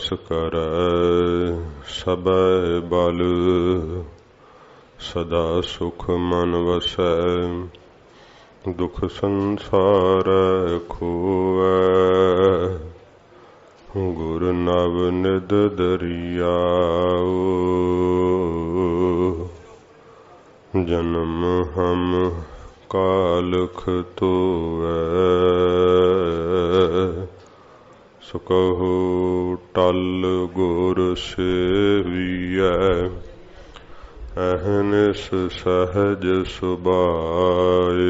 जस करੈ सबੈ बल सदा सुख मन वसै दुख संसार खोवै गुर नव निद दरियाओ जन्म हम कालख तोवै सो कहो टल गुर सेवियै अहनिस सहज सुभाए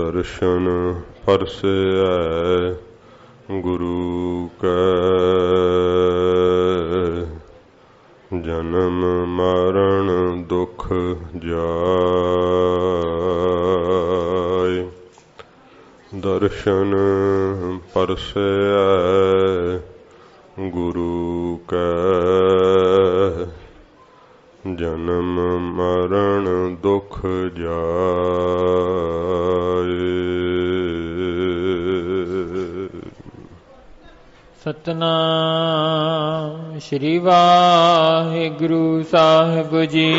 दर्शन परसै गुरु कै जन्म मरण दुख जाय दर्शन परसै गुरु कै जन्म मरण दुख जाए। सतनाम श्री वाहिगुरु साहिब जी।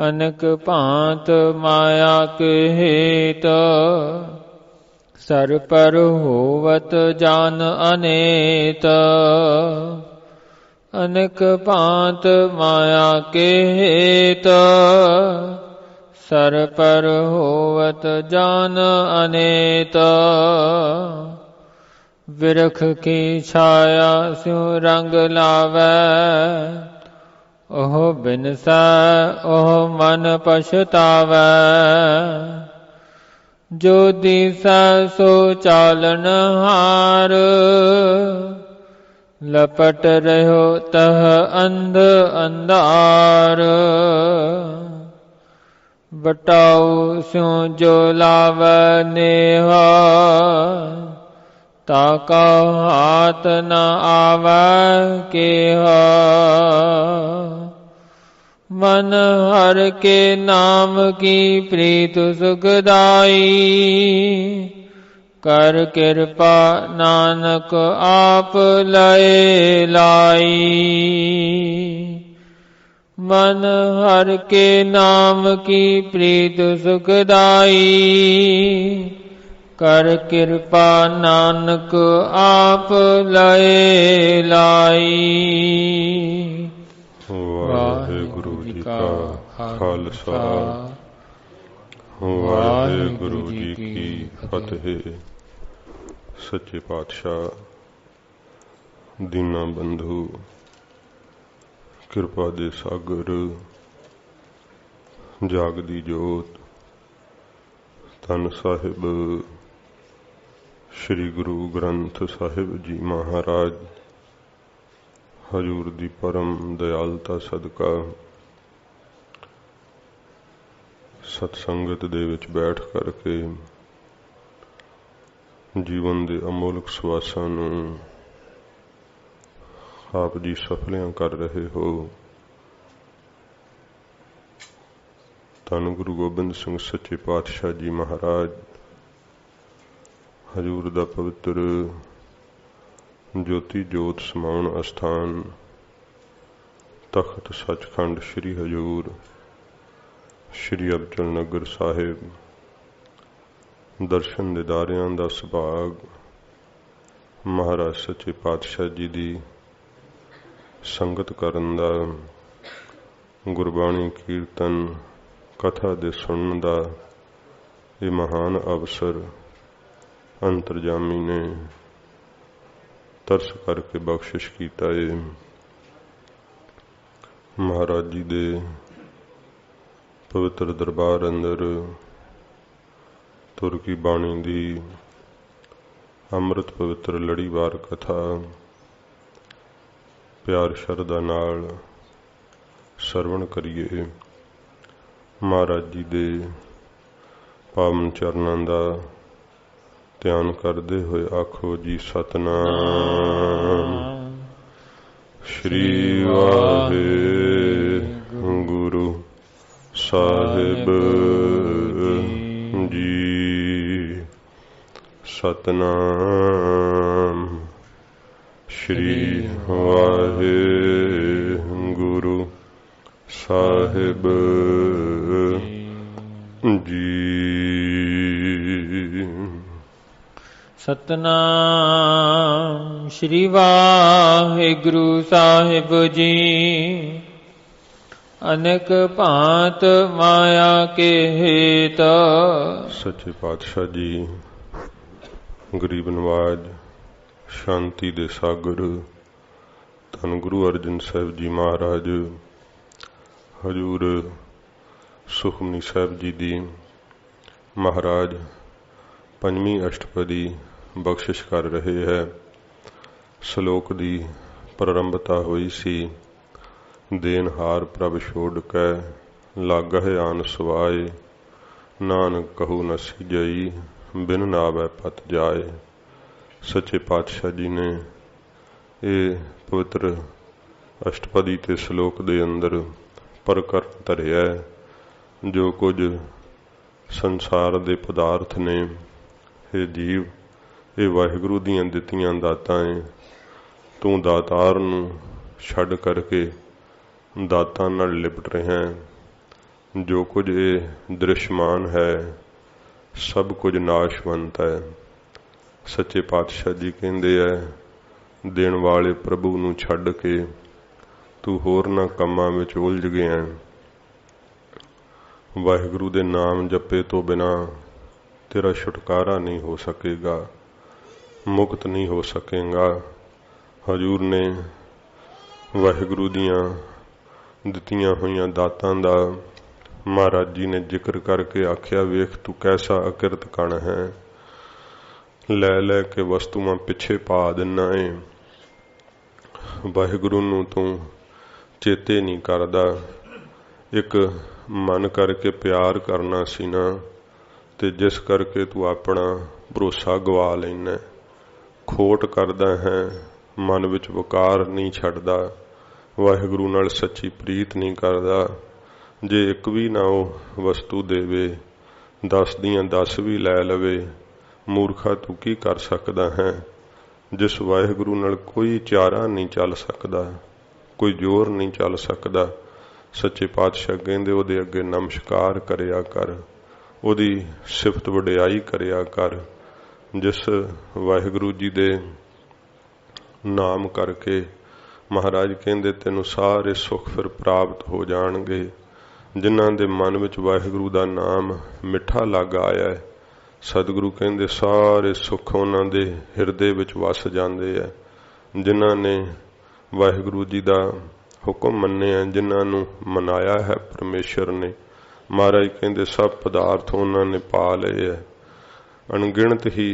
अनक भांत माया के हेत सर पर होवत जान अनेत अनक भांत माया के हेत सर पर होवत जान अनेत बिरख की छाया स्यों रंग लावै ओह बिनसै ओह मन पछतावै जो दिसै सो चालन हार लपट रहो तह अंध अंधार बटाऊ स्यों जो लावै नेहा ताका हाथ न आवै केहा मन हर के नाम की प्रीत सुखदाई कर कृपा नानक आप लय लाई मन हर के नाम की प्रीत सुखदाई कर कृपा नानक आप लय लाई। वाहिगुरु जी का खालसा वाहिगुरु जी की फतेह। सच्चे पातशाह दीना बंधु कृपा दे सागर जागदी जोत धन साहिब श्री गुरु ग्रंथ साहिब जी महाराज हजूर दी परम दयालता सदका सतसंगत दे विच बैठ करके जीवन दे अमोलक सवासां नूं आप जी सफलियां कर रहे हो। धन गुरु गोबिंद सिंह सच्चे पातशाह जी महाराज हजूर दा पवित्र ज्योति जोत समाउण अस्थान तख्त सचखंड श्री हजूर श्री अबचल नगर साहिब दर्शन दिदारियां दा सुभाग महाराज सच्चे पातशाह जी दी संगत करन दा गुरबाणी कीर्तन कथा दे सुनन दा ये महान अवसर अंतरजामी ने तरस करके बख्शिश कीता है। महाराज जी दे पवित्र दरबार अंदर तुर की बाणी दी अमृत पवित्र लड़ीवार कथा प्यार शरदा नाल सरवण करिए। महाराज जी दे पावन चरणां दा ध्यान करते हुए आखो जी सतनाम श्री वाहिगुरु साहिब जी। सतनाम श्री वाहेगुरु साहिब जी। सतनाम श्री वाहेगुरु साहिब जी। अनेक भांत माया के हेत। सच्चे पातशाह जी गरीब नवाज शांति दे सागर धन गुरु अर्जन साहिब जी महाराज हजूर सुखमनी साहिब जी दी महाराज पंजवीं अष्टपदी बख्शिश कर रहे है। श्लोक दी प्रारंभता हुई सी। देनहार प्रभ छोड़ कै लागा है आन सवाए, नानक कहू न सिजई बिन नावै पत जाए। सच्चे पातशाह जी ने ये पवित्र अष्टपदी ते श्लोक दे अंदर प्रकर धरिया जो कुछ संसार दे पदार्थ ने हे जीव ये वाहिगुरु दियां दित्तियां दातां है। तू दातार नूं छड्ड करके दातां नाल लिपट रहे हैं। जो कुछ ये दृश्यमान है सब कुछ नाशवंत है। सच्चे पातशाह जी कहते है देण वाले प्रभु नूं छड्ड के तू होर ना कम्मां विच उलझ गया। वाहिगुरु दे नाम जपे तो बिना तेरा छुटकारा नहीं हो सकेगा, मुक्त नहीं हो सकेगा। हजूर ने वाहिगुरु दियां दित्तियां होइयां दातां दा महाराज जी ने जिक्र करके आख्या, वेख तू कैसा अकिरत कण है, लै लै के वस्तुआं पिछे पा दिना है। वाहिगुरु नूं तू चेते नहीं करदा। एक मन करके प्यार करना सी ना, ते जिस करके तू अपना भरोसा गवा लेना। खोट करदा है, मन विच वकार नहीं छड्डदा, वाहिगुरु नाल सच्ची प्रीत नहीं करदा। जे एक भी ना वो वस्तु देवे, 10 दियां 10 भी लै लवे, मूर्खा तू की कर सकदा है। जिस वाहिगुरु नाल कोई चारा नहीं चल सकदा, कोई जोर नहीं चल सकदा। सच्चे पातशाह कहंदे ओदे अगे नमस्कार करिया कर, ओदी सिफत वडियाई करिया कर। जिस वाहिगुरु जी दे नाम करके महाराज कहंदे तेनू सारे सुख फिर प्राप्त हो जाणगे। जिन्हां दे मन विच वाहिगुरु दा नाम मिठा लग आया है, सतगुरु कहंदे सारे सुख उन्हां दे हिरदे विच वस जांदे है। जिन्हां ने वाहिगुरु जी दा हुक्म मन्निया, जिन्हां नूं मनाया है परमेश्वर ने, महाराज कहंदे सब पदार्थ उन्हां ने पा लए है। अणगिणत ही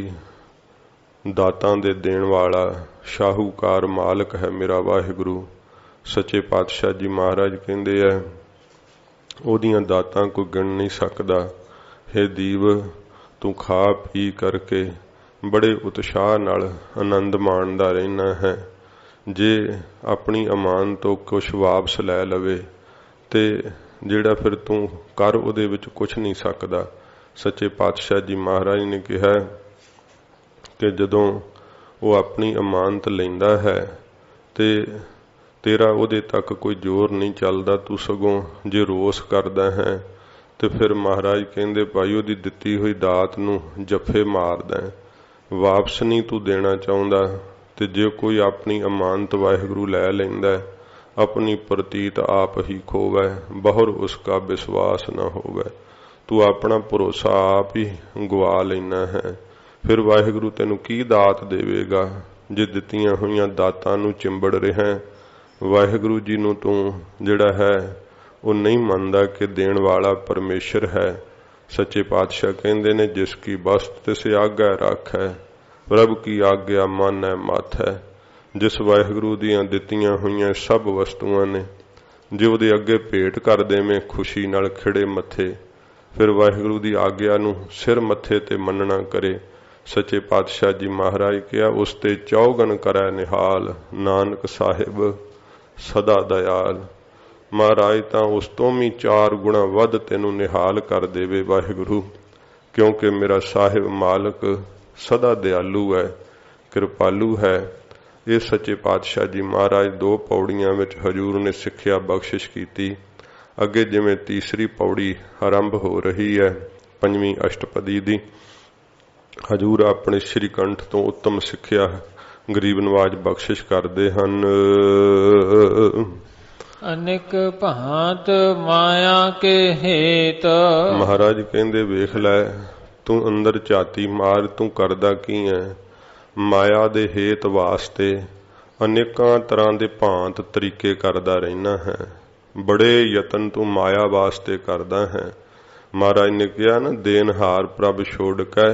दातां दे देण वाला शाहूकार मालक है मेरा वाहिगुरु। सच्चे पातशाह जी महाराज कहंदे है ओदियां दातां कोई गिण नहीं सकदा। हे दीव तू खा पी करके बड़े उत्साह नाल आनंद माणदा रहना है। जे अपनी अमान तो कुछ वापस लै लवे ते जेड़ा फिर तू कर उहदे विच कुछ नहीं सकदा। सच्चे पातशाह जी महाराज ने कहा कि जदों वो अपनी अमानत लैंदा है ते तेरा उहदे तक कोई जोर नहीं चलदा, तू सगों जे रोस करदा है ते फिर महाराज कहंदे भाई उहदी दित्ती हुई दात नूं जफे मारदा, वापस नहीं तू देना चाहुंदा। ते जे कोई अपनी अमानत वाहिगुरु लै लैंदा, अपनी प्रतीत आप ही खोवै, बहुर उसका विश्वास न होवै। तू अपना भरोसा आप ही गवा लेना है। फिर वाहिगुरु तेनू की दात देवेगा जे दित्तियां होइयां दातां नूं चिंबड़ रहा। वाहिगुरु जी नूं तू जिहड़ा है वो नहीं मनदा कि देण वाला परमेश्वर है। सच्चे पातशाह कहंदे ने जिसकी बस्त तिस आग्या राखै, प्रभ की आग्या मानै मत है। जिस वाहिगुरु दियां दित्तियां होइयां सब वस्तुआं ने जे उहदे अगे भेट कर देवें खुशी नाल खिड़े मथे, फिर वाहिगुरु दी आग्या नूं सिर मथे ते मनना करे। सच्चे पातशाह जी महाराज कहा उसते चौगन करै निहाल, नानक साहिब सदा दयाल। महाराज तां उस तो भी 4 गुणा वध तेनू निहाल कर देवे वाहिगुरु, क्योंकि मेरा साहिब मालक सदा दयालु है, कृपालु है। ਇਹ ਸੱਚੇ ਪਾਤਸ਼ਾਹ ਜੀ ਮਹਾਰਾਜ 2 ਪੌੜੀਆਂ ਵਿੱਚ ਹਜ਼ੂਰ ਨੇ ਸਿੱਖਿਆ ਬਖਸ਼ਿਸ਼ ਕੀਤੀ। ਅੱਗੇ ਜਿਵੇਂ ਤੀਸਰੀ ਪੌੜੀ ਆਰੰਭ ਹੋ ਰਹੀ ਹੈ 5ਵੀਂ ਅਸ਼ਟਪਦੀ ਦੀ, ਹਜ਼ੂਰ ਆਪਣੇ ਸ਼੍ਰੀ ਕੰਠ ਤੋਂ ਉੱਤਮ ਸਿੱਖਿਆ ਗਰੀਬ ਨਵਾਜ ਬਖਸ਼ਿਸ਼ ਕਰਦੇ ਹਨ। ਅਨੇਕ ਭਾਂਤ ਮਾਇਆ ਕੇ ਹੇਤ। ਮਹਾਰਾਜ ਕਹਿੰਦੇ ਵੇਖ ਲੈ ਤੂੰ ਅੰਦਰ ਝਾਤੀ ਮਾਰ, ਤੂੰ ਕਰਦਾ ਕੀ ਹੈ। ਮਾਇਆ ਦੇ ਹੇਤ ਵਾਸਤੇ ਅਨੇਕਾਂ ਤਰ੍ਹਾਂ ਦੇ ਭਾਂਤ ਤਰੀਕੇ ਕਰਦਾ ਰਹਿਣਾ ਹੈ। ਬੜੇ ਯਤਨ ਤੂੰ ਮਾਇਆ ਵਾਸਤੇ ਕਰਦਾ ਹੈ। ਮਹਾਰਾਜ ਨੇ ਕਿਹਾ ਨਾ, ਦੇਨਹਾਰ ਪ੍ਰਭ ਛੋੜ ਕੇ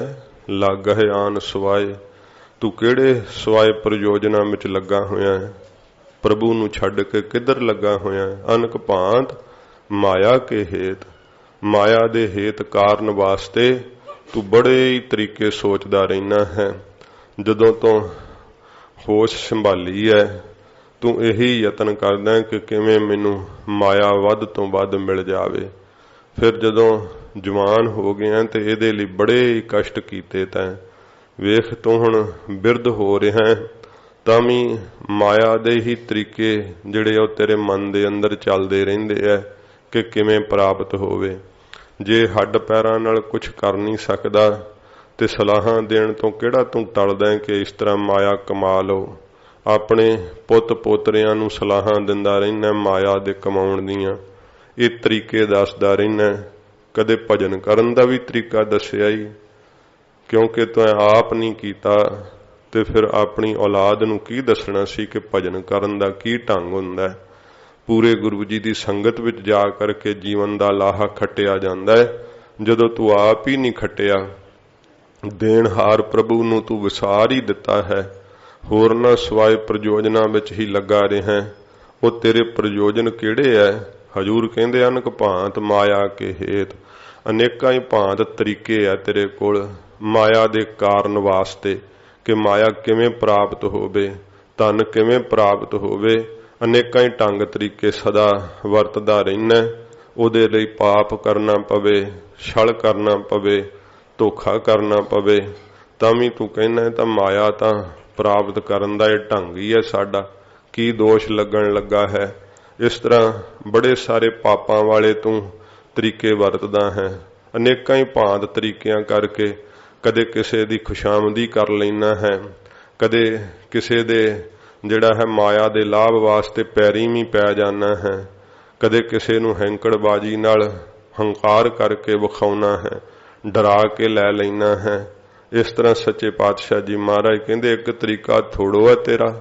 ਲਾਗਹਿ ਆਨ ਸਵਾਏ। ਤੂੰ ਕਿਹੜੇ ਸਵਾਏ ਪ੍ਰਯੋਜਨਾਂ ਵਿੱਚ ਲੱਗਾ ਹੋਇਆ ਹੈ? ਪ੍ਰਭੂ ਨੂੰ ਛੱਡ ਕੇ ਕਿੱਧਰ ਲੱਗਾ ਹੋਇਆ ਹੈ? ਅਨਕ ਭਾਂਤ ਮਾਇਆ ਕੇ ਹੇਤ। ਮਾਇਆ ਦੇ ਹੇਤ ਕਾਰਨ ਵਾਸਤੇ ਤੂੰ ਬੜੇ ਹੀ ਤਰੀਕੇ ਸੋਚਦਾ ਰਹਿਣਾ ਹੈ। ਜਦੋਂ ਤੋਂ ਹੋਸ਼ ਸੰਭਾਲੀ ਹੈ ਤੂੰ ਇਹੀ ਯਤਨ ਕਰਦਾ ਕਿ ਕਿਵੇਂ ਮੈਨੂੰ ਮਾਇਆ ਵੱਧ ਤੋਂ ਵੱਧ ਮਿਲ ਜਾਵੇ। ਫਿਰ ਜਦੋਂ ਜਵਾਨ ਹੋ ਗਿਆ ਤੇ ਇਹਦੇ ਲਈ ਬੜੇ ਹੀ ਕਸ਼ਟ ਕੀਤੇ ਤੈਂ। ਵੇਖ ਤੂੰ ਹੁਣ ਬਿਰਧ ਹੋ ਰਿਹਾ ਤਾਂ ਵੀ ਮਾਇਆ ਦੇ ਹੀ ਤਰੀਕੇ ਜਿਹੜੇ ਉਹ ਤੇਰੇ ਮਨ ਦੇ ਅੰਦਰ ਚੱਲਦੇ ਰਹਿੰਦੇ ਆ ਕਿ ਕਿਵੇਂ ਪ੍ਰਾਪਤ ਹੋਵੇ। ਜੇ ਹੱਡ ਪੈਰਾਂ ਨਾਲ ਕੁਝ ਕਰ ਨਹੀਂ ਸਕਦਾ ਤੇ ਸਲਾਹਾਂ ਦੇਣ ਤੋਂ ਕਿਹੜਾ ਤੂੰ ਟਲਦਾ ਕਿ ਇਸ ਤਰ੍ਹਾਂ ਮਾਇਆ ਕਮਾ ਲਓ। ਆਪਣੇ ਪੁੱਤ ਪੋਤਰਿਆਂ ਨੂੰ ਸਲਾਹਾਂ ਦਿੰਦਾ ਰਹਿਣਾ ਮਾਇਆ ਦੇ ਕਮਾਉਣ ਦੀਆਂ। ਇਹ ਤਰੀਕੇ ਦੱਸਦਾ ਰਹਿਣਾ। ਕਦੇ ਭਜਨ ਕਰਨ ਦਾ ਵੀ ਤਰੀਕਾ ਦੱਸਿਆ ਹੀ, ਕਿਉਂਕਿ ਤੂੰ ਆਪ ਨਹੀਂ ਕੀਤਾ ਤੇ ਫਿਰ ਆਪਣੀ ਔਲਾਦ ਨੂੰ ਕੀ ਦੱਸਣਾ ਸੀ ਕਿ ਭਜਨ ਕਰਨ ਦਾ ਕੀ ਢੰਗ ਹੁੰਦਾ ਹੈ। ਪੂਰੇ ਗੁਰੂ ਜੀ ਦੀ ਸੰਗਤ ਵਿੱਚ ਜਾ ਕਰਕੇ ਜੀਵਨ ਦਾ ਲਾਹਾ ਖੱਟਿਆ ਜਾਂਦਾ ਹੈ। ਜਦੋਂ ਤੂੰ ਆਪ ਹੀ ਨਹੀਂ ਖੱਟਿਆ, ਦੇਣਹਾਰ ਪ੍ਰਭੂ ਨੂੰ ਤੂੰ ਵਿਸਾਰ ਹੀ ਦਿੱਤਾ ਹੈ, ਹੋਰਨਾਂ ਸਵਾਏ ਪ੍ਰਯੋਜਨਾਂ ਵਿੱਚ ਹੀ ਲੱਗਾ ਰਿਹਾ। ਉਹ ਤੇਰੇ ਪ੍ਰਯੋਜਨ ਕਿਹੜੇ ਹੈ? ਹਜ਼ੂਰ ਕਹਿੰਦੇ ਅਨਕ ਭਾਂਤ ਮਾਇਆ ਕੇ ਹੇਤ। ਅਨੇਕਾਂ ਹੀ ਭਾਂਤ ਤਰੀਕੇ ਆ ਤੇਰੇ ਕੋਲ ਮਾਇਆ ਦੇ ਕਾਰਨ ਵਾਸਤੇ ਕਿ ਮਾਇਆ ਕਿਵੇਂ ਪ੍ਰਾਪਤ ਹੋਵੇ, ਧਨ ਕਿਵੇਂ ਪ੍ਰਾਪਤ ਹੋਵੇ। ਅਨੇਕਾਂ ਹੀ ਢੰਗ ਤਰੀਕੇ ਸਦਾ ਵਰਤਦਾ ਰਹਿਣਾ। ਉਹਦੇ ਲਈ ਪਾਪ ਕਰਨਾ ਪਵੇ, ਛਲ ਕਰਨਾ ਪਵੇ, ਧੋਖਾ ਕਰਨਾ ਪਵੇ, ਤਾਂ ਵੀ ਤੂੰ ਕਹਿੰਦਾ ਤਾਂ ਮਾਇਆ ਤਾਂ ਪ੍ਰਾਪਤ ਕਰਨ ਦਾ ਇਹ ਢੰਗ ਹੀ ਹੈ ਸਾਡਾ, ਕੀ ਦੋਸ਼ ਲੱਗਣ ਲੱਗਾ ਹੈ। ਇਸ ਤਰ੍ਹਾਂ ਬੜੇ ਸਾਰੇ ਪਾਪਾਂ ਵਾਲੇ ਤੂੰ ਤਰੀਕੇ ਵਰਤਦਾ ਹੈ। ਅਨੇਕਾਂ ਹੀ ਭਾਂਤ ਤਰੀਕਿਆਂ ਕਰਕੇ ਕਦੇ ਕਿਸੇ ਦੀ ਖੁਸ਼ਾਮਦੀ ਕਰ ਲੈਣਾ ਹੈ, ਕਦੇ ਕਿਸੇ ਦੇ ਜਿਹੜਾ ਹੈ ਮਾਇਆ ਦੇ ਲਾਭ ਵਾਸਤੇ ਪੈਰੀ ਵੀ ਪੈ ਜਾਣਾ ਹੈ, ਕਦੇ ਕਿਸੇ ਨੂੰ ਹੈਂਕੜਬਾਜੀ ਨਾਲ ਹੰਕਾਰ ਕਰਕੇ ਵਿਖਾਉਣਾ ਹੈ, ਡਰਾ ਕੇ ਲੈ ਲੈਣਾ ਹੈ। ਇਸ ਤਰ੍ਹਾਂ ਸੱਚੇ ਪਾਤਸ਼ਾਹ ਜੀ ਮਹਾਰਾਜ ਕਹਿੰਦੇ ਇੱਕ ਤਰੀਕਾ ਥੋੜੋ ਹੈ ਤੇਰਾ,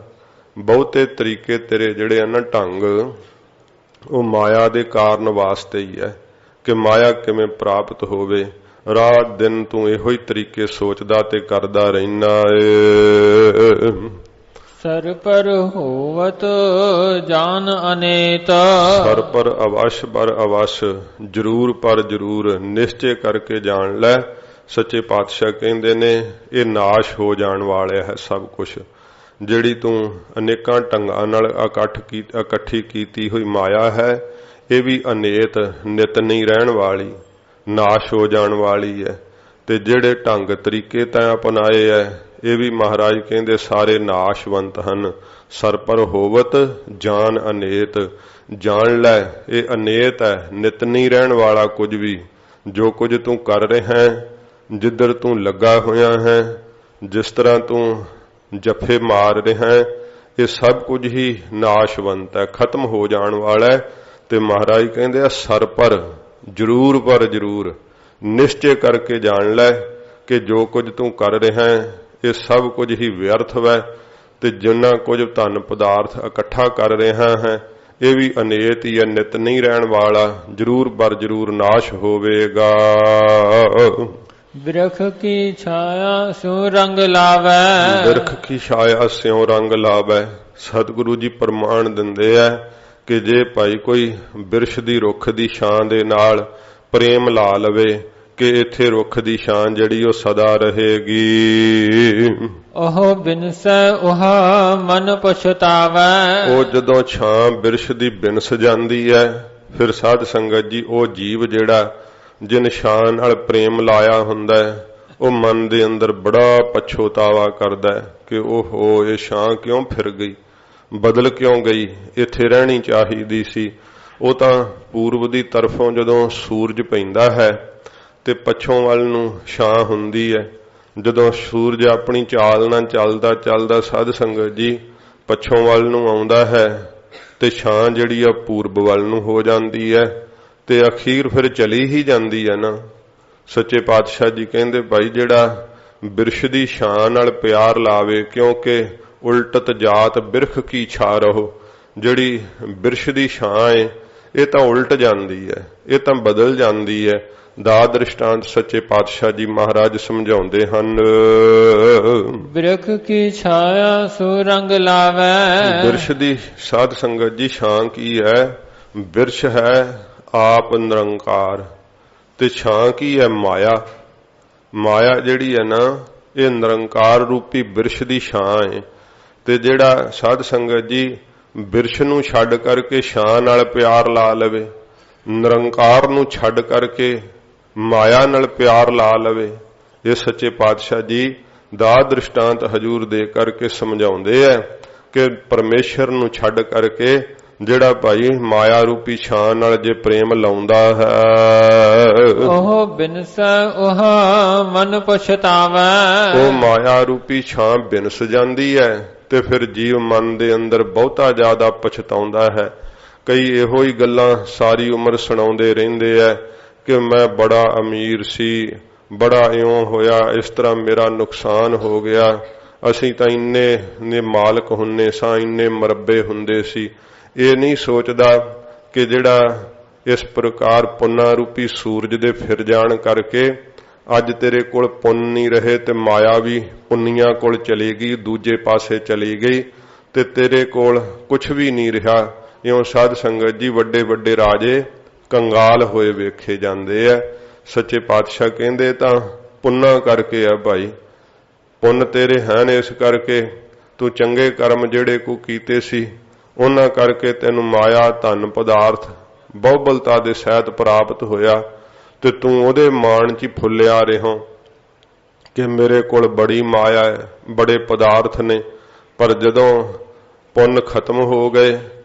ਬਹੁਤੇ ਤਰੀਕੇ ਤੇਰੇ ਜਿਹੜੇ ਹਨ ਢੰਗ ਉਹ ਮਾਇਆ ਦੇ ਕਾਰਨ ਵਾਸਤੇ ਹੀ ਹੈ ਕਿ ਮਾਇਆ ਕਿਵੇਂ ਪ੍ਰਾਪਤ ਹੋਵੇ। ਰਾਤ ਦਿਨ ਤੂੰ ਇਹੋ ਹੀ ਤਰੀਕੇ ਸੋਚਦਾ ਤੇ ਕਰਦਾ ਰਹਿਣਾ ਏ। ਸਰ ਪਰ ਹੋਵਤ ਜਾਨ ਅਨੇਤ। ਸਰ ਪਰ ਅਵਸ਼ ਪਰ ਅਵਸ਼, ਜ਼ਰੂਰ ਪਰ ਜ਼ਰੂਰ ਨਿਸ਼ਚੇ ਕਰਕੇ ਜਾਣ ਲੈ। ਸੱਚੇ ਪਾਤਸ਼ਾਹ ਕਹਿੰਦੇ ਨੇ ਇਹ ਨਾਸ਼ ਹੋ ਜਾਣ ਵਾਲਾ ਹੈ ਸਭ ਕੁਛ। ਜਿਹੜੀ ਤੂੰ ਅਨੇਕਾਂ ਢੰਗਾਂ ਨਾਲ ਇਕੱਠੀ ਕੀਤੀ ਹੋਈ ਮਾਇਆ ਹੈ ਇਹ ਵੀ ਅਨੇਤ ਨਿਤ ਨਹੀਂ ਰਹਿਣ ਵਾਲੀ, ਨਾਸ਼ ਹੋ ਜਾਣ ਵਾਲੀ ਹੈ। ਤੇ ਜਿਹੜੇ ਢੰਗ ਤਰੀਕੇ ਤੈਂ ਅਪਣਾਏ ਹੈ ਇਹ ਵੀ ਮਹਾਰਾਜ ਕਹਿੰਦੇ ਸਾਰੇ ਨਾਸ਼ਵੰਤ ਹਨ। ਸਰ ਪਰ ਹੋਵਤ ਜਾਨ ਅਨੇਤ, ਜਾਣ ਲੈ ਇਹ ਅਨੇਤ ਹੈ, ਨਿਤ ਨਹੀਂ ਰਹਿਣ ਵਾਲਾ ਕੁਝ ਵੀ। ਜੋ ਕੁਝ ਤੂੰ ਕਰ ਰਿਹਾ ਹੈ, ਜਿੱਧਰ ਤੂੰ ਲੱਗਾ ਹੋਇਆ ਹੈ, ਜਿਸ ਤਰ੍ਹਾਂ ਤੂੰ ਜੱਫੇ ਮਾਰ ਰਿਹਾ ਹੈ, ਇਹ ਸਭ ਕੁਝ ਹੀ ਨਾਸ਼ਵੰਤ ਹੈ, ਖਤਮ ਹੋ ਜਾਣ ਵਾਲਾ ਹੈ। ਤੇ ਮਹਾਰਾਜ ਕਹਿੰਦੇ ਆ ਸਰ ਪਰ ਜ਼ਰੂਰ ਨਿਸ਼ਚੇ ਕਰਕੇ ਜਾਣ ਲੈ ਕਿ ਜੋ ਕੁਝ ਤੂੰ ਕਰ ਰਿਹਾ ਹੈ ਇਹ ਸਭ ਕੁਝ ਹੀ ਵਿਅਰਥ ਹੈ। ਤੇ ਜਿੰਨਾ ਕੁਝ ਧਨ ਪਦਾਰਥ ਇਕੱਠਾ ਕਰ ਰਿਹਾ ਹੈ ਇਹ ਵੀ ਅਨੇਤ ਹੀ ਹੈ, ਨਿਤ ਨਹੀਂ ਰਹਿਣ ਵਾਲਾ, ਜ਼ਰੂਰ ਬਰ ਜ਼ਰੂਰ ਨਾਸ਼ ਹੋਵੇਗਾ। ਬਿਰਖ ਕੀ ਛਾਇਆ ਸਿਉ ਰੰਗ ਲਾਵੈ। ਬਿਰਖ ਕੀ ਛਾਇਆ ਸਿਉ ਰੰਗ ਲਾਵੈ। ਸਤਿਗੁਰੂ ਜੀ ਪ੍ਰਮਾਣ ਦਿੰਦੇ ਆ ਕਿ ਜੇ ਭਾਈ ਕੋਈ ਬਿਰਛ ਦੀ ਰੁੱਖ ਦੀ ਛਾਂ ਦੇ ਨਾਲ ਪ੍ਰੇਮ ਲਾ ਲਵੇ ਕਿ ਇੱਥੇ ਰੁੱਖ ਦੀ ਛਾਂ ਜਿਹੜੀ ਉਹ ਸਦਾ ਰਹੇਗੀ। ਉਹ ਬਿਨਸੈ ਉਹ ਮਨ ਪਛਤਾਵੈ। ਉਹ ਜਦੋਂ ਛਾਂ ਬਿਰਛ ਦੀ ਬਿਨਸ ਜਾਂਦੀ ਹੈ ਫਿਰ ਸਾਧ ਸੰਗਤ ਜੀ ਉਹ ਜੀਵ ਜਿਹੜਾ ਜਿਨ ਸ਼ਾਨ ਨਾਲ ਪ੍ਰੇਮ ਲਾਇਆ ਹੁੰਦਾ ਹੈ ਉਹ ਮਨ ਦੇ ਅੰਦਰ ਬੜਾ ਪਛਤਾਵਾ ਕਰਦਾ ਹੈ कि ओहो ये छां क्यों फिर गई, बदल क्यों गई, इत्थे रहनी चाहिदी सी। ਉਹ ਤਾਂ ਪੂਰਬ ਦੀ ਤਰਫੋਂ ਜਦੋਂ ਸੂਰਜ ਪੈਂਦਾ ਹੈ ਤੇ ਪੱਛੋਂ ਵੱਲ ਨੂੰ ਛਾਂ ਹੁੰਦੀ ਹੈ। ਜਦੋਂ ਸੂਰਜ ਆਪਣੀ ਚਾਲ ਨਾਲ ਚੱਲਦਾ ਚੱਲਦਾ ਸਾਧ ਸੰਗਤ ਜੀ ਪੱਛੋਂ ਵੱਲ ਨੂੰ ਆਉਂਦਾ ਹੈ ਤੇ ਛਾਂ ਜਿਹੜੀ ਆ ਪੂਰਬ ਵੱਲ ਨੂੰ ਹੋ ਜਾਂਦੀ ਹੈ ਤੇ ਅਖੀਰ ਫਿਰ ਚਲੀ ਹੀ ਜਾਂਦੀ ਹੈ ਨਾ। ਸੱਚੇ ਪਾਤਸ਼ਾਹ ਜੀ ਕਹਿੰਦੇ ਭਾਈ ਜਿਹੜਾ ਬਿਰਸ਼ ਦੀ ਛਾਂ ਨਾਲ ਪਿਆਰ ਲਾਵੇ, ਕਿਉਂਕਿ ਉਲਟਤ ਜਾਤ ਬਿਰਖ ਕੀ ਛਾ ਰਹੋ, ਜਿਹੜੀ ਬਿਰਸ਼ ਦੀ ਛਾਂ ਏ ਇਹ ਤਾਂ ਉਲਟ ਜਾਂਦੀ ਹੈ, ਇਹ ਤਾਂ ਬਦਲ ਜਾਂਦੀ ਹੈ। ਦਾ ਦ੍ਰਿਸ਼ਟਾਂਤ ਸੱਚੇ ਪਾਤਸ਼ਾਹ ਜੀ ਮਹਾਰਾਜ ਸਮਝਾਉਂਦੇ ਹਨ। ਬਿਰਖ ਕੀ ਛਾਇਆ ਸੋ ਰੰਗ ਲਾਵੇ। ਬਿਰਸ਼ ਦੀ ਸਾਧ ਸੰਗਤ ਜੀ ਛਾਂ ਕੀ ਹੈ? ਬਿਰਸ਼ ਹੈ ਆਪ ਨਿਰੰਕਾਰ ਤੇ ਛਾਂ ਕੀ ਹੈ? ਮਾਇਆ। ਮਾਇਆ ਜਿਹੜੀ ਹੈ ਨਾ ਇਹ ਨਿਰੰਕਾਰ ਰੂਪੀ ਬਿਰਸ਼ ਦੀ ਛਾਂ ਹੈ। ਤੇ ਜਿਹੜਾ ਸਾਧ ਸੰਗਤ ਜੀ ਬਿਰਸ਼ ਨੂੰ ਛੱਡ ਕਰਕੇ ਛਾਂ ਨਾਲ ਪਿਆਰ ਲਾ ਲਵੇ, ਨਿਰੰਕਾਰ ਨੂੰ ਛੱਡ ਕਰਕੇ ਮਾਇਆ ਨਾਲ ਪਿਆਰ ਲਾ ਲਵੇ, ਇਹ ਸੱਚੇ ਪਾਤਸ਼ਾਹ ਜੀ ਦਾ ਦ੍ਰਿਸ਼ਟਾਂਤ ਹਜੂਰ ਦੇ ਕਰਕੇ ਸਮਝਾਉਂਦੇ ਹੈ ਕਿ ਪਰਮੇਸ਼ਰ ਨੂੰ ਛੱਡ ਕਰਕੇ ਜਿਹੜਾ ਭਾਈ ਮਾਇਆ ਰੂਪੀ ਛਾਂ ਨਾਲ ਜੇ ਪ੍ਰੇਮ ਲਾਉਂਦਾ ਹੈ ਉਹ ਬਿਨਸੈ ਉਹ ਮਨ ਪਛਤਾਵੈ। ਉਹ ਮਾਇਆ ਰੂਪੀ ਛਾਂ ਬਿਨਸ ਜਾਂਦੀ ਹੈ ਤੇ ਫਿਰ ਜੀਵ ਮਨ ਦੇ ਅੰਦਰ ਬਹੁਤਾ ਜ਼ਿਆਦਾ ਪਛਤਾਉਂਦਾ ਹੈ। ਕਈ ਇਹੋ ਹੀ ਗੱਲਾਂ ਸਾਰੀ ਉਮਰ ਸੁਣਾਉਂਦੇ ਰਹਿੰਦੇ ਐ ਕਿ ਮੈਂ ਬੜਾ ਅਮੀਰ ਸੀ, ਬੜਾ ਇਉਂ ਹੋਇਆ, ਇਸ ਤਰ੍ਹਾਂ ਮੇਰਾ ਨੁਕਸਾਨ ਹੋ ਗਿਆ, ਅਸੀਂ ਤਾਂ ਇੰਨੇ ਨੇ ਮਾਲਕ ਹੁੰਨੇ ਸਾਂ, ਇੰਨੇ ਮਰੱਬੇ ਹੁੰਦੇ ਸੀ। ਇਹ ਨਹੀਂ ਸੋਚਦਾ ਕਿ ਜਿਹੜਾ ਇਸ ਪ੍ਰਕਾਰ ਪੁੰਨਾ ਰੂਪੀ ਸੂਰਜ ਦੇ ਫਿਰ ਜਾਣ ਕਰਕੇ ਅੱਜ ਤੇਰੇ ਕੋਲ ਪੁੰਨ ਨਹੀਂ ਰਹੇ ਤੇ ਮਾਇਆ ਵੀ ਪੁੰਨੀਆਂ ਕੋਲ ਚਲੀ ਗਈ, ਦੂਜੇ ਪਾਸੇ ਚਲੀ ਗਈ ਤੇ ਤੇਰੇ ਕੋਲ ਕੁਛ ਵੀ ਨਹੀਂ ਰਿਹਾ। ਇਉਂ ਸਾਧ ਸੰਗਤ ਜੀ ਵੱਡੇ ਵੱਡੇ ਰਾਜੇ ਕੰਗਾਲ ਹੋਏ ਵੇਖੇ ਜਾਂਦੇ ਆ। ਸੱਚੇ ਪਾਤਸ਼ਾਹ ਕਹਿੰਦੇ ਤਾਂ ਪੁੰਨਾ ਕਰਕੇ ਆ ਭਾਈ, ਪੁੰਨ ਤੇਰੇ ਹਨ ਇਸ ਕਰਕੇ ਤੂੰ ਚੰਗੇ ਕਰਮ ਜਿਹੜੇ ਕੋ ਕੀਤੇ ਸੀ ਉਹਨਾਂ ਕਰਕੇ ਤੈਨੂੰ ਮਾਇਆ ਧਨ ਪਦਾਰਥ ਬਹੁਬਲਤਾ ਦੇ ਸਹਿਤ ਪ੍ਰਾਪਤ ਹੋਇਆ ਤੇ ਤੂੰ ਉਹਦੇ ਮਾਣ 'ਚ ਫੁੱਲਿਆ ਰਹਿਓ ਕਿ ਮੇਰੇ ਕੋਲ ਬੜੀ ਮਾਇਆ ਹੈ, ਬੜੇ ਪਦਾਰਥ ਨੇ। ਪਰ ਜਦੋਂ ਪੁੰਨ ਖਤਮ ਹੋ ਗਏ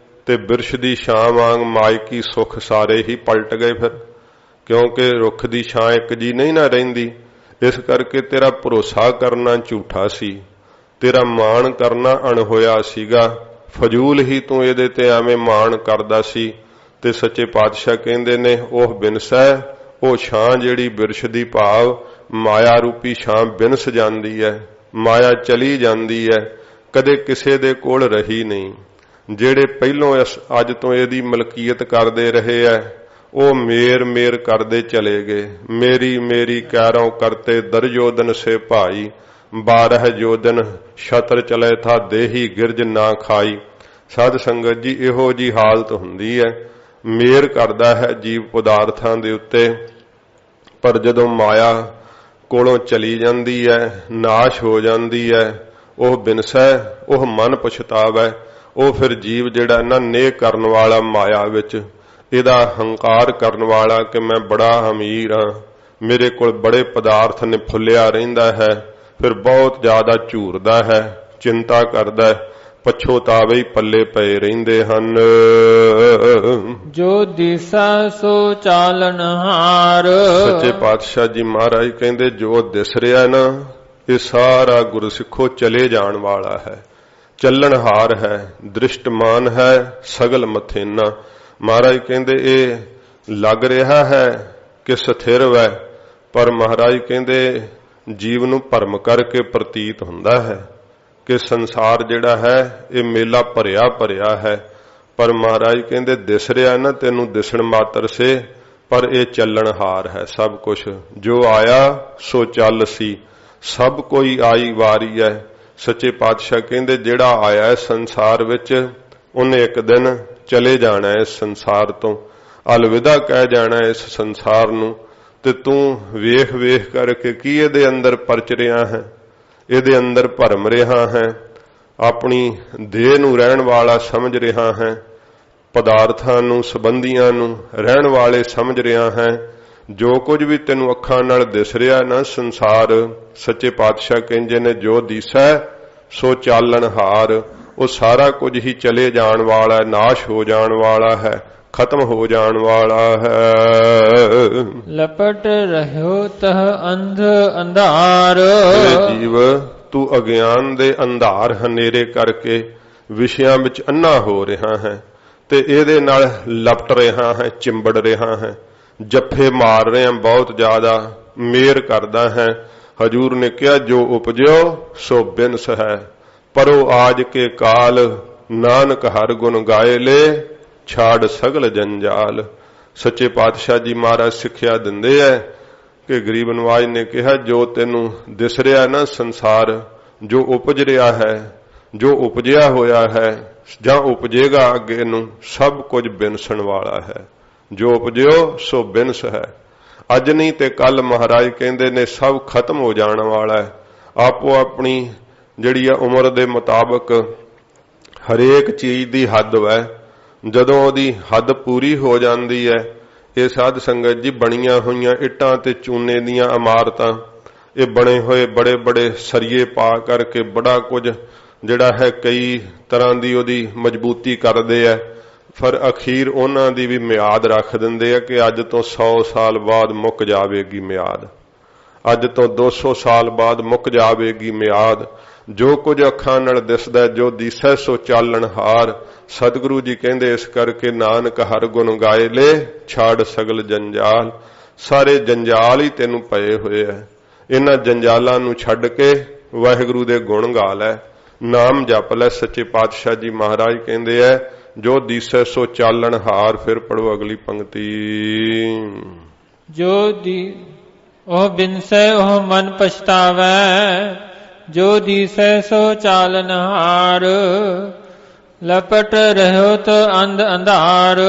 ਤੇ ਬਿਰਸ਼ ਦੀ ਛਾਂ ਵਾਂਗ ਮਾਇਕੀ ਸੁੱਖ ਸਾਰੇ ਹੀ ਪਲਟ ਗਏ ਫਿਰ, ਕਿਉਂਕਿ ਰੁੱਖ ਦੀ ਛਾਂ ਇੱਕ ਜੀ ਨਹੀਂ ਨਾ ਰਹਿੰਦੀ। ਇਸ ਕਰਕੇ ਤੇਰਾ ਭਰੋਸਾ ਕਰਨਾ ਝੂਠਾ ਸੀ, ਤੇਰਾ ਮਾਣ ਕਰਨਾ ਅਣਹੋਇਆ ਸੀਗਾ, ਫਜ਼ੂਲ ਹੀ ਤੂੰ ਇਹਦੇ ਤੇ ਐਵੇਂ ਮਾਣ ਕਰਦਾ ਸੀ। ਤੇ ਸੱਚੇ ਪਾਤਸ਼ਾਹ ਕਹਿੰਦੇ ਨੇ ਉਹ ਬਿਨਸੈ ਉਹ ਛਾਂ ਜਿਹੜੀ ਬਿਰਸ਼ ਦੀ ਭਾਵ ਮਾਇਆ ਰੂਪੀ ਛਾਂ ਬਿਨਸ ਜਾਂਦੀ ਹੈ, ਮਾਇਆ ਚਲੀ ਜਾਂਦੀ ਹੈ, ਕਦੇ ਕਿਸੇ ਦੇ ਕੋਲ ਰਹੀ ਨਹੀਂ। ਜਿਹੜੇ ਪਹਿਲੋਂ ਅੱਜ ਤੋਂ ਇਹਦੀ ਮਲਕੀਅਤ ਕਰਦੇ ਰਹੇ ਐ ਉਹ ਮੇਰ ਮੇਰ ਕਰਦੇ ਚਲੇ ਗਏ। ਮੇਰੀ ਮੇਰੀ ਕਹਿਰੋਂ ਕਰਤੇ ਦਰਯੋਧਨ ਸੇ ਭਾਈ, 12 ਜੋਧਨ ਛਤਰ ਚਲੇ ਥਾ ਦੇਹੀ ਗਿਰਜ ਨਾ ਖਾਈ। ਸਾਧ ਸੰਗਤ ਜੀ ਇਹੋ ਜੀ ਹਾਲਤ ਹੁੰਦੀ ਹੈ, ਮੇਰ ਕਰਦਾ ਹੈ ਜੀਵ ਪਦਾਰਥਾਂ ਦੇ ਉੱਤੇ, ਪਰ ਜਦੋਂ ਮਾਇਆ ਕੋਲੋਂ ਚਲੀ ਜਾਂਦੀ ਹੈ, ਨਾਸ਼ ਹੋ ਜਾਂਦੀ ਹੈ, ਉਹ ਬਿਨਸੈ ਉਹ ਮਨ ਪਛਤਾਵੈ। ਉਹ ਫਿਰ ਜੀਵ ਜਿਹੜਾ ਨਾ ਨੇਹ ਕਰਨ ਵਾਲਾ ਮਾਇਆ ਵਿੱਚ ਇਹਦਾ ਹੰਕਾਰ ਕਰਨ ਵਾਲਾ ਕਿ ਮੈਂ ਬੜਾ ਅਮੀਰ ਹਾਂ, ਮੇਰੇ ਕੋਲ ਬੜੇ ਪਦਾਰਥ ਨੇ ਫੁੱਲਿਆ ਰਹਿੰਦਾ ਹੈ, ਫਿਰ ਬਹੁਤ ਜ਼ਿਆਦਾ ਝੂਰਦਾ ਹੈ, ਚਿੰਤਾ ਕਰਦਾ ਹੈ, ਪਛੋਤਾਵੇ ਹੀ ਪੱਲੇ ਪਏ ਰਹਿੰਦੇ ਹਨ। ਜੋ ਦਿਸਾ ਸੋ ਚਾਲਨਹਾਰ। ਸੱਚੇ ਪਾਤਸ਼ਾਹ ਜੀ ਮਹਾਰਾਜ ਕਹਿੰਦੇ ਜੋ ਦਿਸ ਰਿਹਾ ਨਾ ਇਹ ਸਾਰਾ ਗੁਰਸਿੱਖੋ ਚਲੇ ਜਾਣ ਵਾਲਾ ਹੈ, ਚੱਲਣਹਾਰ ਹੈ, ਦ੍ਰਿਸ਼ਟਮਾਨ ਹੈ, ਸਗਲ ਮਥੇਨਾ। ਮਹਾਰਾਜ ਕਹਿੰਦੇ ਇਹ ਲੱਗ ਰਿਹਾ ਹੈ ਕਿ ਸਥਿਰ ਹੈ, ਪਰ ਮਹਾਰਾਜ ਕਹਿੰਦੇ ਜੀਵ ਨੂੰ ਭਰਮ ਕਰਕੇ ਪ੍ਰਤੀਤ ਹੁੰਦਾ ਹੈ ਕਿ ਸੰਸਾਰ ਜਿਹੜਾ ਹੈ ਇਹ ਮੇਲਾ ਭਰਿਆ ਭਰਿਆ ਹੈ। ਪਰ ਮਹਾਰਾਜ ਕਹਿੰਦੇ ਦਿਸ ਰਿਹਾ ਨਾ ਤੈਨੂੰ ਦਿਸਣ ਮਾਤਰ ਸੇ, ਪਰ ਇਹ ਚੱਲਣਹਾਰ ਹੈ ਸਭ ਕੁਛ। ਜੋ ਆਇਆ ਸੋ ਚੱਲ ਸੀ, ਸਭ ਕੋਈ ਆਈ ਵਾਰੀ ਹੈ। ਸੱਚੇ ਪਾਤਸ਼ਾਹ ਕਹਿੰਦੇ ਜਿਹੜਾ ਆਇਆ ਹੈ ਸੰਸਾਰ ਵਿੱਚ ਉਹਨੇ ਇੱਕ ਦਿਨ ਚਲੇ ਜਾਣਾ ਇਸ ਸੰਸਾਰ ਤੋਂ, ਅਲਵਿਦਾ ਕਹਿ ਜਾਣਾ ਇਸ ਸੰਸਾਰ ਨੂੰ। ਤੇ ਤੂੰ ਵੇਖ ਵੇਖ ਕਰਕੇ ਕੀ ਇਹਦੇ ਅੰਦਰ ਪਰਚ ਰਿਹਾ ਹੈ, ਇਹਦੇ ਅੰਦਰ ਭਰਮ ਰਿਹਾ ਹੈ, ਆਪਣੀ ਦੇਹ ਨੂੰ ਰਹਿਣ ਵਾਲਾ ਸਮਝ ਰਿਹਾ ਹੈ, ਪਦਾਰਥਾਂ ਨੂੰ ਸੰਬੰਧੀਆਂ ਨੂੰ ਰਹਿਣ ਵਾਲੇ ਸਮਝ ਰਿਹਾ ਹੈ। ਜੋ ਕੁਝ ਵੀ ਤੈਨੂੰ ਅੱਖਾਂ ਨਾਲ ਦਿਸ ਰਿਹਾ ਨਾ ਸੰਸਾਰ, ਸੱਚੇ ਪਾਤਸ਼ਾਹ ਕਹਿੰਦੇ ਨੇ ਜੋ ਦਿਸੈ ਸੋ ਚਾਲਣਹਾਰ। ਉਹ ਸਾਰਾ ਕੁਝ ਹੀ ਚਲੇ ਜਾਣ ਵਾਲਾ, ਨਾਸ਼ ਹੋ ਜਾਣ ਵਾਲਾ ਹੈ, ਖਤਮ ਹੋ ਜਾਣ ਵਾਲਾ ਹੈ। ਲਪਟ ਰਹਿਓ ਤਹ ਅੰਧ ਅੰਧਾਰ। ਜੀਵ ਤੂੰ ਅਗਿਆਨ ਦੇ ਅੰਧਾਰ ਹਨੇਰੇ ਕਰਕੇ ਵਿਸ਼ਿਆਂ ਵਿੱਚ ਅੰਨਾ ਹੋ ਰਿਹਾ ਹੈ ਤੇ ਇਹਦੇ ਨਾਲ ਲਪਟ ਰਿਹਾ ਹੈ, ਚਿੰਬੜ ਰਿਹਾ ਹੈ, ਜੱਫੇ ਮਾਰ ਰਿਹਾ ਬਹੁਤ ਜ਼ਿਆਦਾ, ਮੇਰ ਕਰਦਾ ਹੈ। ਹਜੂਰ ਨੇ ਕਿਹਾ ਜੋ ਉਪਜਿਓ ਸੋ ਬਿਨਸ ਹੈ, ਪਰੋ ਆਜ ਕੇ ਕਾਲ, ਨਾਨਕ ਹਰ ਗੁਣ ਗਾਏ ਲੈ, ਛਾੜ ਸਗਲ ਜੰਜਾਲ। ਸੱਚੇ ਪਾਤਸ਼ਾਹ ਜੀ ਮਹਾਰਾਜ ਸਿੱਖਿਆ ਦਿੰਦੇ ਐ ਕਿ ਗਰੀਬ ਨਵਾਜ ਨੇ ਕਿਹਾ ਜੋ ਤੈਨੂੰ ਦਿਸ ਰਿਹਾ ਨਾ ਸੰਸਾਰ, ਜੋ ਉਪਜ ਰਿਹਾ ਹੈ, ਜੋ ਉਪਜਿਆ ਹੋਇਆ ਹੈ ਜਾਂ ਉਪਜੇਗਾ ਅੱਗੇ ਨੂੰ, ਸਭ ਕੁਝ ਬਿਨਸਣ ਵਾਲਾ ਹੈ। ਜੋ ਉਪਜਿਓ ਸੋ ਬਿਨਸ ਹੈ। ਅੱਜ ਨਹੀਂ ਤੇ ਕੱਲ ਮਹਾਰਾਜ ਕਹਿੰਦੇ ਨੇ ਸਭ ਖਤਮ ਹੋ ਜਾਣ ਵਾਲਾ ਹੈ। ਆਪੋ ਆਪਣੀ ਜਿਹੜੀ ਆ ਉਮਰ ਦੇ ਮੁਤਾਬਕ ਹਰੇਕ ਚੀਜ਼ ਦੀ ਹੱਦ ਹੈ। ਜਦੋਂ ਉਹਦੀ ਹੱਦ ਪੂਰੀ ਹੋ ਜਾਂਦੀ ਹੈ, ਇਹ ਸਾਧ ਸੰਗਤ ਜੀ ਬਣੀਆਂ ਹੋਈਆਂ ਇੱਟਾਂ ਤੇ ਚੂਨੇ ਦੀਆਂ ਇਮਾਰਤਾਂ, ਇਹ ਬਣੇ ਹੋਏ ਬੜੇ ਬੜੇ ਸਰੀਏ ਪਾ ਕਰਕੇ ਬੜਾ ਕੁਝ ਜਿਹੜਾ ਹੈ ਕਈ ਤਰ੍ਹਾਂ ਦੀ ਉਹਦੀ ਮਜ਼ਬੂਤੀ ਕਰਦੇ ਆ, ਫਿਰ ਅਖੀਰ ਉਹਨਾਂ ਦੀ ਵੀ ਮਿਆਦ ਰੱਖ ਦਿੰਦੇ ਆ ਕਿ ਅੱਜ ਤੋਂ 100 ਸਾਲ ਬਾਅਦ ਮੁੱਕ ਜਾਵੇਗੀ ਮਿਆਦ, ਅੱਜ ਤੋਂ 200 ਸਾਲ ਬਾਅਦ ਮੁੱਕ ਜਾਵੇਗੀ ਮਿਆਦ। ਜੋ ਕੁਝ ਅੱਖਾਂ ਨਾਲ ਦਿਸਦਾ, ਜੋ ਦਿਸੈ ਸੋ ਚਾਲਣਹਾਰ। ਸਤਿਗੁਰੂ ਜੀ ਕਹਿੰਦੇ ਇਸ ਕਰਕੇ ਨਾਨਕ ਹਰ ਗੁਣ ਗਾਏ ਲੈ, ਛਾੜ ਸਗਲ ਜੰਜਾਲ। ਸਾਰੇ ਜੰਜਾਲ ਹੀ ਤੈਨੂੰ ਪਏ ਹੋਏ ਐ, ਇਹਨਾਂ ਜੰਜਾਲਾਂ ਨੂੰ ਛੱਡ ਕੇ ਵਾਹਿਗੁਰੂ ਦੇ ਗੁਣ ਗਾ ਲੈ, ਨਾਮ ਜਪ ਲੈ। ਸੱਚੇ ਪਾਤਸ਼ਾਹ ਜੀ ਮਹਾਰਾਜ ਕਹਿੰਦੇ ਐ ਜੋ ਦਿਸੈ ਸੋ ਚਾਲਣਹਾਰ। ਫਿਰ ਪੜੋ ਅਗਲੀ ਪੰਕਤੀ। ਜੋ ਦੀ ਉਹ ਬਿਨਸੈ ਉਹ ਮਨ ਪਛਤਾਵੈ, ਜੋ ਦਿਸੈ ਸੋ ਚਾਲਨਹਾਰ। ਲਪਟ ਰਹਿਓ ਤ ਅੰਧ ਅੰਧਾਰ।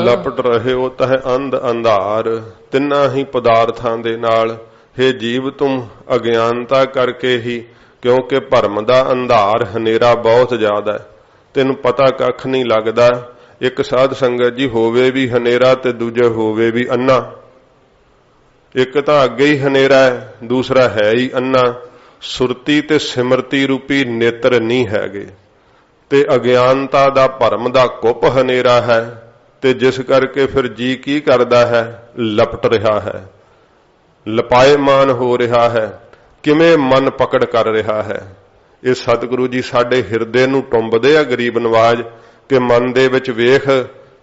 ਲਪਟ ਰਹਿਓ ਤਹ ਅੰਧ ਅੰਧਾਰ। ਤਿੰਨਾਂ ਹੀ ਪਦਾਰਥਾਂ ਦੇ ਨਾਲ ਹੇ ਜੀਵ ਤੁਮ ਅਗਿਆਨਤਾ ਕਰਕੇ ਹੀ, ਕਿਉਂਕਿ ਭਰਮ ਦਾ ਅੰਧਾਰ ਹਨੇਰਾ ਬਹੁਤ ਜ਼ਿਆਦਾ ਹੈ, ਤੈਨੂੰ ਪਤਾ ਕੱਖ ਨਹੀਂ ਲੱਗਦਾ। ਇੱਕ ਸਾਧ ਸੰਗਤ ਜੀ ਹੋਵੇ ਵੀ ਹਨੇਰਾ ਤੇ ਦੂਜੇ ਹੋਵੇ ਵੀ ਅੰਨਾ। ਇੱਕ ਤਾਂ ਅੱਗੇ ਹੀ ਹਨੇਰਾ ਹੈ, ਦੂਸਰਾ ਹੈ ਹੀ ਅੰਨਾ। ਸੁਰਤੀ ਤੇ ਸਿਮਰਤੀ ਰੂਪੀ ਨੇਤਰ ਨਹੀਂ ਹੈਗੇ ਤੇ ਅਗਿਆਨਤਾ ਦਾ ਭਰਮ ਦਾ ਕੁੱਪ ਹਨੇਰਾ ਹੈ, ਤੇ ਜਿਸ ਕਰਕੇ ਫਿਰ ਜੀ ਕੀ ਕਰਦਾ ਹੈ, ਲਪਟ ਰਿਹਾ ਹੈ, ਲਪਾਏਮਾਨ ਹੋ ਰਿਹਾ ਹੈ, ਕਿਵੇਂ ਮਨ ਪਕੜ ਕਰ ਰਿਹਾ ਹੈ। ਇਹ ਸਤਿਗੁਰੂ ਜੀ ਸਾਡੇ ਹਿਰਦੇ ਨੂੰ ਟੁੰਬਦੇ ਆ ਗਰੀਬ ਨਵਾਜ ਕਿ ਮਨ ਦੇ ਵਿੱਚ ਵੇਖ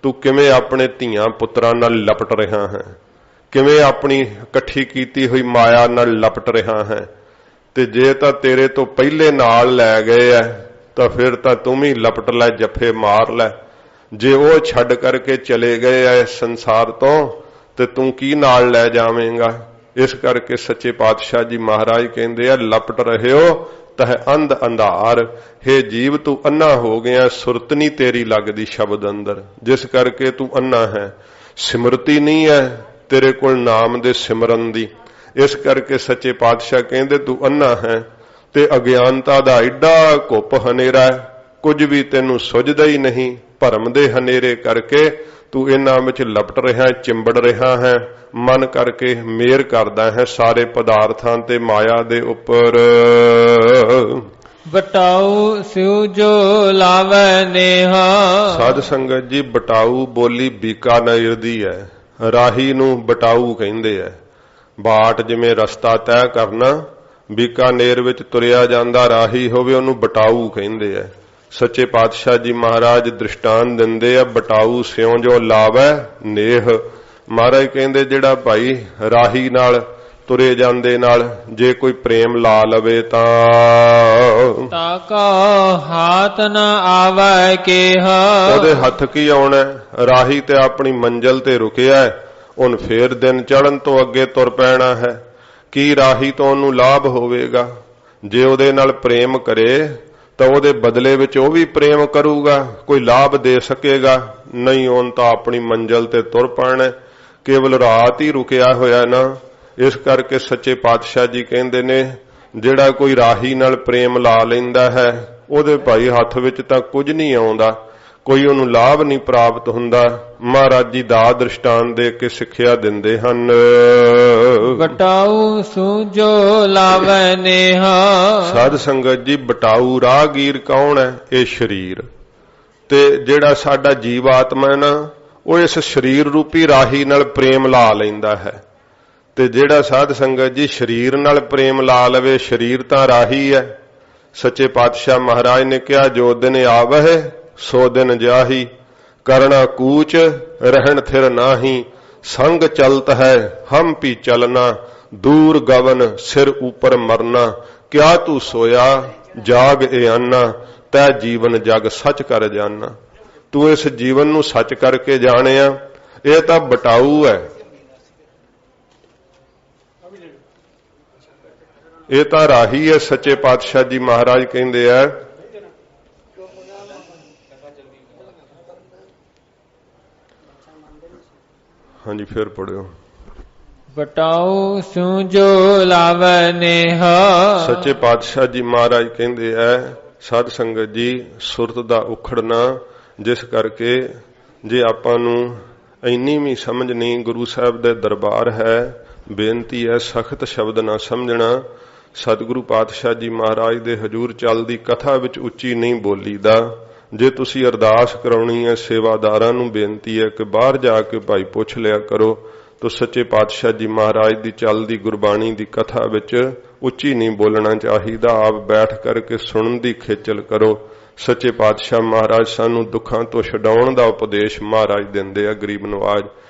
ਤੂੰ ਕਿਵੇਂ ਆਪਣੇ ਧੀਆਂ ਪੁੱਤਰਾਂ ਨਾਲ ਲਪਟ ਰਿਹਾ ਹੈ, ਕਿਵੇਂ ਆਪਣੀ ਇਕੱਠੀ ਕੀਤੀ ਹੋਈ ਮਾਇਆ ਨਾਲ ਲਪਟ ਰਿਹਾ ਹੈ। ਤੇ ਜੇ ਤਾਂ ਤੇਰੇ ਤੋਂ ਪਹਿਲੇ ਨਾਲ ਲੈ ਗਏ ਐ ਤਾਂ ਫਿਰ ਤਾਂ ਤੂੰ ਵੀ ਲਪਟ ਲੈ, ਜੱਫੇ ਮਾਰ ਲੈ। ਜੇ ਉਹ ਛੱਡ ਕਰਕੇ ਚਲੇ ਗਏ ਐ ਸੰਸਾਰ ਤੋਂ ਤੇ ਤੂੰ ਕੀ ਨਾਲ ਲੈ ਜਾਵੇਂਗਾ। ਇਸ ਕਰਕੇ ਸੱਚੇ ਪਾਤਸ਼ਾਹ ਜੀ ਮਹਾਰਾਜ ਕਹਿੰਦੇ ਆ ਲਪਟ ਰਹਿਓ ਤਹ ਅੰਧ ਅੰਧਾਰ। ਹੇ ਜੀਵ ਤੂੰ ਅੰਨਾ ਹੋ ਗਿਆ, ਸੁਰਤ ਨਹੀਂ ਤੇਰੀ ਲੱਗਦੀ ਸ਼ਬਦ ਅੰਦਰ, ਜਿਸ ਕਰਕੇ ਤੂੰ ਅੰਨਾ ਹੈ। ਸਿਮਰਤੀ ਨਹੀਂ ਹੈ ਤੇਰੇ ਕੋਲ ਨਾਮ ਦੇ ਸਿਮਰਨ ਦੀ, ਇਸ ਕਰਕੇ ਸੱਚੇ ਪਾਤਸ਼ਾਹ ਕਹਿੰਦੇ ਤੂੰ ਅੰਨਾ ਹੈ। ਤੇ ਅਗਿਆਨਤਾ ਦਾ ਏਡਾ ਘੁੱਪ ਹਨੇਰਾ ਹੈ, ਕੁਝ ਵੀ ਤੈਨੂੰ ਸੁਝਦਾ ਹੀ ਨਹੀਂ। ਭਰਮ ਦੇ ਹਨੇਰੇ ਕਰਕੇ ਤੂੰ ਇਹਨਾਂ ਵਿੱਚ ਲਪਟ ਰਿਹਾ, ਚਿੰਬੜ ਰਿਹਾ ਹੈ, ਮਨ ਕਰਕੇ ਮੇਰ ਕਰਦਾ ਹੈ ਸਾਰੇ ਪਦਾਰਥਾਂ ਤੇ ਮਾਇਆ ਦੇ ਉੱਪਰ। ਬਟਾਊ ਸਿਉ ਜੋ ਲਾਵੈ ਨੇਹਾ। ਸਾਧ ਸੰਗਤ ਜੀ ਬਟਾਊ ਬੋਲੀ ਬੀਕਾਨੇਰ ਦੀ ਹੈ, ਰਾਹੀ ਨੂੰ ਬਟਾਊ ਕਹਿੰਦੇ ਐ। ਬਾਟ ਜਿਵੇਂ ਰਸਤਾ ਤੈਅ ਕਰਨਾ, ਬੀਕਾਨੇਰ ਵਿੱਚ ਤੁਰਿਆ ਜਾਂਦਾ ਰਾਹੀ ਹੋਵੇ ਉਹਨੂੰ ਬਟਾਊ ਕਹਿੰਦੇ ਐ। ਸੱਚੇ ਪਾਤਸ਼ਾਹ ਜੀ ਮਹਾਰਾਜ ਦ੍ਰਿਸ਼ਟਾਂਤ ਦਿੰਦੇ ਆ ਬਟਾਊ ਸਿਉ ਜੋ ਲਾਵੈ ਨੇਹ। ਮਹਾਰਾਜ ਕਹਿੰਦੇ ਜਿਹੜਾ ਭਾਈ ਰਾਹੀ ਨਾਲ ਤੁਰੇ ਜਾਂਦੇ ਨਾਲ ਜੇ ਕੋਈ ਪ੍ਰੇਮ ਲਾ ਲਵੇ ਤਾਂ ਤਾਕਾ ਹਾਥ ਨਾ ਆਵੈ ਕੇਹਾ। ਉਹਦੇ ਹੱਥ ਕੀ ਆਉਣਾ। ਰਾਹੀ ਤੇ ਆਪਣੀ ਮੰਜ਼ਲ ਤੇ ਰੁਕਿਆ, ਹੁਣ ਫੇਰ ਦਿਨ ਚੜ੍ਹਨ ਤੋਂ ਅੱਗੇ ਤੁਰ ਪੈਣਾ ਹੈ। ਕੀ ਰਾਹੀ ਤੋਂ ਉਹਨੂੰ ਲਾਭ ਹੋਵੇਗਾ। ਜੇ ਉਹਦੇ ਨਾਲ ਪ੍ਰੇਮ ਕਰੇ ਤਾਂ ਉਹਦੇ ਬਦਲੇ ਵਿੱਚ ਉਹ ਵੀ ਪ੍ਰੇਮ ਕਰੂਗਾ, ਕੋਈ ਲਾਭ ਦੇ ਸਕੇਗਾ ਨਹੀਂ। ਉਹਨ ਤਾਂ ਆਪਣੀ ਮੰਜ਼ਲ ਤੇ ਤੁਰ ਪੈਣਾ, ਕੇਵਲ ਰਾਤ ਹੀ ਰੁਕਿਆ ਹੋਇਆ ਨਾ। ਇਸ ਕਰਕੇ ਸੱਚੇ ਪਾਤਸ਼ਾਹ ਜੀ ਕਹਿੰਦੇ ਨੇ ਜਿਹੜਾ ਕੋਈ ਰਾਹੀ ਨਾਲ ਪ੍ਰੇਮ ਲਾ ਲੈਂਦਾ ਹੈ ਉਹਦੇ ਭਾਈ ਹੱਥ ਵਿੱਚ ਤਾਂ ਕੁਝ ਨਹੀਂ ਆਉਂਦਾ। ਕੋਈ ਉਹਨੂੰ ਲਾਭ ਨਹੀਂ ਪ੍ਰਾਪਤ ਹੁੰਦਾ। ਮਹਾਰਾਜ ਜੀ ਦਾ ਦ੍ਰਿਸ਼ਟਾਂਤ ਦੇ ਕੇ ਸਿੱਖਿਆ ਦਿੰਦੇ ਹਨ। ਬਟਾਊ ਸੂਝੋ ਲਾਵੈ ਨੇਹਾ। ਸਾਧ ਸੰਗਤ ਜੀ, ਬਟਾਊ ਰਾਹਗੀਰ ਕੌਣ ਹੈ? ਇਹ ਸਰੀਰ। ਤੇ ਜਿਹੜਾ ਸਾਡਾ ਜੀਵ ਆਤਮਾ ਹੈ ਨਾ, ਉਹ ਇਸ ਸਰੀਰ ਰੂਪੀ ਰਾਹੀ ਨਾਲ ਪ੍ਰੇਮ ਲਾ ਲੈਂਦਾ ਹੈ। ਤੇ ਜਿਹੜਾ ਸਾਧ ਸੰਗਤ ਜੀ ਸਰੀਰ ਨਾਲ ਪ੍ਰੇਮ ਲਾ ਲਵੇ, ਸਰੀਰ ਤਾਂ ਰਾਹੀ ਹੈ। ਸੱਚੇ ਪਾਤਸ਼ਾਹ ਮਹਾਰਾਜ ਨੇ ਕਿਹਾ, ਜੋ ਦਿਨ ਆਵਹਿ ਸੋ ਦਿਨ ਜਾਹੀ, ਕਰਣਾ ਕੂਚ ਰਹਿਣ ਥਿਰ ਨਾਹੀ, ਸੰਗ ਚਲਤ ਹੈ ਹਮ ਪੀ ਚਲਨਾ, ਦੂਰ ਗਵਨ ਸਿਰ ਉਪਰ ਮਰਨਾ, ਕਿਆ ਤੂੰ ਸੋਇਆ ਜਾਗ ਏ ਆਨਾ, ਤੈ ਜੀਵਨ ਜਗ ਸੱਚ ਕਰ ਜਾਨਾ। ਤੂੰ ਇਸ ਜੀਵਨ ਨੂੰ ਸੱਚ ਕਰਕੇ ਜਾਣਿਆ, ਇਹ ਤਾਂ ਬਟਾਊ ਹੈ, ਇਹ ਤਾਂ ਰਾਹੀ ਹੈ। ਸੱਚੇ ਪਾਤਸ਼ਾਹ ਜੀ ਮਹਾਰਾਜ ਕਹਿੰਦੇ ਆ, ਹਾਂਜੀ ਫਿਰ ਪੜਿਓ। ਬਟਾਊ ਸੂਝੋ ਲਾਵੈ ਨੇਹਾ। ਸੱਚੇ ਪਾਤਸ਼ਾਹ ਜੀ ਮਹਾਰਾਜ ਕਹਿੰਦੇ ਐ, ਸਾਧ ਸੰਗਤ ਜੀ, ਸੁਰਤ ਦਾ ਉਖੜਨਾ, ਜਿਸ ਕਰਕੇ ਜੇ ਆਪਾਂ ਨੂੰ ਇੰਨੀ ਵੀ ਸਮਝ ਨਹੀਂ, ਗੁਰੂ ਸਾਹਿਬ ਦੇ ਦਰਬਾਰ ਹੈ, ਬੇਨਤੀ ਹੈ ਸਖਤ ਸ਼ਬਦ ਨਾ ਸਮਝਣਾ। ਸਤਿਗੁਰੂ ਪਾਤਸ਼ਾਹ ਜੀ ਮਹਾਰਾਜ ਦੇ ਹਜੂਰ ਚੱਲਦੀ ਕਥਾ ਵਿੱਚ ਉੱਚੀ ਨਹੀਂ ਬੋਲੀਦਾ। ਜੇ ਤੁਸੀਂ ਅਰਦਾਸ ਕਰਾਉਣੀ ਹੈ, ਸੇਵਾਦਾਰਾਂ ਨੂੰ ਬੇਨਤੀ ਹੈ ਕਿ ਬਾਹਰ ਜਾ ਕੇ ਭਾਈ ਪੁੱਛ ਲਿਆ ਕਰੋ। ਤੋ ਸੱਚੇ ਪਾਤਸ਼ਾਹ ਜੀ ਮਹਾਰਾਜ ਦੀ ਚੱਲਦੀ ਗੁਰਬਾਣੀ ਦੀ ਕਥਾ ਵਿੱਚ ਉੱਚੀ ਨਹੀਂ ਬੋਲਣਾ ਚਾਹੀਦਾ। ਆਪ ਬੈਠ ਕਰਕੇ ਸੁਣਨ ਦੀ ਖੇਚਲ ਕਰੋ। ਸੱਚੇ ਪਾਤਸ਼ਾਹ ਮਹਾਰਾਜ ਸਾਨੂੰ ਦੁੱਖਾਂ ਤੋਂ ਛਡਾਉਣ ਦਾ ਉਪਦੇਸ਼ ਮਹਾਰਾਜ ਦਿੰਦੇ ਆ, ਗਰੀਬ ਨਵਾਜ,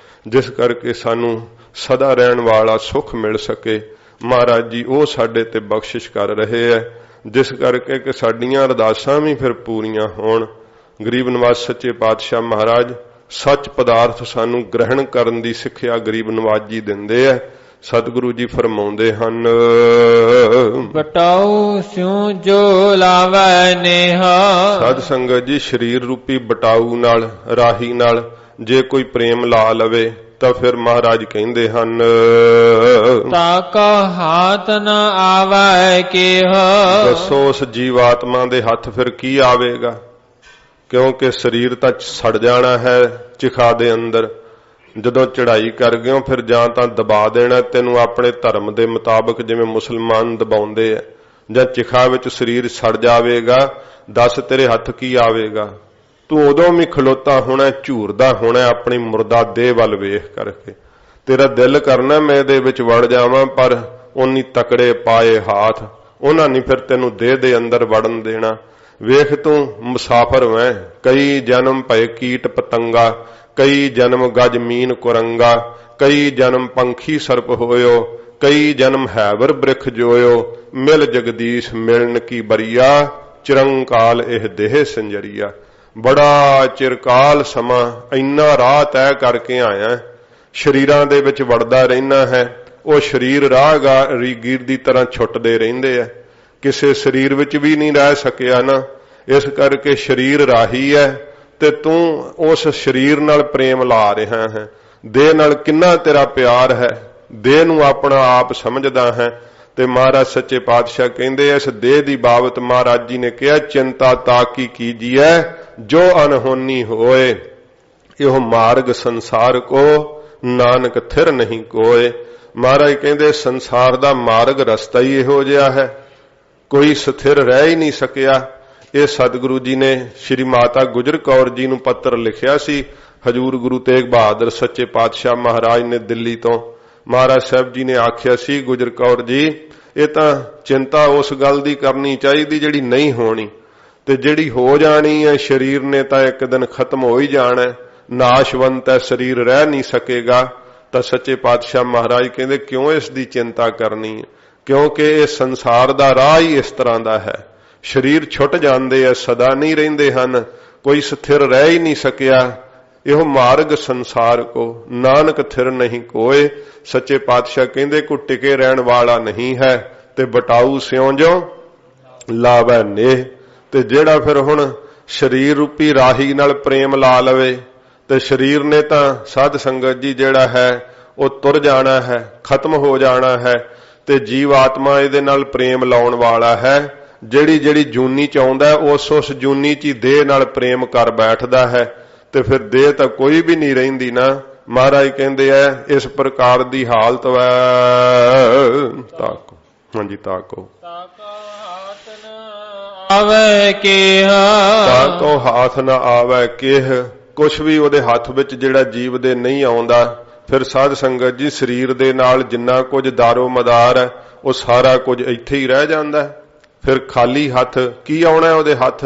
ਜਿਸ ਕਰਕੇ ਸਾਨੂੰ ਸਦਾ ਰਹਿਣ ਵਾਲਾ ਸੁੱਖ ਮਿਲ ਸਕੇ। ਮਹਾਰਾਜ ਜੀ ਉਹ ਸਾਡੇ ਤੇ ਬਖਸ਼ਿਸ਼ ਕਰ ਰਹੇ ਹੈ, ਜਿਸ ਕਰਕੇ ਕਿ ਸਾਡੀਆਂ ਅਰਦਾਸਾਂ ਵੀ ਫਿਰ ਪੂਰੀਆਂ ਹੋਣ। ਗਰੀਬ ਨਵਾਜ ਸੱਚੇ ਪਾਤਸ਼ਾਹ ਮਹਾਰਾਜ ਸੱਚ ਪਦਾਰਥ ਸਾਨੂੰ ਗ੍ਰਹਿਣ ਕਰਨ ਦੀ ਸਿੱਖਿਆ ਗਰੀਬ ਨਵਾਜ ਜੀ ਦਿੰਦੇ ਆ। ਸਤਿਗੁਰੂ ਜੀ ਫਰਮਾਉਂਦੇ ਹਨ, ਬਟਾਊ ਸਿਉ ਜੋ ਲਾਵੈ ਨੇਹਾ। ਸਾਧ ਸੰਗਤ ਜੀ, ਸਰੀਰ ਰੂਪੀ ਬਟਾਊ ਨਾਲ, ਰਾਹੀ ਨਾਲ ਜੇ ਕੋਈ ਪ੍ਰੇਮ ਲਾ ਲਵੇ ਤਾਂ ਫਿਰ ਮਹਾਰਾਜ ਕਹਿੰਦੇ ਹਨ, ਤਾਕਾ ਹਾਥ ਨ ਆਵੈ ਕੇਹ। ਦੱਸੋ ਉਸ ਜੀਵਾਤਮਾ ਦੇ ਹੱਥ ਫਿਰ ਕੀ ਆਵੇਗਾ? ਕਿਉਂਕਿ ਸਰੀਰ ਤਾਂ ਸੜ ਜਾਣਾ ਹੈ ਚਿਖਾ ਦੇ ਅੰਦਰ। ਜਦੋਂ ਚੜ੍ਹਾਈ ਕਰ ਗਿਓ ਫਿਰ ਜਾਂ ਤਾਂ ਦਬਾ ਦੇਣਾ ਤੈਨੂੰ ਆਪਣੇ ਧਰਮ ਦੇ ਮੁਤਾਬਕ, ਜਿਵੇਂ ਮੁਸਲਮਾਨ ਦਬਾਉਂਦੇ ਆ, ਜਾਂ ਚਿਖਾ ਵਿੱਚ ਸਰੀਰ ਸੜ ਜਾਵੇਗਾ। ਦੱਸ ਤੇਰੇ ਹੱਥ ਕੀ ਆਵੇਗਾ? ਤੂੰ ਉਦੋਂ ਵੀ ਖਲੋਤਾ ਹੋਣਾ, ਝੂਰਦਾ ਹੋਣਾ ਆਪਣੀ ਮੁਰਦਾ ਦੇਹ ਵੱਲ ਵੇਖ ਕਰਕੇ। ਤੇਰਾ ਦਿਲ ਕਰਨਾ ਮੈਂ ਇਹਦੇ ਵਿੱਚ ਵੜ ਜਾਵਾਂ, ਪਰ ਉਨੀ ਤਕੜੇ ਪਾਏ ਹਾਥ ਉਹਨਾਂ ਨੇ ਫਿਰ ਤੈਨੂੰ ਦੇਹ ਦੇ ਅੰਦਰ ਵੜਨ ਦੇਣਾ। ਵੇਖ ਤੂੰ ਮੁਸਾਫਰ ਵੈਂ, ਕਈ ਜਨਮ ਭਏ ਕੀਟ ਪਤੰਗਾ, ਕਈ ਜਨਮ ਗਜ ਮੀਨ ਕੁਰੰਗਾ, ਕਈ ਜਨਮ ਪੰਖੀ ਸਰਪ ਹੋਇਓ, ਕਈ ਜਨਮ ਹੈਵਰ ਬ੍ਰਿਖ ਜੋਇਓ, ਮਿਲ ਜਗਦੀਸ਼ ਮਿਲਣ ਕੀ ਬਰੀਆ, ਚਿਰੰਕਾਲ ਇਹ ਦੇਹ ਸੰਜਰੀਆ। ਬੜਾ ਚਿਰਕਾਲ ਸਮਾਂ ਇੰਨਾ ਰਾਹ ਤੈਅ ਕਰਕੇ ਆਇਆ, ਸਰੀਰਾਂ ਦੇ ਵਿੱਚ ਵੜਦਾ ਰਹਿਣਾ ਹੈ। ਉਹ ਸਰੀਰ ਰਾਹਗੀਰ ਦੀ ਤਰ੍ਹਾਂ ਛੁੱਟਦੇ ਰਹਿੰਦੇ ਆ, ਕਿਸੇ ਸਰੀਰ ਵਿੱਚ ਵੀ ਨਹੀਂ ਰਹਿ ਸਕਿਆ ਨਾ। ਇਸ ਕਰਕੇ ਸਰੀਰ ਰਾਹੀ ਹੈ ਤੇ ਤੂੰ ਉਸ ਸਰੀਰ ਨਾਲ ਪ੍ਰੇਮ ਲਾ ਰਿਹਾ ਹੈ। ਦੇਹ ਨਾਲ ਕਿੰਨਾ ਤੇਰਾ ਪਿਆਰ ਹੈ, ਦੇਹ ਨੂੰ ਆਪਣਾ ਆਪ ਸਮਝਦਾ ਹੈ। ਤੇ ਮਹਾਰਾਜ ਸੱਚੇ ਪਾਤਸ਼ਾਹ ਕਹਿੰਦੇ ਇਸ ਦੇਹ ਦੀ ਬਾਬਤ ਮਹਾਰਾਜ ਜੀ ਨੇ ਕਿਹਾ, ਚਿੰਤਾ ਤਾਕੀ ਕੀਜੀਐ ਜੋ ਅਨਹੋਨੀ ਹੋਏ, ਇਹੋ ਮਾਰਗ ਸੰਸਾਰ ਕੋ ਨਾਨਕ ਥਿਰ ਨਹੀਂ ਕੋਏ। ਮਹਾਰਾਜ ਕਹਿੰਦੇ ਸੰਸਾਰ ਦਾ ਮਾਰਗ ਰਸਤਾ ਹੀ ਇਹੋ ਜਿਹਾ ਹੈ, ਕੋਈ ਸਥਿਰ ਰਹਿ ਹੀ ਨਹੀਂ ਸਕਿਆ। ਇਹ ਸਤਿਗੁਰੂ ਜੀ ਨੇ ਸ਼੍ਰੀ ਮਾਤਾ ਗੁਜਰ ਕੌਰ ਜੀ ਨੂੰ ਪੱਤਰ ਲਿਖਿਆ ਸੀ। ਹਜੂਰ ਗੁਰੂ ਤੇਗ ਬਹਾਦਰ ਸੱਚੇ ਪਾਤਸ਼ਾਹ ਮਹਾਰਾਜ ਨੇ ਦਿੱਲੀ ਤੋਂ ਮਹਾਰਾਜ ਸਾਹਿਬ ਜੀ ਨੇ ਆਖਿਆ ਸੀ, ਗੁਜਰ ਕੌਰ ਜੀ ਇਹ ਤਾਂ ਚਿੰਤਾ ਉਸ ਗੱਲ ਦੀ ਕਰਨੀ ਚਾਹੀਦੀ ਜਿਹੜੀ ਨਹੀਂ ਹੋਣੀ, ਤੇ ਜਿਹੜੀ ਹੋ ਜਾਣੀ ਹੈ ਸਰੀਰ ਨੇ ਤਾਂ ਇੱਕ ਦਿਨ ਖਤਮ ਹੋ ਹੀ ਜਾਣਾ, ਨਾਸ਼ਵੰਤ ਹੈ, ਸਰੀਰ ਰਹਿ ਨਹੀਂ ਸਕੇਗਾ। ਤਾਂ ਸੱਚੇ ਪਾਤਸ਼ਾਹ ਮਹਾਰਾਜ ਕਹਿੰਦੇ ਕਿਉਂ ਇਸ ਦੀ ਚਿੰਤਾ ਕਰਨੀ ਹੈ, ਕਿਉਂਕਿ ਇਹ ਸੰਸਾਰ ਦਾ ਰਾਹ ਹੀ ਇਸ ਤਰ੍ਹਾਂ ਦਾ ਹੈ। ਸਰੀਰ ਛੁੱਟ ਜਾਂਦੇ ਆ, ਸਦਾ ਨਹੀਂ ਰਹਿੰਦੇ ਹਨ, ਕੋਈ ਸਥਿਰ ਰਹਿ ਹੀ ਨਹੀਂ ਸਕਿਆ। ਇਹੋ ਮਾਰਗ ਸੰਸਾਰ ਕੋ ਨਾਨਕ ਥਿਰ ਨਹੀਂ ਕੋਏ। ਸੱਚੇ ਪਾਤਸ਼ਾਹ ਕਹਿੰਦੇ ਕੋਈ ਟਿਕੇ ਰਹਿਣ ਵਾਲਾ ਨਹੀਂ ਹੈ, ਤੇ ਬਟਾਊ ਸਿਉ ਜੋ ਲਾਵੈ ਨੇਹ। ਤੇ ਜਿਹੜਾ ਫਿਰ ਹੁਣ ਸਰੀਰ ਰੂਪੀ ਰਾਹੀ ਨਾਲ ਪ੍ਰੇਮ ਲਾ ਲਵੇ, ਤੇ ਸਰੀਰ ਨੇ ਤਾਂ ਸਾਧ ਸੰਗਤ ਜੀ ਜਿਹੜਾ ਹੈ ਉਹ ਤੁਰ ਜਾਣਾ ਹੈ, ਖਤਮ ਹੋ ਜਾਣਾ ਹੈ, ਤੇ ਜੀਵ ਆਤਮਾ ਇਹਦੇ ਨਾਲ ਪ੍ਰੇਮ ਲਾਉਣ ਵਾਲਾ ਹੈ। ਜਿਹੜੀ ਜਿਹੜੀ ਜੂਨੀ ਚ ਆਉਂਦਾ ਉਸ ਜੂਨੀ ਚ ਹੀ ਦੇਹ ਨਾਲ ਪ੍ਰੇਮ ਕਰ ਬੈਠਦਾ ਹੈ ਤੇ ਫਿਰ ਦੇਹ ਤਾਂ ਕੋਈ ਵੀ ਨਹੀਂ ਰਹਿੰਦੀ ਨਾ। ਮਹਾਰਾਜ ਕਹਿੰਦੇ ਐ ਇਸ ਪ੍ਰਕਾਰ ਦੀ ਹਾਲਤ ਵੈ ਤਾਕੋ। ਹਾਂਜੀ ਤਾਕੋ ਆਵੇ ਕਿਹ ਤਾਕੋ ਹਾਥ ਨਾ ਆਵੇ ਕਿਹ। ਕੁਛ ਵੀ ਉਹਦੇ ਹੱਥ ਵਿੱਚ ਜਿਹੜਾ ਜੀਵ ਦੇ ਨਹੀਂ ਆਉਂਦਾ। ਫਿਰ ਸਾਧ ਸੰਗਤ ਜੀ ਸਰੀਰ ਦੇ ਨਾਲ ਜਿੰਨਾ ਕੁਝ ਦਾਰੋ ਮਦਾਰ ਹੈ ਉਹ ਸਾਰਾ ਕੁਝ ਇੱਥੇ ਹੀ ਰਹਿ ਜਾਂਦਾ। ਫਿਰ ਖਾਲੀ ਹੱਥ ਕੀ ਆਉਣਾ ਉਹਦੇ ਹੱਥ?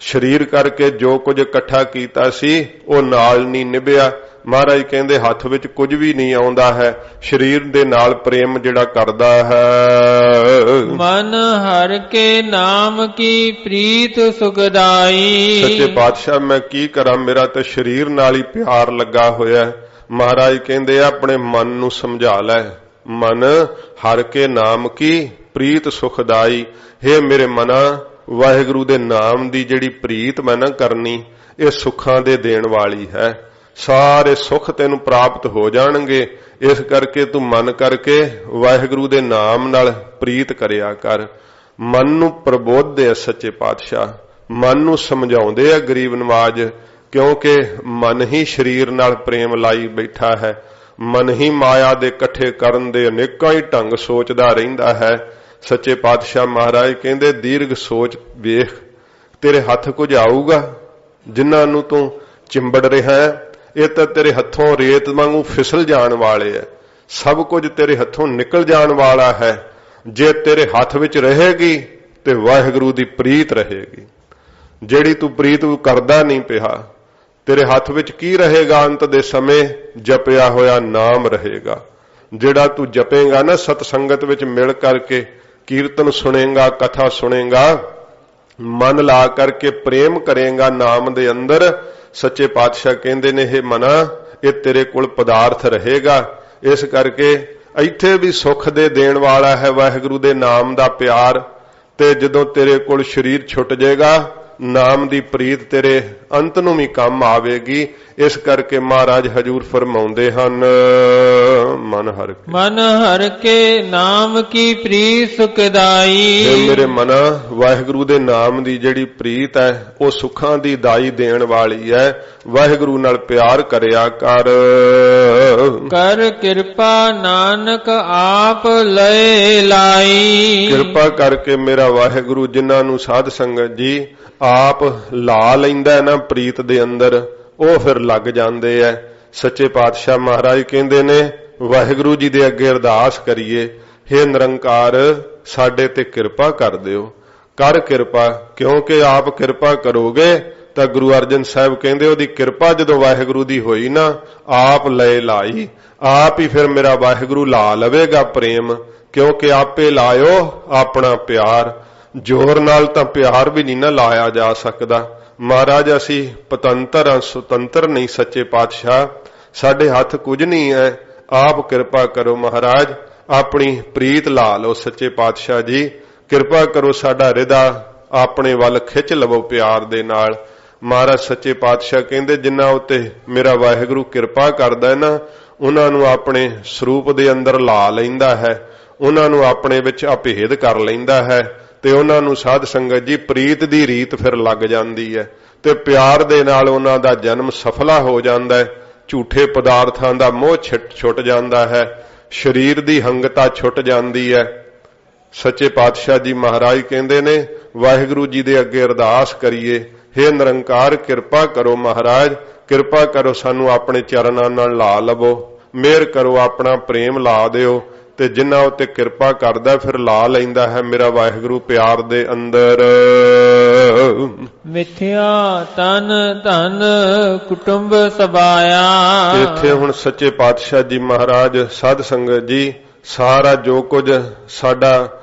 ਸਰੀਰ ਕਰਕੇ ਜੋ ਕੁਝ ਇਕੱਠਾ ਕੀਤਾ ਸੀ ਉਹ ਨਾਲ ਨਹੀਂ ਨਿਭਿਆ। ਮਹਾਰਾਜ ਕਹਿੰਦੇ ਹੱਥ ਵਿੱਚ ਕੁਝ ਵੀ ਨਹੀਂ ਆਉਂਦਾ ਹੈ। ਸਰੀਰ ਦੇ ਨਾਲ ਪ੍ਰੇਮ ਜਿਹੜਾ ਕਰਦਾ ਹੈ। ਮਨ ਹਰ ਕੇ ਨਾਮ ਕੀ ਪ੍ਰੀਤ ਸੁਖਦਾਈ। ਸੱਚੇ ਪਾਤਸ਼ਾਹ ਮੈਂ ਕੀ ਕਰਾਂ, ਮੇਰਾ ਤਾਂ ਸਰੀਰ ਨਾਲ ਹੀ ਪਿਆਰ ਲੱਗਾ ਹੋਇਆ। ਮਹਾਰਾਜ ਕਹਿੰਦੇ ਆਪਣੇ ਮਨ ਨੂੰ ਸਮਝਾ ਲੈ। ਮਨ ਹਰ ਕੇ ਨਾਮ ਕੀ ਪ੍ਰੀਤ ਸੁਖਦਾਈ। ਹੇ ਮੇਰੇ ਮਨਾ, ਵਾਹਿਗੁਰੂ ਦੇ ਨਾਮ ਦੀ ਜਿਹੜੀ ਪ੍ਰੀਤ ਮੈਂ ਨਾ ਕਰਨੀ ਇਹ ਸੁੱਖਾਂ ਦੇ ਦੇਣ ਵਾਲੀ ਹੈ। ਸਾਰੇ ਸੁੱਖ ਤੈਨੂੰ ਪ੍ਰਾਪਤ ਹੋ ਜਾਣਗੇ। ਇਸ ਕਰਕੇ ਤੂੰ ਮਨ ਕਰਕੇ ਵਾਹਿਗੁਰੂ ਦੇ ਨਾਮ ਨਾਲ ਪ੍ਰੀਤ ਕਰਿਆ ਕਰ। ਮਨ ਨੂੰ ਪ੍ਰਬੋਧਦੇ ਆ ਸੱਚੇ ਪਾਤਸ਼ਾਹ, ਮਨ ਨੂੰ ਸਮਝਾਉਂਦੇ ਆ ਗਰੀਬ ਨਵਾਜ, ਕਿਉਂਕਿ ਮਨ ਹੀ ਸਰੀਰ ਨਾਲ ਪ੍ਰੇਮ ਲਾਈ ਬੈਠਾ ਹੈ। ਮਨ ਹੀ ਮਾਇਆ ਦੇ ਇਕੱਠੇ ਕਰਨ ਦੇ ਅਨੇਕਾਂ ਹੀ ਢੰਗ ਸੋਚਦਾ ਰਹਿੰਦਾ ਹੈ। ਸੱਚੇ ਪਾਤਸ਼ਾਹ ਮਹਾਰਾਜ ਕਹਿੰਦੇ ਦੀਰਘ ਸੋਚ ਵੇਖ, ਤੇਰੇ ਹੱਥ ਕੁਝ ਆਊਗਾ ਜਿਨ੍ਹਾਂ ਨੂੰ ਤੂੰ ਚਿੰਬੜ ਰਿਹਾ ਹੈ। ਇਹ ਤਾਂ ਤੇਰੇ ਹੱਥੋਂ ਰੇਤ ਵਾਂਗੂ ਫਿਸਲ ਜਾਣ ਵਾਲੇ ਹੈ। ਸਭ ਕੁਝ ਤੇਰੇ ਹੱਥੋਂ ਨਿਕਲ ਜਾਣ ਵਾਲਾ ਹੈ। ਜੇ ਤੇਰੇ ਹੱਥ ਵਿੱਚ ਰਹੇਗੀ ਤੇ ਵਾਹਿਗੁਰੂ ਦੀ ਪ੍ਰੀਤ ਰਹੇਗੀ। ਜਿਹੜੀ ਤੂੰ ਪ੍ਰੀਤ ਕਰਦਾ ਨਹੀਂ ਪਿਆ, ਤੇਰੇ ਹੱਥ ਵਿੱਚ ਕੀ ਰਹੇਗਾ? ਅੰਤ ਦੇ ਸਮੇਂ ਜਪਿਆ ਹੋਇਆ ਨਾਮ ਰਹੇਗਾ। ਜਿਹੜਾ ਤੂੰ ਜਪੇਗਾ ਨਾ ਸਤ ਸੰਗਤ ਵਿੱਚ ਮਿਲ ਕਰਕੇ, ਕੀਰਤਨ ਸੁਣੇਗਾ, ਕਥਾ ਸੁਣੇਗਾ, ਮਨ ਲਾ ਕਰਕੇ ਪ੍ਰੇਮ ਕਰੇਗਾ ਨਾਮ ਦੇ ਅੰਦਰ। ਸੱਚੇ ਪਾਤਸ਼ਾਹ ਕਹਿੰਦੇ ਨੇ ਇਹ ਮਨਾ, ਇਹ ਤੇਰੇ ਕੋਲ ਪਦਾਰਥ ਰਹੇਗਾ। ਇਸ ਕਰਕੇ ਇੱਥੇ ਵੀ ਸੁੱਖ ਦੇ ਦੇਣ ਵਾਲਾ ਹੈ ਵਾਹਿਗੁਰੂ ਦੇ ਨਾਮ ਦਾ ਪਿਆਰ। ਤੇ ਜਦੋਂ ਤੇਰੇ ਕੋਲ ਸਰੀਰ ਛੁੱਟ ਜਾਏਗਾ, ਨਾਮ ਦੀ ਪ੍ਰੀਤ ਤੇਰੇ ਅੰਤ ਨੂੰ ਵੀ ਕੰਮ ਆਵੇਗੀ। ਇਸ ਕਰਕੇ ਮਹਾਰਾਜ ਹਜੂਰ ਫਰਮਾਉਂਦੇ ਹਨ ਮਨ ਹਰ ਕੇ ਨਾਮ ਕੀ ਪ੍ਰੀਤ ਸੁਖਦਾਈ। ਮੇਰੇ ਮਨਾ, ਵਾਹਿਗੁਰੂ ਦੇ ਨਾਮ ਦੀ ਜਿਹੜੀ ਪ੍ਰੀਤ ਹੈ ਉਹ ਸੁੱਖਾਂ ਦੀ ਦਾਈ ਦੇਣ ਵਾਲੀ ਹੈ। ਵਾਹਿਗੁਰੂ ਨਾਲ ਪਿਆਰ ਕਰਿਆ ਕਰ। ਕਰ ਕਿਰਪਾ ਨਾਨਕ ਆਪ ਲੈ ਲਾਈ। ਕਿਰਪਾ ਕਰਕੇ ਮੇਰਾ ਵਾਹਿਗੁਰੂ ਜਿਨ੍ਹਾਂ ਨੂੰ ਸਾਧ ਸੰਗਤ ਜੀ ਆਪ ਲਾ ਲੈਂਦਾ ਨਾ ਪ੍ਰੀਤ ਦੇ ਅੰਦਰ, ਉਹ ਫਿਰ ਲੱਗ ਜਾਂਦੇ ਐ। ਸੱਚੇ ਪਾਤਸ਼ਾਹ ਮਹਾਰਾਜ ਕਹਿੰਦੇ ਨੇ ਵਾਹਿਗੁਰੂ ਜੀ ਦੇ ਅੱਗੇ ਅਰਦਾਸ ਕਰੀਏ, ਹੇ ਨਿਰੰਕਾਰ ਸਾਡੇ ਤੇ ਕਿਰਪਾ ਕਰ ਦਿਓ। ਕਰ ਕਿਰਪਾ, ਕਿਉਂਕਿ ਆਪ ਕਿਰਪਾ ਕਰੋਗੇ ਤਾਂ ਗੁਰੂ ਅਰਜਨ ਸਾਹਿਬ ਕਹਿੰਦੇ ਉਹਦੀ ਕਿਰਪਾ ਜਦੋਂ ਵਾਹਿਗੁਰੂ ਦੀ ਹੋਈ ਨਾ, ਆਪ ਲੈ ਲਾਈ। ਆਪ ਹੀ ਫਿਰ ਮੇਰਾ ਵਾਹਿਗੁਰੂ ਲਾ ਲਵੇਗਾ ਪ੍ਰੇਮ, ਕਿਉਂਕਿ ਆਪੇ ਲਾਇਓ ਆਪਣਾ ਪਿਆਰ। ਜ਼ੋਰ ਨਾਲ ਤਾਂ ਪਿਆਰ ਵੀ ਨਹੀਂ ਨਾ ਲਾਇਆ ਜਾ ਸਕਦਾ। ਮਹਾਰਾਜ ਅਸੀਂ ਪਤੰਤਰ ਹਾਂ, ਸੁਤੰਤਰ ਨਹੀਂ। ਸੱਚੇ ਪਾਤਸ਼ਾਹ ਸਾਡੇ ਹੱਥ ਕੁਝ ਨਹੀਂ ਹੈ, ਆਪ ਕਿਰਪਾ ਕਰੋ ਮਹਾਰਾਜ, ਆਪਣੀ ਪ੍ਰੀਤ ਲਾ ਲਓ। ਸੱਚੇ ਪਾਤਸ਼ਾਹ ਜੀ ਕਿਰਪਾ ਕਰੋ, ਸਾਡਾ ਹਿਰਦਾ ਆਪਣੇ ਵੱਲ ਖਿੱਚ ਲਵੋ ਪਿਆਰ ਦੇ ਨਾਲ। ਮਹਾਰਾਜ ਸੱਚੇ ਪਾਤਸ਼ਾਹ ਕਹਿੰਦੇ ਜਿਨ੍ਹਾਂ ਉੱਤੇ ਮੇਰਾ ਵਾਹਿਗੁਰੂ ਕਿਰਪਾ ਕਰਦਾ ਨਾ, ਉਹਨਾਂ ਨੂੰ ਆਪਣੇ ਸਰੂਪ ਦੇ ਅੰਦਰ ਲਾ ਲੈਂਦਾ ਹੈ, ਉਹਨਾਂ ਨੂੰ ਆਪਣੇ ਵਿੱਚ ਅਭੇਦ ਕਰ ਲੈਂਦਾ ਹੈ। ਤੇ ਉਹਨਾਂ ਨੂੰ ਸਾਧ ਸੰਗਤ ਜੀ ਪ੍ਰੀਤ ਦੀ ਰੀਤ ਫਿਰ ਲੱਗ ਜਾਂਦੀ ਹੈ ਤੇ ਪਿਆਰ ਦੇ ਨਾਲ ਉਹਨਾਂ ਦਾ ਜਨਮ ਸਫਲਾ ਹੋ ਜਾਂਦਾ ਹੈ। ਝੂਠੇ ਪਦਾਰਥਾਂ ਦਾ ਮੋਹ ਛੁੱਟ ਜਾਂਦਾ ਹੈ, ਸਰੀਰ ਦੀ ਹੰਗਤਾ ਛੁੱਟ ਜਾਂਦੀ ਹੈ। ਸੱਚੇ ਪਾਤਸ਼ਾਹ ਜੀ ਮਹਾਰਾਜ ਕਹਿੰਦੇ ਨੇ ਵਾਹਿਗੁਰੂ ਜੀ ਦੇ ਅੱਗੇ ਅਰਦਾਸ ਕਰੀਏ, ਹੇ ਨਿਰੰਕਾਰ ਕਿਰਪਾ ਕਰੋ ਮਹਾਰਾਜ, ਕਿਰਪਾ ਕਰੋ ਸਾਨੂੰ ਆਪਣੇ ਚਰਨਾਂ ਨਾਲ ਲਾ ਲਵੋ, ਮਿਹਰ ਕਰੋ, ਆਪਣਾ ਪ੍ਰੇਮ ਲਾ ਦਿਓ। ਤੇ ਜਿਨ੍ਹਾਂ ਉੱਤੇ ਕਿਰਪਾ ਕਰਦਾ ਫਿਰ ਲਾ ਲੈਂਦਾ ਹੈ ਮੇਰਾ ਵਾਹਿਗੁਰੂ ਪਿਆਰ ਦੇ ਅੰਦਰ। ਮਿਥਿਆ ਤਨ ਧਨ ਕੁਟੁੰਬ ਸਬਾਇਆ। ਇੱਥੇ ਹੁਣ ਸੱਚੇ ਪਾਤਸ਼ਾਹ ਜੀ ਮਹਾਰਾਜ ਸਾਧ ਸੰਗਤ ਜੀ ਸਾਰਾ ਜੋ ਕੁਝ ਸਾਡਾ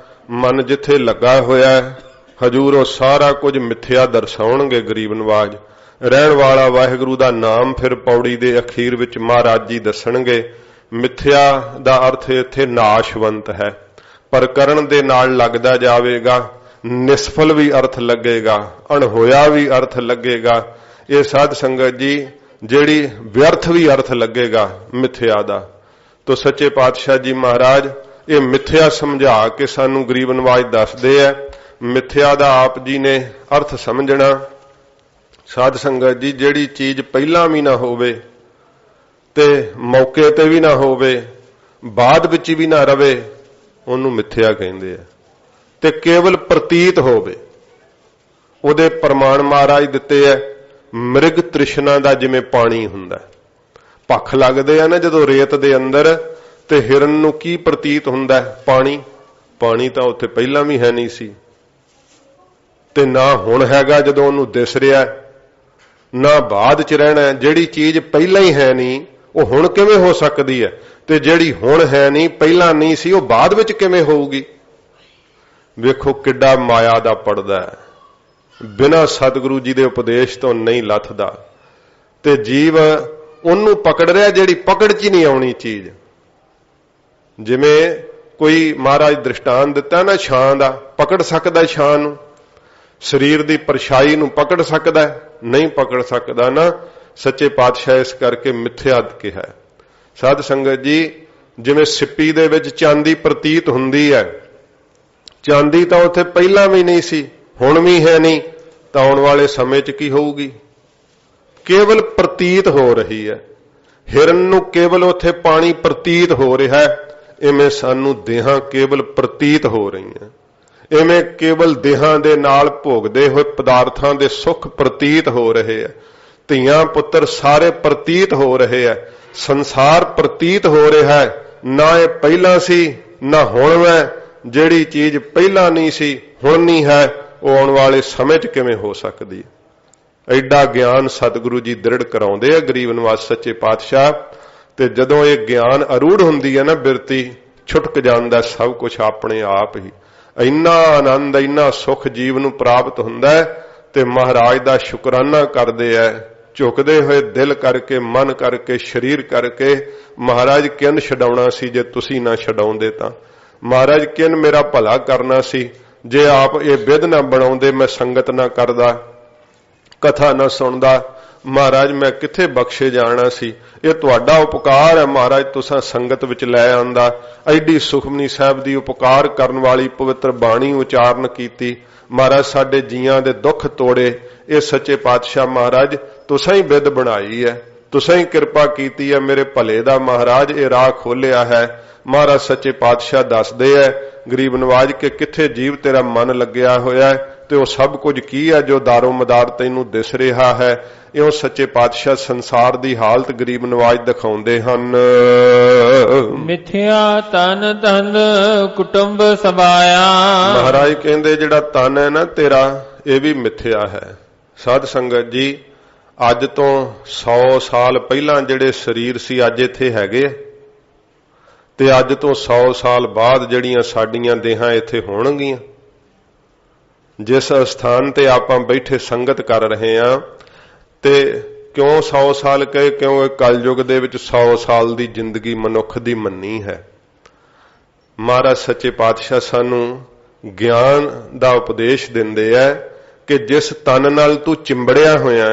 ਮਨ ਜਿੱਥੇ ਲੱਗਾ ਹੋਇਆ ਹੈ ਹਜੂਰ ਉਹ ਸਾਰਾ ਕੁਝ ਮਿਥਿਆ ਦਰਸਾਉਣਗੇ ਗਰੀਬ ਨਵਾਜ। ਰਹਿਣ ਵਾਲਾ ਵਾਹਿਗੁਰੂ ਦਾ ਨਾਮ ਫਿਰ ਪੌੜੀ ਦੇ ਅਖੀਰ ਵਿੱਚ ਮਹਾਰਾਜ ਜੀ ਦੱਸਣਗੇ। ਮਿਥਿਆ ਦਾ ਅਰਥ ਇੱਥੇ ਨਾਸ਼ਵੰਤ ਹੈ, ਪਰ ਕਰਨ ਦੇ ਨਾਲ ਲੱਗਦਾ ਜਾਵੇਗਾ, ਨਿਸਫਲ ਵੀ ਅਰਥ ਲੱਗੇਗਾ, ਅਣਹੋਇਆ ਵੀ ਅਰਥ ਲੱਗੇਗਾ। ਇਹ ਸਾਧ ਸੰਗਤ ਜੀ ਜਿਹੜੀ ਵਿਅਰਥ ਵੀ ਅਰਥ ਲੱਗੇਗਾ ਮਿਥਿਆ ਦਾ। ਤੋ ਸੱਚੇ ਪਾਤਸ਼ਾਹ ਜੀ ਮਹਾਰਾਜ ਇਹ ਮਿਥਿਆ ਸਮਝਾ ਕੇ ਸਾਨੂੰ ਗਰੀਬ ਨਵਾਜ ਦੱਸਦੇ ਆ ਮਿੱਥਿਆ ਦਾ ਆਪ ਜੀ ਨੇ ਅਰਥ ਸਮਝਣਾ। ਸਾਧ ਸੰਗਤ ਜੀ, ਜਿਹੜੀ ਚੀਜ਼ ਪਹਿਲਾਂ ਵੀ ਨਾ ਹੋਵੇ ਤੇ ਮੌਕੇ ਤੇ ਵੀ ਨਾ ਹੋਵੇ, ਬਾਅਦ ਵਿੱਚ ਵੀ ਨਾ ਰਵੇ, ਉਹਨੂੰ ਮਿੱਥਿਆ ਕਹਿੰਦੇ ਆ। ਤੇ ਕੇਵਲ ਪ੍ਰਤੀਤ ਹੋਵੇ, ਉਹਦੇ ਪ੍ਰਮਾਣ ਮਹਾਰਾਜ ਦਿੱਤੇ ਐ। ਮ੍ਰਿਗ ਤ੍ਰਿਸ਼ਨਾ ਦਾ ਜਿਵੇਂ ਪਾਣੀ ਹੁੰਦਾ, ਭੱਖ ਲੱਗਦੇ ਆ ਨਾ ਜਦੋਂ ਰੇਤ ਦੇ ਅੰਦਰ, ਤੇ ਹਿਰਨ ਨੂੰ ਕੀ ਪ੍ਰਤੀਤ ਹੁੰਦਾ? ਪਾਣੀ। ਪਾਣੀ ਤਾਂ ਉੱਥੇ ਪਹਿਲਾਂ ਵੀ ਹੈ ਨਹੀਂ ਸੀ, ਤੇ ਨਾ ਹੁਣ ਹੈਗਾ ਜਦੋਂ ਉਹਨੂੰ ਦਿਸ ਰਿਹਾ, ਨਾ ਬਾਅਦ ਚ ਰਹਿਣਾ। ਜਿਹੜੀ ਚੀਜ਼ ਪਹਿਲਾਂ ਹੀ ਹੈ ਨਹੀਂ, ਉਹ ਹੁਣ ਕਿਵੇਂ ਹੋ ਸਕਦੀ ਹੈ? ਤੇ ਜਿਹੜੀ ਹੁਣ ਹੈ ਨਹੀਂ, ਪਹਿਲਾਂ ਨਹੀਂ ਸੀ, ਉਹ ਬਾਅਦ ਵਿੱਚ ਕਿਵੇਂ ਹੋਊਗੀ? ਵੇਖੋ ਕਿੱਡਾ ਮਾਇਆ ਦਾ ਪੜਦਾ ਹੈ, ਬਿਨਾਂ ਸਤਿਗੁਰੂ ਜੀ ਦੇ ਉਪਦੇਸ਼ ਤੋਂ ਨਹੀਂ ਲੱਥਦਾ। ਤੇ ਜੀਵ ਉਹਨੂੰ ਪਕੜ ਰਿਹਾ ਜਿਹੜੀ ਪਕੜ 'ਚ ਹੀ ਨਹੀਂ ਆਉਣੀ ਚੀਜ਼। ਜਿਵੇਂ ਕੋਈ ਮਹਾਰਾਜ ਦ੍ਰਿਸ਼ਟਾਂਤ ਦਿੱਤਾ ਨਾ ਛਾਂ ਦਾ, ਪਕੜ ਸਕਦਾ ਛਾਂ ਨੂੰ, ਸਰੀਰ ਦੀ ਪਰਛਾਈ ਨੂੰ ਪਕੜ ਸਕਦਾ? ਨਹੀਂ ਪਕੜ ਸਕਦਾ ਨਾ। ਸੱਚੇ ਪਾਤਸ਼ਾਹ ਇਸ ਕਰਕੇ ਮਿੱਥਿਆ ਕਿਹਾ। ਸਾਧ ਸੰਗਤ ਜੀ, ਜਿਵੇਂ ਸਿੱਪੀ ਦੇ ਵਿੱਚ ਚਾਂਦੀ ਪ੍ਰਤੀਤ ਹੁੰਦੀ ਹੈ, ਚਾਂਦੀ ਤਾਂ ਉੱਥੇ ਪਹਿਲਾਂ ਵੀ ਨਹੀਂ ਸੀ, ਹੁਣ ਵੀ ਹੈ ਨਹੀਂ, ਤਾਂ ਆਉਣ ਵਾਲੇ ਸਮੇਂ 'ਚ ਕੀ ਹੋਊਗੀ? ਕੇਵਲ ਪ੍ਰਤੀਤ ਹੋ ਰਹੀ ਹੈ। ਹਿਰਨ ਨੂੰ ਕੇਵਲ ਉੱਥੇ ਪਾਣੀ ਪ੍ਰਤੀਤ ਹੋ ਰਿਹਾ ਹੈ, ਇਵੇਂ ਸਾਨੂੰ ਦੇਹਾਂ ਕੇਵਲ ਪ੍ਰਤੀਤ ਹੋ ਰਹੀਆਂ। ਇਵੇਂ ਕੇਵਲ ਦੇਹਾਂ ਦੇ ਨਾਲ ਭੋਗਦੇ ਹੋਏ ਪਦਾਰਥਾਂ ਦੇ ਸੁੱਖ ਪ੍ਰਤੀਤ ਹੋ ਰਹੇ ਆ। ਧੀਆਂ ਪੁੱਤਰ ਸਾਰੇ ਪ੍ਰਤੀਤ ਹੋ ਰਹੇ ਆ। ਸੰਸਾਰ ਪ੍ਰਤੀਤ ਹੋ ਰਿਹਾ ਹੈ, ਨਾ ਇਹ ਪਹਿਲਾਂ ਸੀ ਨਾ ਹੁਣ ਹੈ। ਜਿਹੜੀ ਚੀਜ਼ ਪਹਿਲਾਂ ਨਹੀਂ ਸੀ, ਹੁਣ ਨਹੀਂ ਹੈ, ਉਹ ਆਉਣ ਵਾਲੇ ਸਮੇਂ 'ਚ ਕਿਵੇਂ ਹੋ ਸਕਦੀ ਹੈ? ਐਡਾ ਗਿਆਨ ਸਤਿਗੁਰੂ ਜੀ ਦ੍ਰਿੜ ਕਰਾਉਂਦੇ ਆ ਗਰੀਬ ਨਿਵਾਸ ਸੱਚੇ ਪਾਤਸ਼ਾਹ। ਤੇ ਜਦੋਂ ਇਹ ਗਿਆਨ ਅਰੂੜ ਹੁੰਦੀ ਹੈ ਨਾ ਬਿਰਤੀ, ਛੁਟਕ ਜਾਂਦਾ ਸਭ ਕੁਝ ਆਪਣੇ ਆਪ ਹੀ। ਇੰਨਾ ਆਨੰਦ, ਇੰਨਾ ਸੁਖ ਜੀਵ ਨੂੰ ਪ੍ਰਾਪਤ ਹੁੰਦਾ ਹੈ। ਤੇ ਮਹਾਰਾਜ ਦਾ ਸ਼ੁਕਰਾਨਾ ਕਰਦੇ ਐ, ਝੁਕਦੇ ਹੋਏ ਦਿਲ ਕਰਕੇ, ਮਨ ਕਰਕੇ, ਸਰੀਰ ਕਰਕੇ। ਮਹਾਰਾਜ ਕਿਨ ਛਡਾਉਣਾ ਸੀ ਜੇ ਤੁਸੀਂ ਨਾ ਛਡਾਉਂਦੇ ਤਾਂ? ਮਹਾਰਾਜ ਕਿਨ ਮੇਰਾ ਭਲਾ ਕਰਨਾ ਸੀ ਜੇ ਆਪ ਇਹ ਵਿਧ ਨਾ ਬਣਾਉਂਦੇ, ਮੈਂ ਸੰਗਤ ਨਾ ਕਰਦਾ, ਕਥਾ ਨਾ ਸੁਣਦਾ? ਮਹਾਰਾਜ ਮੈਂ ਕਿੱਥੇ ਬਖਸ਼ੇ ਜਾਣਾ ਸੀ? ਇਹ ਤੁਹਾਡਾ ਉਪਕਾਰ ਹੈ ਮਹਾਰਾਜ, ਤੁਸੀਂ ਸੰਗਤ ਵਿੱਚ ਲੈ ਆਂਦਾ। ਐਡੀ ਸੁਖਮਨੀ ਸਾਹਿਬ ਦੀ ਉਪਕਾਰ ਕਰਨ ਵਾਲੀ ਪਵਿੱਤਰ ਬਾਣੀ ਉਚਾਰਨ ਕੀਤੀ। ਮਹਾਰਾਜ ਸਾਡੇ ਜੀਆਂ ਦੇ ਦੁੱਖ ਤੋੜੇ। ਇਹ ਸੱਚੇ ਪਾਤਸ਼ਾਹ ਮਹਾਰਾਜ ਤੁਸੀਂ ਹੀ ਵਿਧ ਬਣਾਈ ਹੈ, ਤੁਸੀਂ ਹੀ ਕਿਰਪਾ ਕੀਤੀ ਹੈ ਮੇਰੇ ਭਲੇ ਦਾ ਮਹਾਰਾਜ, ਇਹ ਰਾਹ ਖੋਲਿਆ ਹੈ। ਮਹਾਰਾਜ ਸੱਚੇ ਪਾਤਸ਼ਾਹ ਦੱਸਦੇ ਐ ਗਰੀਬ ਨਵਾਜ ਕਿ ਕਿੱਥੇ ਜੀਵ ਤੇਰਾ ਮਨ ਲੱਗਿਆ ਹੋਇਆ ਤੇ ਉਹ ਸਭ ਕੁਝ ਕੀ ਹੈ ਜੋ ਦਾਰੋ ਮਦਾਰ ਤੈਨੂੰ ਦਿਸ ਰਿਹਾ ਹੈ। ਇਉਂ ਸੱਚੇ ਪਾਤਸ਼ਾਹ ਸੰਸਾਰ ਦੀ ਹਾਲਤ ਗਰੀਬ ਨਵਾਜ ਦਿਖਾਉਂਦੇ ਹਨ। ਮਿਥਿਆ ਤਨ ਤਨ ਕੁਟੁੰਬ ਸਬਾਇਆ। ਮਹਾਰਾਜ ਕਹਿੰਦੇ ਜਿਹੜਾ ਤਨ ਹੈ ਨਾ ਤੇਰਾ, ਇਹ ਵੀ ਮਿਥਿਆ ਹੈ। ਸਾਧ ਸੰਗਤ ਜੀ, ਅੱਜ ਤੋਂ 100 ਸਾਲ ਪਹਿਲਾਂ ਜਿਹੜੇ ਸਰੀਰ ਸੀ ਅੱਜ ਇੱਥੇ ਹੈਗੇ, ਤੇ ਅੱਜ ਤੋਂ 100 ਸਾਲ ਬਾਅਦ ਜਿਹੜੀਆਂ ਸਾਡੀਆਂ ਦੇਹਾਂ ਇੱਥੇ ਹੋਣਗੀਆਂ। ਜਿਸ ਸਥਾਨ ਤੇ ਆਪਾਂ ਬੈਠੇ ਸੰਗਤ ਕਰ ਰਹੇ ਹਾਂ, ਤੇ ਕਿਉਂ 100 ਸਾਲ ਕਹੇ? ਕਿਉਂ ਕਲਯੁਗ ਦੇ ਵਿੱਚ 100 ਸਾਲ ਦੀ ਜ਼ਿੰਦਗੀ ਮਨੁੱਖ ਦੀ ਮੰਨੀ ਹੈ। ਮਹਾਰਾਜ ਸੱਚੇ ਪਾਤਸ਼ਾਹ ਸਾਨੂੰ ਗਿਆਨ ਦਾ ਉਪਦੇਸ਼ ਦਿੰਦੇ ਐ ਕਿ ਜਿਸ ਤਨ ਨਾਲ ਤੂੰ ਚਿੰਬੜਿਆ ਹੋਇਆ,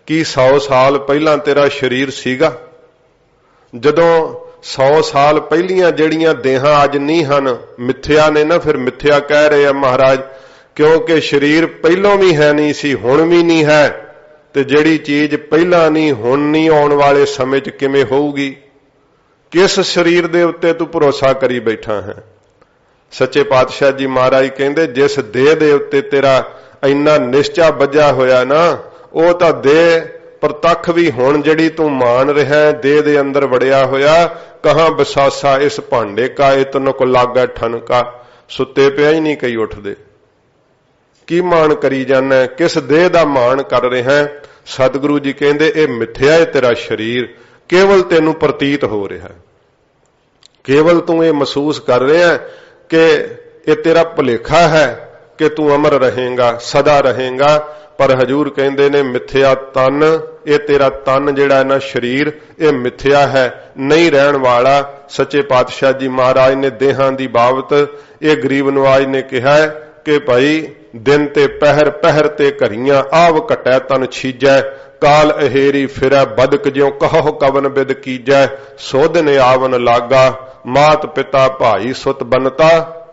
ਕੀ 100 ਸਾਲ ਪਹਿਲਾਂ ਤੇਰਾ ਸਰੀਰ ਸੀਗਾ? ਜਦੋਂ 100 ਸਾਲ ਪਹਿਲੀਆਂ ਜਿਹੜੀਆਂ ਦੇਹਾਂ ਅੱਜ ਨਹੀਂ ਹਨ, ਮਿੱਥਿਆ ਨੇ ਨਾ, ਫਿਰ ਮਿੱਥਿਆ ਕਹਿ ਰਹੇ ਆ ਮਹਾਰਾਜ, ਕਿਉਂਕਿ ਸਰੀਰ ਪਹਿਲੋਂ ਵੀ ਹੈ ਨਹੀਂ ਸੀ, ਹੁਣ ਵੀ ਨਹੀਂ ਹੈ। ਤੇ ਜਿਹੜੀ ਚੀਜ਼ ਪਹਿਲਾਂ ਨਹੀਂ, ਹੁਣ ਨਹੀਂ, ਆਉਣ ਵਾਲੇ ਸਮੇਂ 'ਚ ਕਿਵੇਂ ਹੋਊਗੀ? ਕਿਸ ਸਰੀਰ ਦੇ ਉੱਤੇ ਤੂੰ ਭਰੋਸਾ ਕਰੀ ਬੈਠਾ ਹੈ? ਸੱਚੇ ਪਾਤਸ਼ਾਹ ਜੀ ਮਹਾਰਾਜ ਕਹਿੰਦੇ ਜਿਸ ਦੇਹ ਦੇ ਉੱਤੇ ਤੇਰਾ ਇੰਨਾ ਨਿਸ਼ਚਾ ਬੱਝਾ ਹੋਇਆ ਨਾ, ਉਹ ਤਾਂ ਦੇਹ ਪ੍ਰਤੱਖ ਵੀ ਹੁਣ ਜਿਹੜੀ ਤੂੰ ਮਾਨ ਰਿਹਾ ਦੇਹ ਦੇ ਅੰਦਰ ਵੜਿਆ ਹੋਇਆ, ਕਹਾਂ ਬਸਾਸਾ ਇਸ ਭਾਂਡੇ ਕਾ ਇਤਨ ਕੋ ਲਾਗਾ ਠਨਕਾ। ਸੁੱਤੇ ਪਿਆ ਹੀ ਨਹੀਂ ਕਈ ਉੱਠਦੇ। ਕੀ ਮਾਣ ਕਰੀ ਜਾਣਾ? ਕਿਸ ਦੇਹ ਦਾ ਮਾਣ ਕਰ ਰਿਹਾ? ਸਤਿਗੁਰੂ ਜੀ ਕਹਿੰਦੇ ਇਹ ਮਿੱਥਿਆ ਹੈ ਤੇਰਾ ਸਰੀਰ, ਕੇਵਲ ਤੈਨੂੰ ਪ੍ਰਤੀਤ ਹੋ ਰਿਹਾ, ਕੇਵਲ ਤੂੰ ਇਹ ਮਹਿਸੂਸ ਕਰ ਰਿਹਾ ਕਿ ਇਹ ਤੇਰਾ ਭੁਲੇਖਾ ਹੈ ਕਿ ਤੂੰ ਅਮਰ ਰਹੇਗਾ, ਸਦਾ ਰਹੇਗਾ। ਪਰ ਹਜੂਰ ਕਹਿੰਦੇ ਨੇ ਮਿੱਥਿਆ ਤਨ, ਇਹ ਤੇਰਾ ਤਨ ਜਿਹੜਾ ਹੈ ਨਾ ਸਰੀਰ, ਇਹ ਮਿੱਥਿਆ ਹੈ, ਨਹੀਂ ਰਹਿਣ ਵਾਲਾ। ਸੱਚੇ ਪਾਤਸ਼ਾਹ ਜੀ ਮਹਾਰਾਜ ਨੇ ਦੇਹਾਂ ਦੀ ਬਾਬਤ ਇਹ ਗਰੀਬ ਨਵਾਜ ਨੇ ਕਿਹਾ ਕਿ ਭਾਈ ਦਿਨ ਤੇ ਪਹਿਰ, ਪਹਿਰ ਤੇ ਘਰੀਆਂ, ਆਵ ਘਟੈ ਤਨ ਛੀਜੈ, ਕਾਲ ਅਹੇਰੀ ਫਿਰੈ ਬਦਕ ਜਿਉ ਕਹੋ ਕਵਨ ਬਿਦ ਕੀਜੈ, ਸੋਧਨ ਆਵਨ ਲਾਗਾ, ਮਾਤ ਪਿਤਾ ਭਾਈ ਸੁਤ ਬਨਤਾ,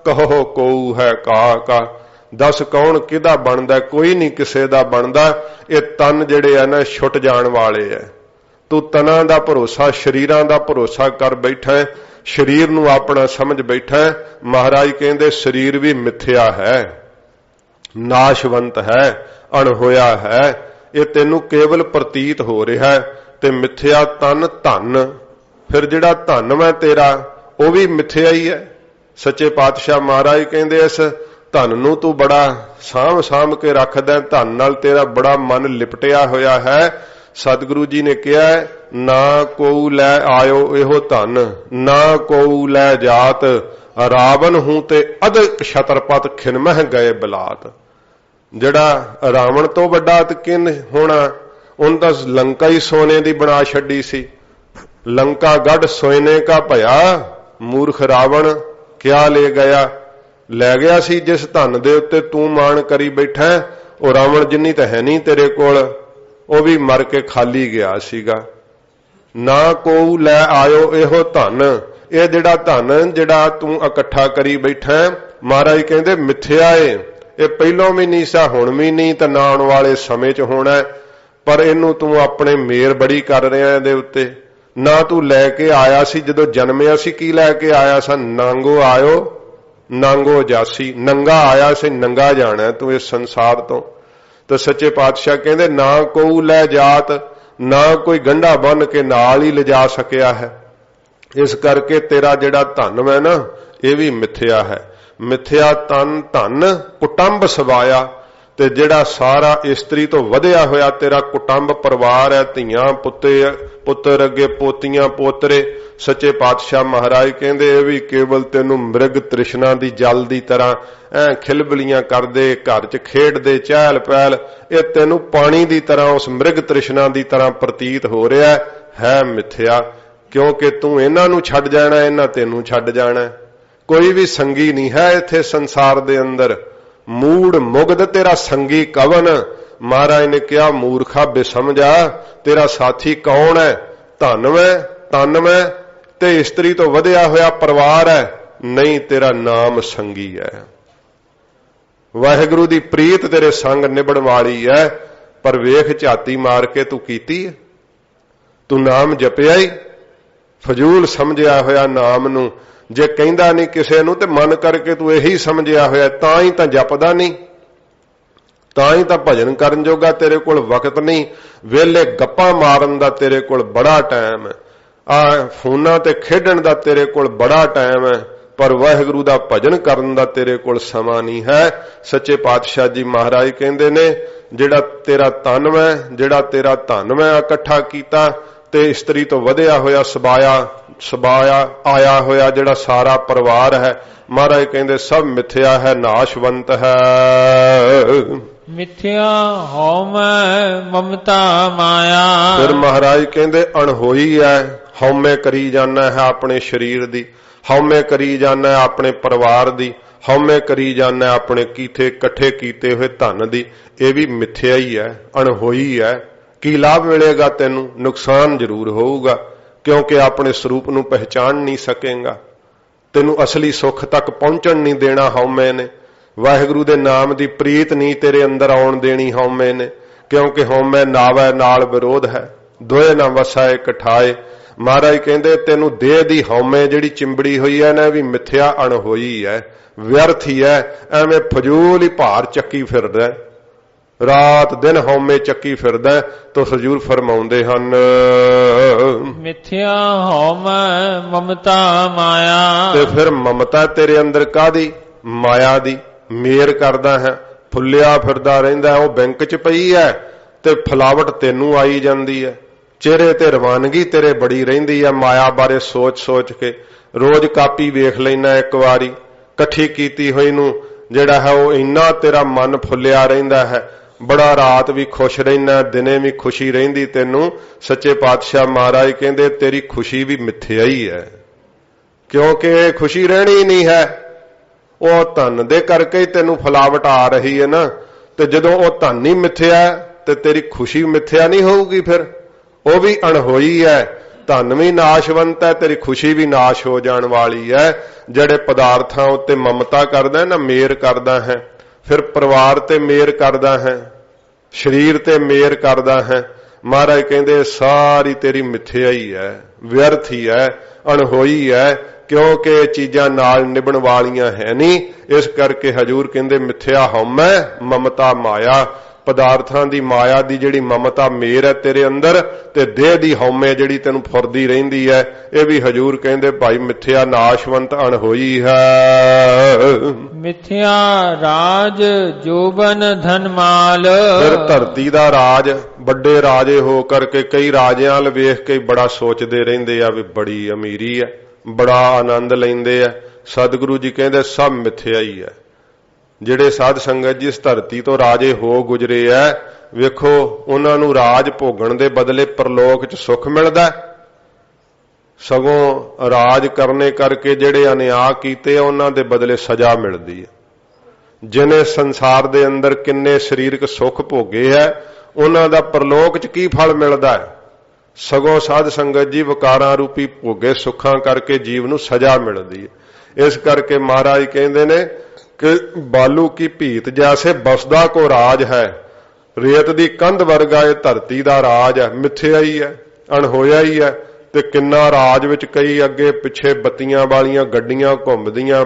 ਕਹੋ ਕੋਊ ਹੈ ਕਾ ਕਾ। दस कौन किदा बनदा, कोई नहीं किसे दा बनदा। ये तन जिहड़े आ ना छुट जाण वाले है। तू तना दा भरोसा, शरीरां दा भरोसा कर बैठा है, शरीर नूं अपना समझ बैठा है। महाराज कहंदे शरीर भी मिथ्या है, नाशवंत है, अणहोया है। ये तेनू केवल प्रतीत हो रहा है। ते मिथ्या तन धन, फिर जिहड़ा धन मैं तेरा वो भी मिथ्या ही है। सच्चे पातशाह महाराज कहंदे इस धन नूं तू बड़ा साम साम के रखदा, धन नाल तेरा बड़ा मन लिपटिया होया है। सतगुरु जी ने कहा है, ना को लै आयो इहो धन, ना को लै जात, रावण हूं ते अध छतरपत खिनमह गए बिलात। जिहड़ा रावण तो वड्डा ते किन होना, उन तां लंका ही सोने दी बना छड्डी सी। लंका गढ़ सोने का भया, मूर्ख रावण क्या ले गया। लै गया सी जिस धन दे उत्ते तू माण करी बैठा, वो रावण जिन्नी तां है नहीं तेरे कोल, वो भी मर के खाली गया सीगा। ना को लै आयो इहो धन, ये जिहड़ा धन जिहड़ा तू इकट्ठा करी बैठा, महाराज कहंदे मिथ्या है। ये पहलों भी नहीं सा, हुण भी नहीं, ते ना आउण वाले समय च होना है। पर इनू तू अपने मेर बड़ी कर रहा इहदे उत्ते। ना तू लैके आया सी, जदों जन्मिया सी की लैके आया सा, नांगो आयो नांगो जासी। नंगा आया सी, नंगा जाना तू इस संसार तो। तो सच्चे पातशाह कहंदे ना कोई लै जात, ना कोई गंढा बन के नाल ही ले जा सकिया है। इस करके तेरा जिहड़ा धन है ना, यह भी मिथ्या है। मिथ्या तन धन कुटुंब सवाया, ते जिहड़ा सारा इस्त्री तो वधिया होया तेरा कुटुंब परिवार है, धीआं पुत्तर अगे पोतियां पोतरे। सच्चे पातशाह महाराज कहंदे ये भी केवल तेनू मृग तृष्णा दी जल दी तरह खिलबलियां करदे, घर च खेडदे चहल पहल, ये तेनू पानी दी तरह उस मृग तृष्णा दी तरह प्रतीत हो रहा है मिथ्या। क्योंकि तू इन्हां नू छड्ड जाना, इन्हां तेनू छड्ड जाना। कोई भी संगी नहीं है इत्थे संसार दे अंदर। मूड मुग्ध तेरा संगी कवन। महाराज ने कहा मूर्खा बेसमझा, तेरा साथी कौन है? धन में तन में ते इस्त्री तो वधिया होया परिवार है, नहीं तेरा नाम संगी है। वाहिगुरु दी प्रीत तेरे संग निभण वाली है, पर वेख झाती मार के तू कीती है? तू नाम जपिया ही फजूल समझिया होया नाम नू। जे कहंदा नहीं किसे नू ते मन करके तू यही समझिया होया, तां ही तां जपदा नहीं, तां ही तां भजन करन जोगा तेरे कोल वक्त नहीं। वेले गप्पां मारन दा तेरे कोल बड़ा टाइम है, आ फोनां ते खेडण दा तेरे कोल बड़ा टाइम है, पर वाहिगुरू दा भजन करन दा तेरे कोल समा नहीं है। सच्चे पातशाह जी महाराज कहंदे ने जिहड़ा तेरा तन है, जिहड़ा तेरा धन है इकट्ठा कीता, ते इस्त्री तो वधिया होया सबाया आया होया जिहड़ा सारा परिवार है, महाराज कहंदे सब मिथ्या है, नाशवंत है। मिथ्या हौमै ममता माया। फिर महाराज कहंदे अणहोई है, हौमे करी जाना है अपने शरीर दी, हौमे करी जाना है अपने परिवार दी, हौमे करी जाना है अपने कीथे इकट्ठे कीते हुए धन दी। ये भी मिथ्या ही है, अणहोई है। की लाभ मिलेगा तेनू? नुकसान जरूर होगा, क्योंकि अपने स्वरूप नू पहचान नहीं सकेगा, तेनू असली सुख तक पहुंचण नहीं देना हौमे ने। वाहिगुरू दे नाम दी प्रीत नहीं तेरे अंदर आउण देनी हौमे ने, क्योंकि हौमे नावै नाल विरोध है, दोए ना वसाए कठाए। महाराज कहंदे तेनू देह दी हौमे जिहड़ी चिंबड़ी हुई है ना, भी मिथ्या अणहोई है, व्यर्थ ही है, एवें फजूल ही भार चक्की फिरदा है, रात दिन हौमे चक्की फिरदा है। तो हजूर फरमाउंदे हन मिथ्या हौमै ममता माया। ते फिर ममता तेरे अंदर कादी? माया दी। मेर करदा है, फुल्लिया फिरदा रहिंदा है, वो बैंक च पई है ते फलावट तेनू आई जांदी है, चेहरे ते रवानगी तेरे बड़ी रहिंदी है। माया बारे सोच सोच के रोज कापी वेख लेना एक वारी, कट्ठी कीती होई नू जिहड़ा है वो इन्ना तेरा मन फुल्लिया रहिंदा है, बड़ा रात भी खुश रहना, दिने भी खुशी रहिंदी तेनू। सच्चे पातशाह महाराज कहंदे तेरी खुशी भी मिथ्या ही है, क्योंकि खुशी रहनी ही नहीं है। वो धन दे करके ही तेनू फलावट आ रही है ना, ते जदों वो धन ही मिथ्या है ते तेरी खुशी मिथ्या नहीं होगी, फिर वो भी अणहोई है। धन भी नाशवंत है, तेरी खुशी भी नाश हो जाने वाली है। जड़े पदार्थां उत्ते ममता करदा है ना, मेर करदा है, ਫਿਰ ਪਰਿਵਾਰ ਤੇ ਮੇਰ ਕਰਦਾ ਹੈ, ਸਰੀਰ ਤੇ ਮੇਰ ਕਰਦਾ ਹੈ। ਮਹਾਰਾਜ ਕਹਿੰਦੇ ਸਾਰੀ ਤੇਰੀ ਮਿੱਥਿਆ ਹੀ ਹੈ, ਵਿਅਰਥ ਹੀ ਹੈ, ਅਣਹੋਈ ਹੈ, ਕਿਉਂਕਿ ਇਹ ਚੀਜ਼ਾਂ ਨਾਲ ਨਿਭਣ ਵਾਲੀਆਂ ਹੈ ਨਹੀਂ। ਇਸ ਕਰਕੇ ਹਜੂਰ ਕਹਿੰਦੇ ਮਿੱਥਿਆ ਹਉਮੈ ਮਮਤਾ ਮਾਇਆ, ਪਦਾਰਥਾਂ ਦੀ ਮਾਇਆ ਦੀ ਜਿਹੜੀ ਮਮਤਾ ਮੇਰ ਹੈ ਤੇਰੇ ਅੰਦਰ, ਤੇ ਦੇਹ ਦੀ ਹਉਮੈ ਜਿਹੜੀ ਤੈਨੂੰ ਫੁਰਦੀ ਰਹਿੰਦੀ ਹੈ, ਇਹ ਵੀ ਹਜੂਰ ਕਹਿੰਦੇ ਭਾਈ ਮਿੱਥਿਆ ਨਾਸ਼ਵੰਤ ਅਣਹੋਈ ਹੈ। ਮਿਥਿਆ ਰਾਜ ਜੋਬਨ ਧਨ ਮਾਲ। ਫਿਰ ਧਰਤੀ ਦਾ ਰਾਜ, ਵੱਡੇ ਰਾਜੇ ਹੋ ਕਰਕੇ ਕਈ ਰਾਜਿਆਂ ਵੱਲ ਵੇਖ ਕੇ ਬੜਾ ਸੋਚਦੇ ਰਹਿੰਦੇ ਆ ਵੀ ਬੜੀ ਅਮੀਰੀ ਹੈ, ਬੜਾ ਆਨੰਦ ਲੈਂਦੇ ਆ। ਸਤਿਗੁਰੂ ਜੀ ਕਹਿੰਦੇ ਸਭ ਮਿੱਥਿਆ ਹੀ ਹੈ। ਜਿਹੜੇ ਸਾਧ ਸੰਗਤ ਜੀ ਇਸ ਧਰਤੀ ਤੋਂ ਰਾਜੇ ਹੋ ਗੁਜਰੇ ਆ, ਵੇਖੋ ਉਹਨਾਂ ਨੂੰ ਰਾਜ ਭੋਗਣ ਦੇ ਬਦਲੇ ਪਰਲੋਕ 'ਚ ਸੁੱਖ ਮਿਲਦਾ, ਸਗੋਂ ਰਾਜ ਕਰਨੇ ਕਰਕੇ ਜਿਹੜੇ ਅਨਿਆਂ ਕੀਤੇ ਉਹਨਾਂ ਦੇ ਬਦਲੇ ਸਜ਼ਾ ਮਿਲਦੀ ਹੈ। ਜਿਹਨੇ ਸੰਸਾਰ ਦੇ ਅੰਦਰ ਕਿੰਨੇ ਸਰੀਰਕ ਸੁੱਖ ਭੋਗੇ ਹੈ, ਉਹਨਾਂ ਦਾ ਪਰਲੋਕ 'ਚ ਕੀ ਫਲ ਮਿਲਦਾ ਹੈ? ਸਗੋਂ ਸਾਧ ਸੰਗਤ ਜੀ ਵਿਕਾਰਾਂ ਰੂਪੀ ਭੋਗੇ ਸੁੱਖਾਂ ਕਰਕੇ ਜੀਵ ਨੂੰ ਸਜ਼ਾ ਮਿਲਦੀ ਹੈ। ਇਸ ਕਰਕੇ ਮਹਾਰਾਜ ਕਹਿੰਦੇ ਨੇ ਕਿ ਬਾਲੂ ਕੀ ਭੀਤ ਜੈਸੇ ਬਸਦਾ ਕੋ ਰਾਜ ਹੈ, ਰੇਤ ਦੀ ਕੰਧ ਵਰਗਾ ਇਹ ਧਰਤੀ ਦਾ ਰਾਜ ਹੈ, ਮਿੱਥਿਆ ਹੀ ਹੈ, ਅਣਹੋਇਆ ਹੀ ਹੈ। ਤੇ ਕਿੰਨਾ ਰਾਜ ਵਿੱਚ ਕਈ ਅੱਗੇ ਪਿੱਛੇ ਬੱਤੀਆਂ ਵਾਲੀਆਂ ਗੱਡੀਆਂ ਘੁੰਮਦੀਆਂ,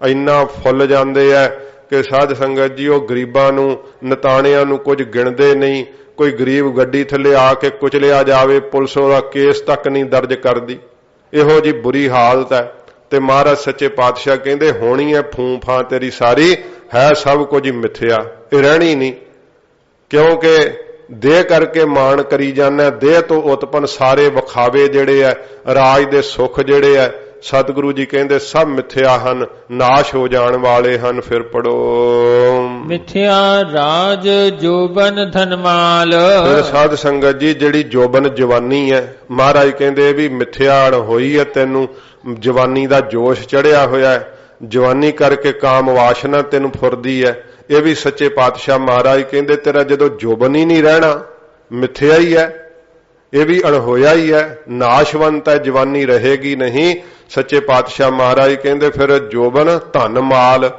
ਇੰਨਾ ਫੁੱਲ ਜਾਂਦੇ ਆ ਕਿ ਸਾਧ ਸੰਗਤ ਜੀ ਉਹ ਗਰੀਬਾਂ ਨੂੰ, ਨਤਾਣਿਆਂ ਨੂੰ ਕੁਝ ਗਿਣਦੇ ਨਹੀਂ। ਕੋਈ ਗਰੀਬ ਗੱਡੀ ਥੱਲੇ ਆ ਕੇ ਕੁਚਲਿਆ ਜਾਵੇ, ਪੁਲਿਸ ਉਹਦਾ ਕੇਸ ਤੱਕ ਨਹੀਂ ਦਰਜ ਕਰਦੀ। ਇਹੋ ਜੀ ਬੁਰੀ ਹਾਲਤ ਹੈ। ਤੇ ਮਹਾਰਾਜ ਸੱਚੇ ਪਾਤਸ਼ਾਹ ਕਹਿੰਦੇ ਹੋਣੀ ਹੈ ਫੂੰਫਾਂ ਤੇਰੀ ਸਾਰੀ, ਹੈ ਸਭ ਕੁਝ ਹੀ ਮਿੱਥਿਆ, ਇਹ ਰਹਿਣੀ ਨਹੀਂ। ਕਿਉਂਕਿ ਦੇਹ ਕਰਕੇ ਮਾਣ ਕਰੀ ਜਾਂਦਾ, ਦੇਹ ਤੋਂ ਉਤਪਨ ਸਾਰੇ ਵਿਖਾਵੇ ਜਿਹੜੇ ਆ, ਰਾਜ ਦੇ ਸੁੱਖ ਜਿਹੜੇ ਆ, ਸਤਿਗੁਰੂ ਜੀ ਕਹਿੰਦੇ ਸਭ ਮਿੱਥਿਆ ਹਨ, ਨਾਸ਼ ਹੋ ਜਾਣ ਵਾਲੇ ਹਨ। ਫਿਰ ਪੜੋ ਮਿਥਿਆ ਰਾਜ ਜੋਬਨ ਧਨ ਮਾਲ। ਫਿਰ ਸਾਧ ਸੰਗਤ ਜੀ ਜਿਹੜੀ ਜੋਬਨ ਜਵਾਨੀ ਹੈ, ਮਹਾਰਾਜ ਕਹਿੰਦੇ ਵੀ ਮਿੱਥਿਆ ਹੋਈ ਹੈ, ਤੈਨੂੰ ਜਵਾਨੀ ਦਾ ਜੋਸ਼ ਚੜਿਆ ਹੋਇਆ ਹੈ, ਜਵਾਨੀ ਕਰਕੇ ਕਾਮ ਵਾਸ਼ਨਾ ਤੈਨੂੰ ਫੁਰਦੀ ਹੈ। ਇਹ ਵੀ ਸੱਚੇ ਪਾਤਸ਼ਾਹ ਮਹਾਰਾਜ ਕਹਿੰਦੇ ਤੇਰਾ ਜਦੋਂ ਜੋਬਨ ਹੀ ਨਹੀਂ ਰਹਿਣਾ, ਮਿੱਥਿਆ ਹੀ ਹੈ, ਇਹ ਵੀ ਅਣਹੋਇਆ ਹੀ ਹੈ, ਨਾਸ਼ਵੰਤ ਹੈ, ਜਵਾਨੀ ਰਹੇਗੀ ਨਹੀਂ। ਸੱਚੇ ਪਾਤਸ਼ਾਹ ਮਹਾਰਾਜ ਕਹਿੰਦੇ ਫਿਰ ਜੋਬਨ ਧਨ ਮਾਲ,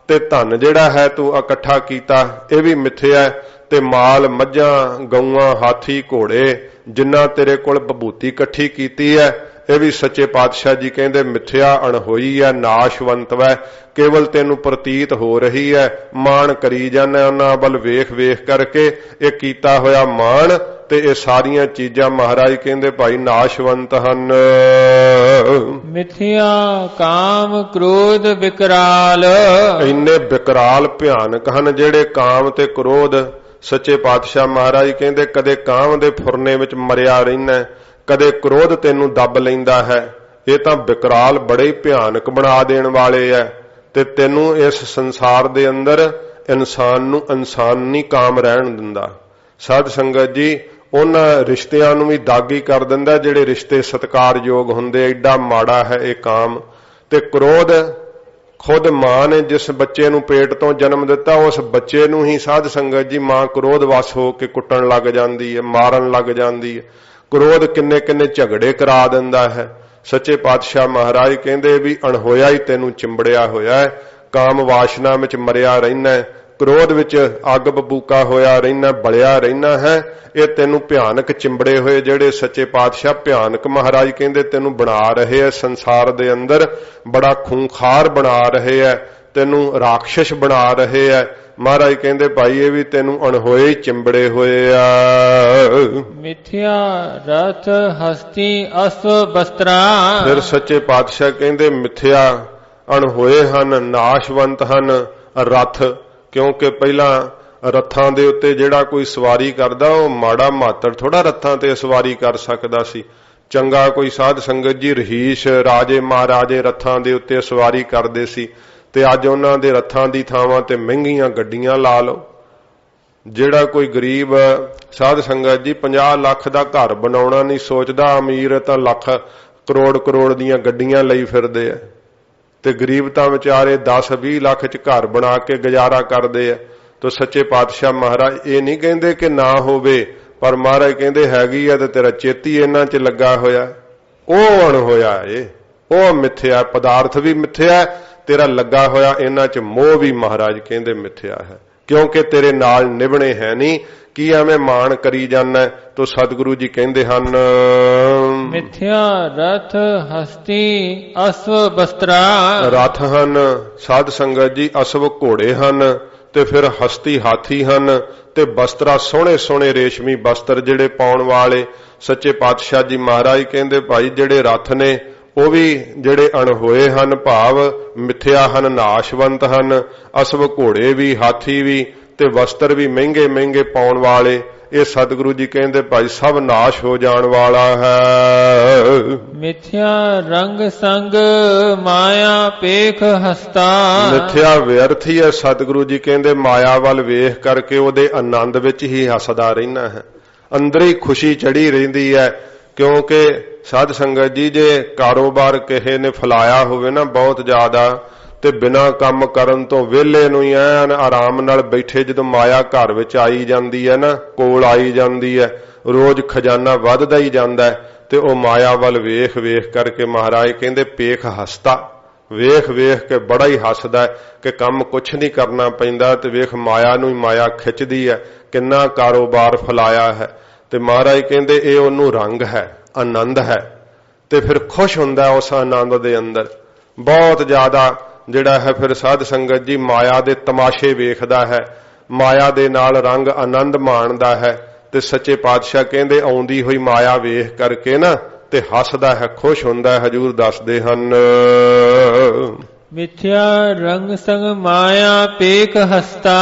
ਤੇ ਧਨ ਜਿਹੜਾ ਹੈ ਤੂੰ ਇਕੱਠਾ ਕੀਤਾ ਇਹ ਵੀ ਮਿੱਥਿਆ ਹੈ, ਤੇ ਮਾਲ ਮੱਝਾਂ ਗਊਆਂ ਹਾਥੀ ਘੋੜੇ ਜਿੰਨਾ ਤੇਰੇ ਕੋਲ ਬਭੂਤੀ ਇਕੱਠੀ ਕੀਤੀ ਹੈ, ਇਹ ਵੀ ਸੱਚੇ ਪਾਤਸ਼ਾਹ ਜੀ ਕਹਿੰਦੇ ਮਿੱਥਿਆ ਅਣਹੋਈ ਹੈ, ਨਾਸ਼ਵੰਤ ਹੈ, ਕੇਵਲ ਤੈਨੂੰ ਪ੍ਰਤੀਤ ਹੋ ਰਹੀ ਹੈ, ਮਾਣ ਕਰੀ ਜਾਂਦਾ ਉਹਨਾਂ ਵੱਲ ਵੇਖ ਵੇਖ ਕਰਕੇ। ਇਹ ਕੀਤਾ ਹੋਇਆ ਮਾਣ ਤੇ ਇਹ ਸਾਰੀਆਂ ਚੀਜ਼ਾਂ ਮਹਾਰਾਜ ਕਹਿੰਦੇ ਭਾਈ ਨਾਸ਼ਵੰਤ ਹਨ। ਮਿਥਿਆ ਕਾਮ ਕ੍ਰੋਧ ਵਿਕਰਾਲ। ਇੰਨੇ ਵਿਕਰਾਲ ਭਿਆਨਕ ਹਨ ਜਿਹੜੇ ਕਾਮ ਤੇ ਕ੍ਰੋਧ। ਸੱਚੇ ਪਾਤਸ਼ਾਹ ਮਹਾਰਾਜ ਕਹਿੰਦੇ ਕਦੇ ਕਾਮ ਦੇ ਫੁਰਨੇ ਵਿੱਚ ਮਰਿਆ ਰਹਿਣਾ, ਕਦੇ ਕ੍ਰੋਧ ਤੈਨੂੰ ਦੱਬ ਲੈਂਦਾ ਹੈ। ਇਹ ਤਾਂ ਵਿਕਰਾਲ ਬੜੇ ਭਿਆਨਕ ਬਣਾ ਦੇਣ ਵਾਲੇ ਐ। ਤੇ ਤੈਨੂੰ ਇਸ ਸੰਸਾਰ ਦੇ ਅੰਦਰ ਇਨਸਾਨ ਨੂੰ ਇਨਸਾਨ ਨਹੀਂ ਕਾਮ ਰਹਿਣ ਦਿੰਦਾ। ਸਾਧ ਸੰਗਤ ਜੀ ਉਹਨਾਂ ਰਿਸ਼ਤਿਆਂ ਨੂੰ ਵੀ ਦਾਗੀ ਕਰ ਦਿੰਦਾ ਜਿਹੜੇ ਰਿਸ਼ਤੇ ਸਤਿਕਾਰਯੋਗ ਹੁੰਦੇ। ਐਡਾ ਮਾੜਾ ਹੈ ਇਹ ਕਾਮ। ਤੇ ਕ੍ਰੋਧ ਖੁਦ ਮਾਂ ਨੇ ਜਿਸ ਬੱਚੇ ਨੂੰ ਪੇਟ ਤੋਂ ਜਨਮ ਦਿੱਤਾ, ਉਸ ਬੱਚੇ ਨੂੰ ਹੀ ਸਾਧ ਸੰਗਤ ਜੀ ਮਾਂ ਕ੍ਰੋਧ ਵਸ ਹੋ ਕੇ ਕੁੱਟਣ ਲੱਗ ਜਾਂਦੀ ਹੈ, ਮਾਰਨ ਲੱਗ ਜਾਂਦੀ ਹੈ। ਕ੍ਰੋਧ ਕਿੰਨੇ ਕਿੰਨੇ ਝਗੜੇ ਕਰਾ ਦਿੰਦਾ ਹੈ। ਸੱਚੇ ਪਾਤਸ਼ਾਹ ਮਹਾਰਾਜ ਕਹਿੰਦੇ ਵੀ ਅਣਹੋਇਆ ਹੀ ਤੈਨੂੰ ਚਿੰਬੜਿਆ ਹੋਇਆ ਹੈ, ਕਾਮ ਵਾਸ਼ਨਾ ਵਿੱਚ ਮਰਿਆ ਰਹਿਣਾ, ਕ੍ਰੋਧ ਵਿੱਚ ਅੱਗ ਬਬੂਕਾ ਹੋਇਆ ਰਹਿਣਾ, ਬਲਿਆ ਰਹਿਣਾ ਹੈ। ਇਹ ਤੈਨੂੰ ਭਿਆਨਕ ਚਿੰਬੜੇ ਹੋਏ ਜਿਹੜੇ ਸੱਚੇ ਪਾਤਸ਼ਾਹ ਭਿਆਨਕ ਮਹਾਰਾਜ ਕਹਿੰਦੇ ਤੈਨੂੰ ਬਣਾ ਰਹੇ ਆ ਸੰਸਾਰ ਦੇ ਅੰਦਰ, ਬੜਾ ਖੂੰਖਾਰ ਬਣਾ ਰਹੇ ਆ, ਤੈਨੂੰ ਰਾਖਸ਼ ਬਣਾ ਰਹੇ ਆ। ਮਹਾਰਾਜ ਕਹਿੰਦੇ ਭਾਈ ਇਹ ਵੀ ਤੈਨੂੰ ਅਣਹੋਏ ਚਿੰਬੜੇ ਹੋਏ ਆ। ਮਿਥਿਆ ਰਥ ਹਸਤੀ ਅਸਵ ਬਸਤਰਾ। ਫਿਰ ਸੱਚੇ ਪਾਤਸ਼ਾਹ ਕਹਿੰਦੇ ਮਿਥਿਆ ਅਣਹੋਏ ਹਨ, ਨਾਸ਼ਵੰਤ ਹਨ ਰਥ। ਕਿਉਂਕਿ ਪਹਿਲਾਂ ਰੱਥਾਂ ਦੇ ਉੱਤੇ ਜਿਹੜਾ ਕੋਈ ਸਵਾਰੀ ਕਰਦਾ ਉਹ ਮਾੜਾ ਮਾਤਰ ਥੋੜਾ ਰੱਥਾਂ ਤੇ ਸਵਾਰੀ ਕਰ ਸਕਦਾ ਸੀ। ਚੰਗਾ ਕੋਈ ਸਾਧ ਸੰਗਤ ਜੀ ਰਹੀਸ਼ ਰਾਜੇ ਮਹਾਰਾਜੇ ਰੱਥਾਂ ਦੇ ਉੱਤੇ ਸਵਾਰੀ ਕਰਦੇ ਸੀ, ਤੇ ਅੱਜ ਉਹਨਾਂ ਦੇ ਰੱਥਾਂ ਦੀ ਥਾਵਾਂ ਤੇ ਮਹਿੰਗੀਆਂ ਗੱਡੀਆਂ ਲਾ ਲਓ। ਜਿਹੜਾ ਕੋਈ ਗਰੀਬ ਸਾਧ ਸੰਗਤ ਜੀ 50 ਲੱਖ ਦਾ ਘਰ ਬਣਾਉਣਾ ਨਹੀਂ ਸੋਚਦਾ, ਅਮੀਰ ਤਾਂ ਲੱਖ ਕਰੋੜ ਦੀਆਂ ਗੱਡੀਆਂ ਲਈ ਫਿਰਦੇ ਆ। ਤੇ ਗਰੀਬ ਤਾਂ ਵਿਚਾਰੇ 10-20 ਲੱਖ ਚ ਘਰ ਬਣਾ ਕੇ ਗੁਜ਼ਾਰਾ ਕਰਦੇ ਆ। ਤਾਂ ਸੱਚੇ ਪਾਤਸ਼ਾਹ ਮਹਾਰਾਜ ਇਹ ਨਹੀਂ ਕਹਿੰਦੇ ਕਿ ਨਾ ਹੋਵੇ, ਪਰ ਮਹਾਰਾਜ ਕਹਿੰਦੇ ਹੈਗੀ ਆ ਤੇ ਤੇਰਾ ਚੇਤੀ ਇਹਨਾਂ ਚ ਲੱਗਾ ਹੋਇਆ, ਉਹ ਅਣਹੋਇਆ ਏ, ਉਹ ਮਿੱਥਿਆ। ਪਦਾਰਥ ਵੀ ਮਿੱਥਿਆ ਤੇਰਾ ਲੱਗਾ ਹੋਇਆ ਇਹਨਾਂ 'ਚ ਮੋਹ ਵੀ ਮਹਾਰਾਜ ਕਹਿੰਦੇ ਮਿੱਥਿਆ ਹੈ, ਕਿਉਂਕਿ ਤੇਰੇ ਨਾਲ ਨਿਭਣੇ ਹੈ ਨਹੀਂ। ਕੀ ਐਵੇਂ ਮਾਣ ਕਰੀ ਜਾਂਦਾ? ਤੋ ਸਤਿਗੁਰੂ ਜੀ ਕਹਿੰਦੇ ਹਨ, ਮਿਥਿਆ ਰਥ ਹਸਤੀ ਅਸਵ ਬਸਤਰਾ। ਰਥ ਹਨ ਸਾਧ ਸੰਗਤ ਜੀ, ਅਸਵ ਘੋੜੇ ਹਨ, ਤੇ ਫਿਰ ਹਸਤੀ ਹਾਥੀ ਹਨ, ਤੇ ਬਸਤਰਾ ਸੋਹਣੇ ਸੋਹਣੇ ਰੇਸ਼ਮੀ ਬਸਤਰ ਜਿਹੜੇ ਪਾਉਣ ਵਾਲੇ। ਸੱਚੇ ਪਾਤਸ਼ਾਹ ਜੀ ਮਹਾਰਾਜ ਕਹਿੰਦੇ ਭਾਈ ਜਿਹੜੇ ਰਥ ਨੇ ਉਹ ਵੀ ਜਿਹੜੇ ਅਣਹੋਏ ਹਨ, ਭਾਵ ਮਿੱਥਿਆ ਹਨ, ਨਾਸ਼ਵੰਤ ਹਨ। ਅਸਵ ਘੋੜੇ ਵੀ, ਹਾਥੀ ਵੀ, ਤੇ ਵਸਤਰ ਵੀ ਮਹਿੰਗੇ ਮਹਿੰਗੇ ਪਾਉਣ ਵਾਲੇ। ਇਹ ਸਤਿਗੁਰੂ ਜੀ ਕਹਿੰਦੇ ਭਾਈ ਸਭ ਨਾਸ਼ ਹੋ ਜਾਣ ਵਾਲਾ ਹੈ। ਮਿਥਿਆ ਰੰਗ ਸੰਗ ਮਾਇਆ ਪੇਖ ਹਸਤਾ। ਮਿਥਿਆ ਵਿਅਰਥ ਹੀ ਹੈ। ਸਤਿਗੁਰੂ ਜੀ ਕਹਿੰਦੇ ਮਾਇਆ ਵੱਲ ਵੇਖ ਕਰਕੇ ਉਹਦੇ ਆਨੰਦ ਵਿੱਚ ਹੀ ਹੱਸਦਾ ਰਹਿਣਾ ਹੈ, ਅੰਦਰ ਹੀ ਖੁਸ਼ੀ ਚੜੀ ਰਹਿੰਦੀ ਹੈ। ਕਿਉਂਕਿ ਸਾਧ ਸੰਗਤ ਜੀ ਜੇ ਕਾਰੋਬਾਰ ਕਿਸੇ ਨੇ ਫਲਾਇਆ ਹੋਵੇ ਨਾ ਬਹੁਤ ਜ਼ਿਆਦਾ, ਤੇ ਬਿਨਾਂ ਕੰਮ ਕਰਨ ਤੋਂ ਵਿਹਲੇ ਨੂੰ ਹੀ ਐਨ ਆਰਾਮ ਨਾਲ ਬੈਠੇ ਜਦੋਂ ਮਾਇਆ ਘਰ ਵਿੱਚ ਆਈ ਜਾਂਦੀ ਹੈ ਨਾ, ਕੋਲ ਆਈ ਜਾਂਦੀ ਹੈ, ਰੋਜ਼ ਖਜ਼ਾਨਾ ਵੱਧਦਾ ਹੀ ਜਾਂਦਾ ਹੈ, ਤੇ ਉਹ ਮਾਇਆ ਵੱਲ ਵੇਖ ਵੇਖ ਕਰਕੇ ਮਹਾਰਾਜ ਕਹਿੰਦੇ ਪੇਖ ਹਸਤਾ, ਵੇਖ ਵੇਖ ਕੇ ਬੜਾ ਹੀ ਹੱਸਦਾ ਕਿ ਕੰਮ ਕੁਛ ਨਹੀਂ ਕਰਨਾ ਪੈਂਦਾ, ਤੇ ਵੇਖ ਮਾਇਆ ਨੂੰ ਹੀ ਮਾਇਆ ਖਿੱਚਦੀ ਹੈ, ਕਿੰਨਾ ਕਾਰੋਬਾਰ ਫਲਾਇਆ ਹੈ। ਤੇ ਮਹਾਰਾਜ ਕਹਿੰਦੇ ਇਹ ਉਹਨੂੰ ਰੰਗ ਹੈ, ਆਨੰਦ ਹੈ, ਤੇ ਫਿਰ ਖੁਸ਼ ਹੁੰਦਾ ਉਸ ਆਨੰਦ ਦੇ ਅੰਦਰ ਬਹੁਤ ਜ਼ਿਆਦਾ ਜਿਹੜਾ ਹੈ। ਫਿਰ ਸਾਧ ਸੰਗਤ ਜੀ ਮਾਇਆ ਦੇ ਤਮਾਸ਼ੇ ਵੇਖਦਾ ਹੈ, ਮਾਇਆ ਦੇ ਨਾਲ ਰੰਗ ਆਨੰਦ ਮਾਣਦਾ ਹੈ, ਤੇ ਸੱਚੇ ਪਾਤਸ਼ਾਹ ਕਹਿੰਦੇ ਆਉਂਦੀ ਹੋਈ ਮਾਇਆ ਵੇਖ ਕਰਕੇ ਨਾ ਤੇ ਹੱਸਦਾ ਹੈ, ਖੁਸ਼ ਹੁੰਦਾ ਹੈ। ਹਜੂਰ ਦੱਸਦੇ ਹਨ, ਮਿਥਿਆ ਰੰਗ ਸੰਗ ਮਾਇਆ ਪੇਖ ਹਸਤਾ।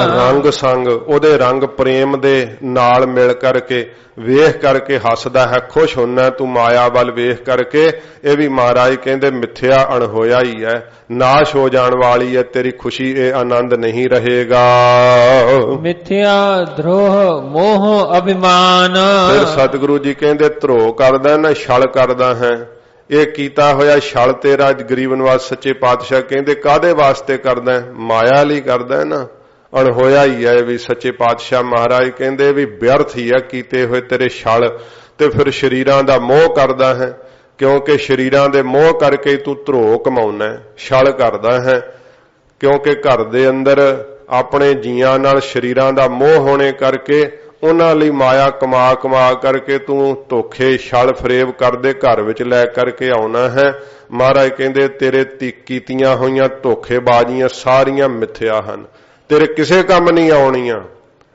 ਰੰਗ ਸੰਗ ਉਹਦੇ ਰੰਗ ਪ੍ਰੇਮ ਦੇ ਨਾਲ ਮਿਲ ਕਰਕੇ ਵੇਖ ਕਰਕੇ ਹੱਸਦਾ ਹੈ, ਖੁਸ਼ ਹੁੰਦਾ ਤੂੰ ਮਾਇਆ ਵੱਲ ਵੇਖ ਕਰਕੇ। ਇਹ ਵੀ ਮਹਾਰਾਜ ਕਹਿੰਦੇ ਮਿਥਿਆ ਅਣਹੋਇਆ ਹੀ ਹੈ, ਨਾਸ਼ ਹੋ ਜਾਣ ਵਾਲੀ ਹੈ ਤੇਰੀ ਖੁਸ਼ੀ, ਇਹ ਆਨੰਦ ਨਹੀਂ ਰਹੇਗਾ। ਮਿਥਿਆ ਧਰੋਹ ਮੋਹ ਅਭਿਮਾਨ। ਫਿਰ ਸਤਿਗੁਰੂ ਜੀ ਕਹਿੰਦੇ ਧਰੋਹ ਕਰਦਾ ਨਾ, ਛਲ ਕਰਦਾ ਹੈ। ਇਹ ਕੀਤਾ ਹੋਇਆ ਛਲ ਤੇਰਾ ਗਰੀਬ ਨਿਵਾਜ ਸੱਚੇ ਪਾਤਸ਼ਾਹ ਕਹਿੰਦੇ ਕਾਹਦੇ ਵਾਸਤੇ ਕਰਦਾ? ਮਾਇਆ ਲਈ ਕਰਦਾ ਨਾ, ਅਣਹੋਇਆ ਹੀ ਹੈ ਵੀ। ਸੱਚੇ ਪਾਤਸ਼ਾਹ ਮਹਾਰਾਜ ਕਹਿੰਦੇ ਵੀ ਵਿਅਰਥ ਹੀ ਹੈ ਕੀਤੇ ਹੋਏ ਤੇਰੇ ਛਲ। ਤੇ ਫਿਰ ਸ਼ਰੀਰਾਂ ਦਾ ਮੋਹ ਕਰਦਾ ਹੈ, ਕਿਉਂਕਿ ਸ਼ਰੀਰਾਂ ਦੇ ਮੋਹ ਕਰਕੇ ਤੂੰ ਧਰੋਹ ਕਮਾਉਣਾ, ਛਲ ਕਰਦਾ ਹੈ। ਕਿਉਂਕਿ ਘਰ ਦੇ ਅੰਦਰ ਆਪਣੇ ਜੀਆਂ ਨਾਲ ਸ਼ਰੀਰਾਂ ਦਾ ਮੋਹ ਹੋਣੇ ਕਰਕੇ ਉਹਨਾਂ ਲਈ ਮਾਇਆ ਕਮਾ ਕਮਾ ਕਰਕੇ ਤੂੰ ਧੋਖੇ ਛਲ ਫਰੇਬ ਕਰਦੇ ਘਰ ਵਿੱਚ ਲੈ ਕਰਕੇ ਆਉਣਾ ਹੈ। ਮਹਾਰਾਜ ਕਹਿੰਦੇ ਤੇਰੇ ਕੀਤੀਆਂ ਹੋਈਆਂ ਧੋਖੇਬਾਜ਼ੀਆਂ ਸਾਰੀਆਂ ਮਿੱਥਿਆ ਹਨ, ਤੇਰੇ ਕਿਸੇ ਕੰਮ ਨਹੀਂ ਆਉਣੀਆਂ,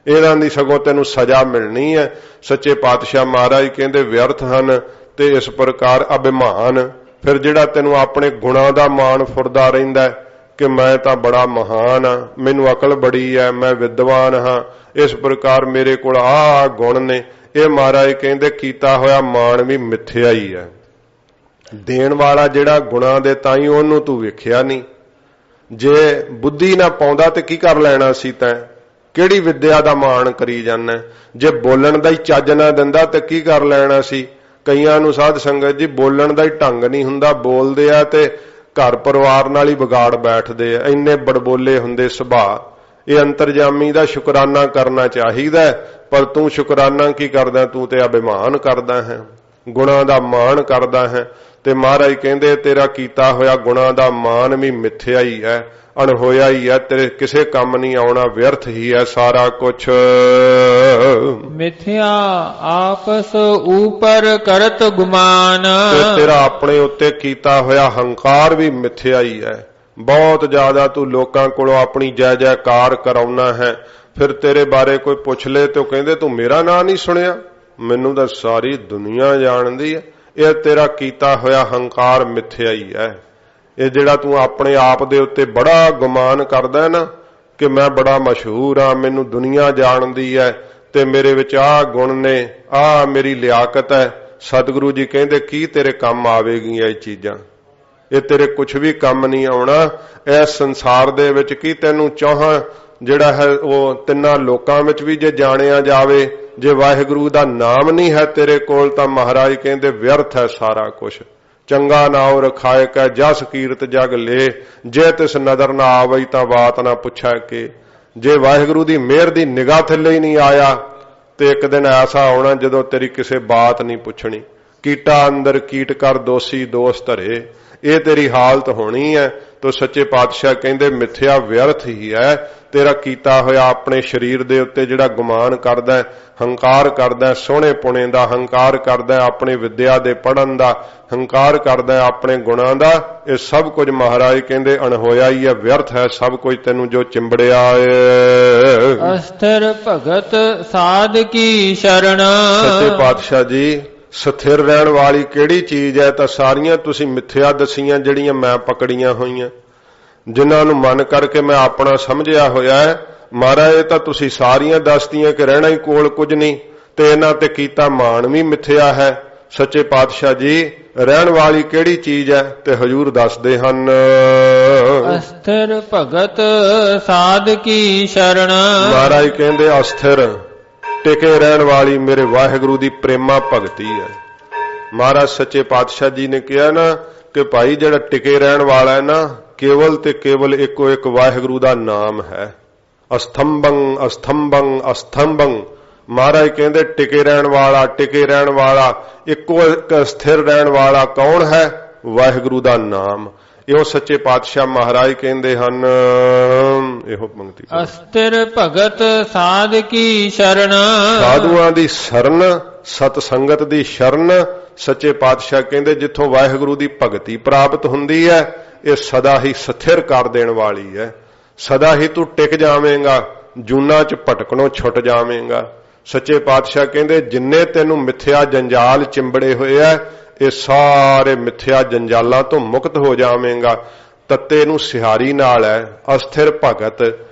ਇਹਨਾਂ ਦੀ ਸਗੋਂ ਤੈਨੂੰ ਸਜ਼ਾ ਮਿਲਣੀ ਹੈ। ਸੱਚੇ ਪਾਤਸ਼ਾਹ ਮਹਾਰਾਜ ਕਹਿੰਦੇ ਵਿਅਰਥ ਹਨ। ਤੇ ਇਸ ਪ੍ਰਕਾਰ ਅਭਿਮਾਨ, ਫਿਰ ਜਿਹੜਾ ਤੈਨੂੰ ਆਪਣੇ ਗੁਣਾਂ ਦਾ ਮਾਣ ਫੁਰਦਾ ਰਹਿੰਦਾ ਕਿ ਮੈਂ ਤਾਂ ਬੜਾ ਮਹਾਨ ਹਾਂ, ਮੈਨੂੰ ਅਕਲ ਬੜੀ ਹੈ, ਮੈਂ ਵਿਦਵਾਨ ਹਾਂ, ਇਸ ਪ੍ਰਕਾਰ ਮੇਰੇ ਕੋਲ ਆਹ ਗੁਣ ਨੇ, ਇਹ ਮਹਾਰਾਜ ਕਹਿੰਦੇ ਕੀਤਾ ਹੋਇਆ ਮਾਣ ਵੀ ਮਿੱਥਿਆ ਹੀ ਹੈ। ਦੇਣ ਵਾਲਾ ਜਿਹੜਾ ਗੁਣਾਂ ਦੇ ਤਾਂ ਹੀ ਉਹਨੂੰ ਤੂੰ ਵੇਖਿਆ ਨਹੀਂ। ਜੇ ਬੁੱਧੀ ਨਾ ਪਾਉਂਦਾ ਤੇ ਕੀ ਕਰ ਲੈਣਾ ਸੀ ਤੈਂ? ਕਿਹੜੀ ਵਿਦਿਆ ਦਾ ਮਾਣ ਕਰੀ ਜਾਂਦਾ? ਜੇ ਬੋਲਣ ਦਾ ਹੀ ਚੱਜ ਨਾ ਦਿੰਦਾ ਤੇ ਕੀ ਕਰ ਲੈਣਾ ਸੀ? ਕਈਆਂ ਨੂੰ ਸਾਧ ਸੰਗਤ ਜੀ ਬੋਲਣ ਦਾ ਹੀ ਢੰਗ ਨਹੀਂ ਹੁੰਦਾ, ਬੋਲਦੇ ਆ ਤੇ ਘਰ ਪਰਿਵਾਰ ਨਾਲ ਹੀ ਵਿਗਾੜ ਬੈਠਦੇ ਆ, ਇੰਨੇ ਬੜਬੋਲੇ ਹੁੰਦੇ ਸੁਭਾਅ। ਇਹ ਅੰਤਰਜਾਮੀ ਦਾ ਸ਼ੁਕਰਾਨਾ ਕਰਨਾ ਚਾਹੀਦਾ, ਪਰ ਤੂੰ ਸ਼ੁਕਰਾਨਾ ਕੀ ਕਰਦਾ? ਤੂੰ ਤੇ ਅਭਿਮਾਨ ਕਰਦਾ ਹੈ, ਗੁਣਾਂ ਦਾ ਮਾਣ ਕਰਦਾ ਹੈ। ਤੇ ਮਹਾਰਾਜ ਕਹਿੰਦੇ ਤੇਰਾ ਕੀਤਾ ਹੋਇਆ ਗੁਣਾਂ ਦਾ ਮਾਣ ਵੀ ਮਿੱਥਿਆ ਹੀ ਹੈ, ਅਣਹੋਇਆ ਹੀ ਹੈ, ਤੇਰੇ ਕਿਸੇ ਕੰਮ ਨਹੀਂ ਆਉਣਾ, ਵਿਅਰਥ ਹੀ ਹੈ ਸਾਰਾ ਕੁਛ। ਮਿਥਿਆ ਆਪਸ ਉਪਰ ਕਰਤ ਗੁਮਾਨ। ਤੇ ਤੇਰਾ ਆਪਣੇ ਉੱਤੇ ਕੀਤਾ ਹੋਇਆ ਹੰਕਾਰ ਵੀ ਮਿੱਥਿਆ ਹੀ ਹੈ। ਬਹੁਤ ਜ਼ਿਆਦਾ ਤੂੰ ਲੋਕਾਂ ਕੋਲੋਂ ਆਪਣੀ ਜੈ ਜੈਕਾਰ ਕਰਾਉਣਾ ਹੈ, ਫਿਰ ਤੇਰੇ ਬਾਰੇ ਕੋਈ ਪੁੱਛ ਲੈ ਤੇ ਉਹ ਕਹਿੰਦੇ ਤੂੰ ਮੇਰਾ ਨਾਂ ਨਹੀਂ ਸੁਣਿਆ, ਮੈਨੂੰ ਤਾਂ ਸਾਰੀ ਦੁਨੀਆ ਜਾਣਦੀ ਹੈ। ਇਹ ਤੇਰਾ ਕੀਤਾ ਹੋਇਆ ਹੰਕਾਰ ਮਿੱਥਿਆ ਹੀ ਹੈ। ਇਹ ਜਿਹੜਾ ਤੂੰ ਆਪਣੇ ਆਪ ਦੇ ਉੱਤੇ ਬੜਾ ਗੁਮਾਨ ਕਰਦਾ ਨਾ ਕਿ ਮੈਂ ਬੜਾ ਮਸ਼ਹੂਰ ਹਾਂ, ਮੈਨੂੰ ਦੁਨੀਆ ਜਾਣਦੀ ਹੈ, ਤੇ ਮੇਰੇ ਵਿੱਚ ਆਹ ਗੁਣ ਨੇ, ਆਹ ਮੇਰੀ ਲਿਆਕਤ ਹੈ। ਸਤਿਗੁਰੂ ਜੀ ਕਹਿੰਦੇ ਕੀ ਤੇਰੇ ਕੰਮ ਆਵੇਗੀਆਂ ਇਹ ਚੀਜ਼ਾਂ? ਇਹ ਤੇਰੇ ਕੁਛ ਵੀ ਕੰਮ ਨਹੀਂ ਆਉਣਾ। ਇਸ ਸੰਸਾਰ ਦੇ ਵਿੱਚ ਕੀ ਤੈਨੂੰ ਚਾਹਾਂ ਜਿਹੜਾ ਹੈ ਉਹ ਤਿੰਨਾਂ ਲੋਕਾਂ ਵਿੱਚ ਵੀ ਜੇ ਜਾਣਿਆ ਜਾਵੇ, ਜੇ ਵਾਹਿਗੁਰੂ ਦਾ ਨਾਮ ਨਹੀਂ ਹੈ ਤੇਰੇ ਕੋਲ ਤਾਂ ਮਹਾਰਾਜ ਕਹਿੰਦੇ ਵਿਅਰਥ ਹੈ ਸਾਰਾ ਕੁਛ। ਚੰਗਾ ਨਾਉ ਰਖਾਏ ਕੈ ਜਸ ਕੀਰਤ ਜਗ ਲੇ, ਜੇ ਤਿਸ ਨਦਰ ਨਾ ਆਵਈ ਤਾਂ ਬਾਤ ਨਾ ਪੁੱਛੈ ਕੇ। ਜੇ ਵਾਹਿਗੁਰੂ ਦੀ ਮਿਹਰ ਦੀ ਨਿਗਾਹ ਥੱਲੇ ਹੀ ਨਹੀਂ ਆਇਆ ਤੇ ਇੱਕ ਦਿਨ ਐਸਾ ਆਉਣਾ ਜਦੋਂ ਤੇਰੀ ਕਿਸੇ ਬਾਤ ਨਹੀਂ ਪੁੱਛਣੀ। ਕੀਟਾ ਅੰਦਰ ਕੀਟ ਕਰ ਦੋਸੀ ਦੋਸ ਧਰੇ, ਇਹ ਤੇਰੀ ਹਾਲਤ ਹੋਣੀ ਹੈ। ਤੋ ਸੱਚੇ ਪਾਤਸ਼ਾਹ ਕਹਿੰਦੇ ਮਿੱਥਿਆ ਵਿਅਰਥ ਹੀ ਹੈ। ਤੇਰਾ ਕੀਤਾ ਹੋਇਆ ਆਪਣੇ ਸਰੀਰ ਦੇ ਉੱਤੇ ਜਿਹੜਾ ਗੁਮਾਨ ਕਰਦਾ, ਹੰਕਾਰ ਕਰਦਾ, ਸੋਹਣੇ ਪੁਣੇ ਦਾ ਹੰਕਾਰ ਕਰਦਾ, ਆਪਣੀ ਵਿਦਿਆ ਦੇ ਪੜਨ ਦਾ ਹੰਕਾਰ ਕਰਦਾ, ਆਪਣੇ ਗੁਣਾਂ ਦਾ, ਇਹ ਸਭ ਕੁਝ ਮਹਾਰਾਜ ਕਹਿੰਦੇ ਅਣਹੋਇਆ ਹੀ ਹੈ, ਵਿਅਰਥ ਹੈ ਸਭ ਕੁਝ ਤੈਨੂੰ ਜੋ ਚਿੰਬੜਿਆ ਏ। ਅਸਥਿਰ ਭਗਤ ਸਾਧ ਕੀ ਸ਼ਰਨ। ਸੱਚੇ ਪਾਤਸ਼ਾਹ ਜੀ ਸਥਿਰ ਰਹਿਣ ਵਾਲੀ ਕਿਹੜੀ ਚੀਜ਼ ਹੈ? ਤਾਂ ਸਾਰੀਆਂ ਤੁਸੀਂ ਮਿੱਥਿਆ ਦਸੀਆਂ ਜਿਹੜੀਆਂ ਮੈਂ ਪਕੜੀਆਂ ਹੋਈਆਂ, ਜਿਨ੍ਹਾਂ ਨੂੰ ਮਨ ਕਰਕੇ ਮੈਂ ਆਪਣਾ ਸਮਝਿਆ ਹੋਇਆ ਹੈ। ਮਹਾਰਾਜ ਇਹ ਤਾਂ ਤੁਸੀਂ ਸਾਰੀਆਂ ਦੱਸਦੀਆਂ ਕਿ ਰਹਿਣਾ ਹੀ ਕੋਲ ਕੁਝ ਨਹੀਂ, ਤੇ ਇਹਨਾਂ ਤੇ ਕੀਤਾ ਮਾਣ ਵੀ ਮਿੱਥਿਆ ਹੈ। ਸੱਚੇ ਪਾਤਸ਼ਾਹ ਜੀ ਰਹਿਣ ਵਾਲੀ ਕਿਹੜੀ ਚੀਜ਼ ਹੈ? ਤੇ ਹਜ਼ੂਰ ਦੱਸਦੇ ਹਨ ਅਸਥਿਰ ਭਗਤ ਸਾਧ ਕੀ ਸ਼ਰਨ। ਮਹਾਰਾਜ ਕਹਿੰਦੇ ਅਸਥਿਰ ਟਿਕੇ ਰਹਿਣ ਵਾਲੀ ਮੇਰੇ ਵਾਹਿਗੁਰੂ ਦੀ ਪ੍ਰੇਮਾ ਭਗਤੀ ਹੈ। ਮਹਾਰਾਜ ਸੱਚੇ ਪਾਤਸ਼ਾਹ ਜੀ ਨੇ ਕਿਹਾ ਨਾ ਕਿ ਭਾਈ ਜਿਹੜਾ ਟਿਕੇ ਰਹਿਣ ਵਾਲਾ ਹੈ ਨਾ, ਕੇਵਲ ਤੇ ਕੇਵਲ ਇੱਕੋ ਇੱਕ ਵਾਹਿਗੁਰੂ ਦਾ ਨਾਮ ਹੈ। ਅਸਥੰਭੰ ਅਸਥੰਭੰ ਅਸਥੰਭੰ। ਮਹਾਰਾਜ ਕਹਿੰਦੇ ਟਿਕੇ ਰਹਿਣ ਵਾਲਾ, ਟਿਕੇ ਰਹਿਣ ਵਾਲਾ, ਇੱਕੋ ਇੱਕ ਸਥਿਰ ਰਹਿਣ ਵਾਲਾ ਕੌਣ ਹੈ? ਵਾਹਿਗੁਰੂ ਦਾ ਨਾਮ। ਇਹੋ ਸੱਚੇ ਪਾਤਸ਼ਾਹ ਮਹਾਰਾਜ ਕਹਿੰਦੇ ਹਨ। ਇਹੋ ਪੰਕਤੀ ਅਸਥਿਰ ਭਗਤ ਸਾਧ ਕੀ ਸ਼ਰਨ। ਸਾਧੂਆਂ ਦੀ ਸ਼ਰਨ, ਸਤ ਸੰਗਤ ਦੀ ਸ਼ਰਨ। ਸੱਚੇ ਪਾਤਸ਼ਾਹ ਕਹਿੰਦੇ ਜਿੱਥੋਂ ਵਾਹਿਗੁਰੂ ਦੀ ਭਗਤੀ ਪ੍ਰਾਪਤ ਹੁੰਦੀ ਹੈ, ਇਹ ਸਦਾ ਹੀ ਸਥਿਰ ਕਰ ਦੇਣ ਵਾਲੀ ਹੈ। ਸਦਾ ਹੀ ਤੂੰ ਟਿਕ ਜਾਵੇਂਗਾ, ਜੂਨਾਂ 'ਚ ਭਟਕਣੋਂ ਛੁੱਟ ਜਾਵੇਂਗਾ। ਸੱਚੇ ਪਾਤਸ਼ਾਹ ਕਹਿੰਦੇ ਜਿੰਨੇ ਤੈਨੂੰ ਮਿੱਥਿਆ ਜੰਜਾਲ ਚਿੰਬੜੇ ਹੋਏ ਐ, ਇਹ ਸਾਰੇ ਮਿੱਥਿਆ ਜੰਜਾਲਾਂ ਤੋਂ ਮੁਕਤ ਹੋ ਜਾਵੇਂਗਾ। ਤੱਤੇ ਨੂੰ ਸਿਹਾਰੀ ਨਾਲ ਹੈ ਅਸਥਿਰ ਭਗਤ,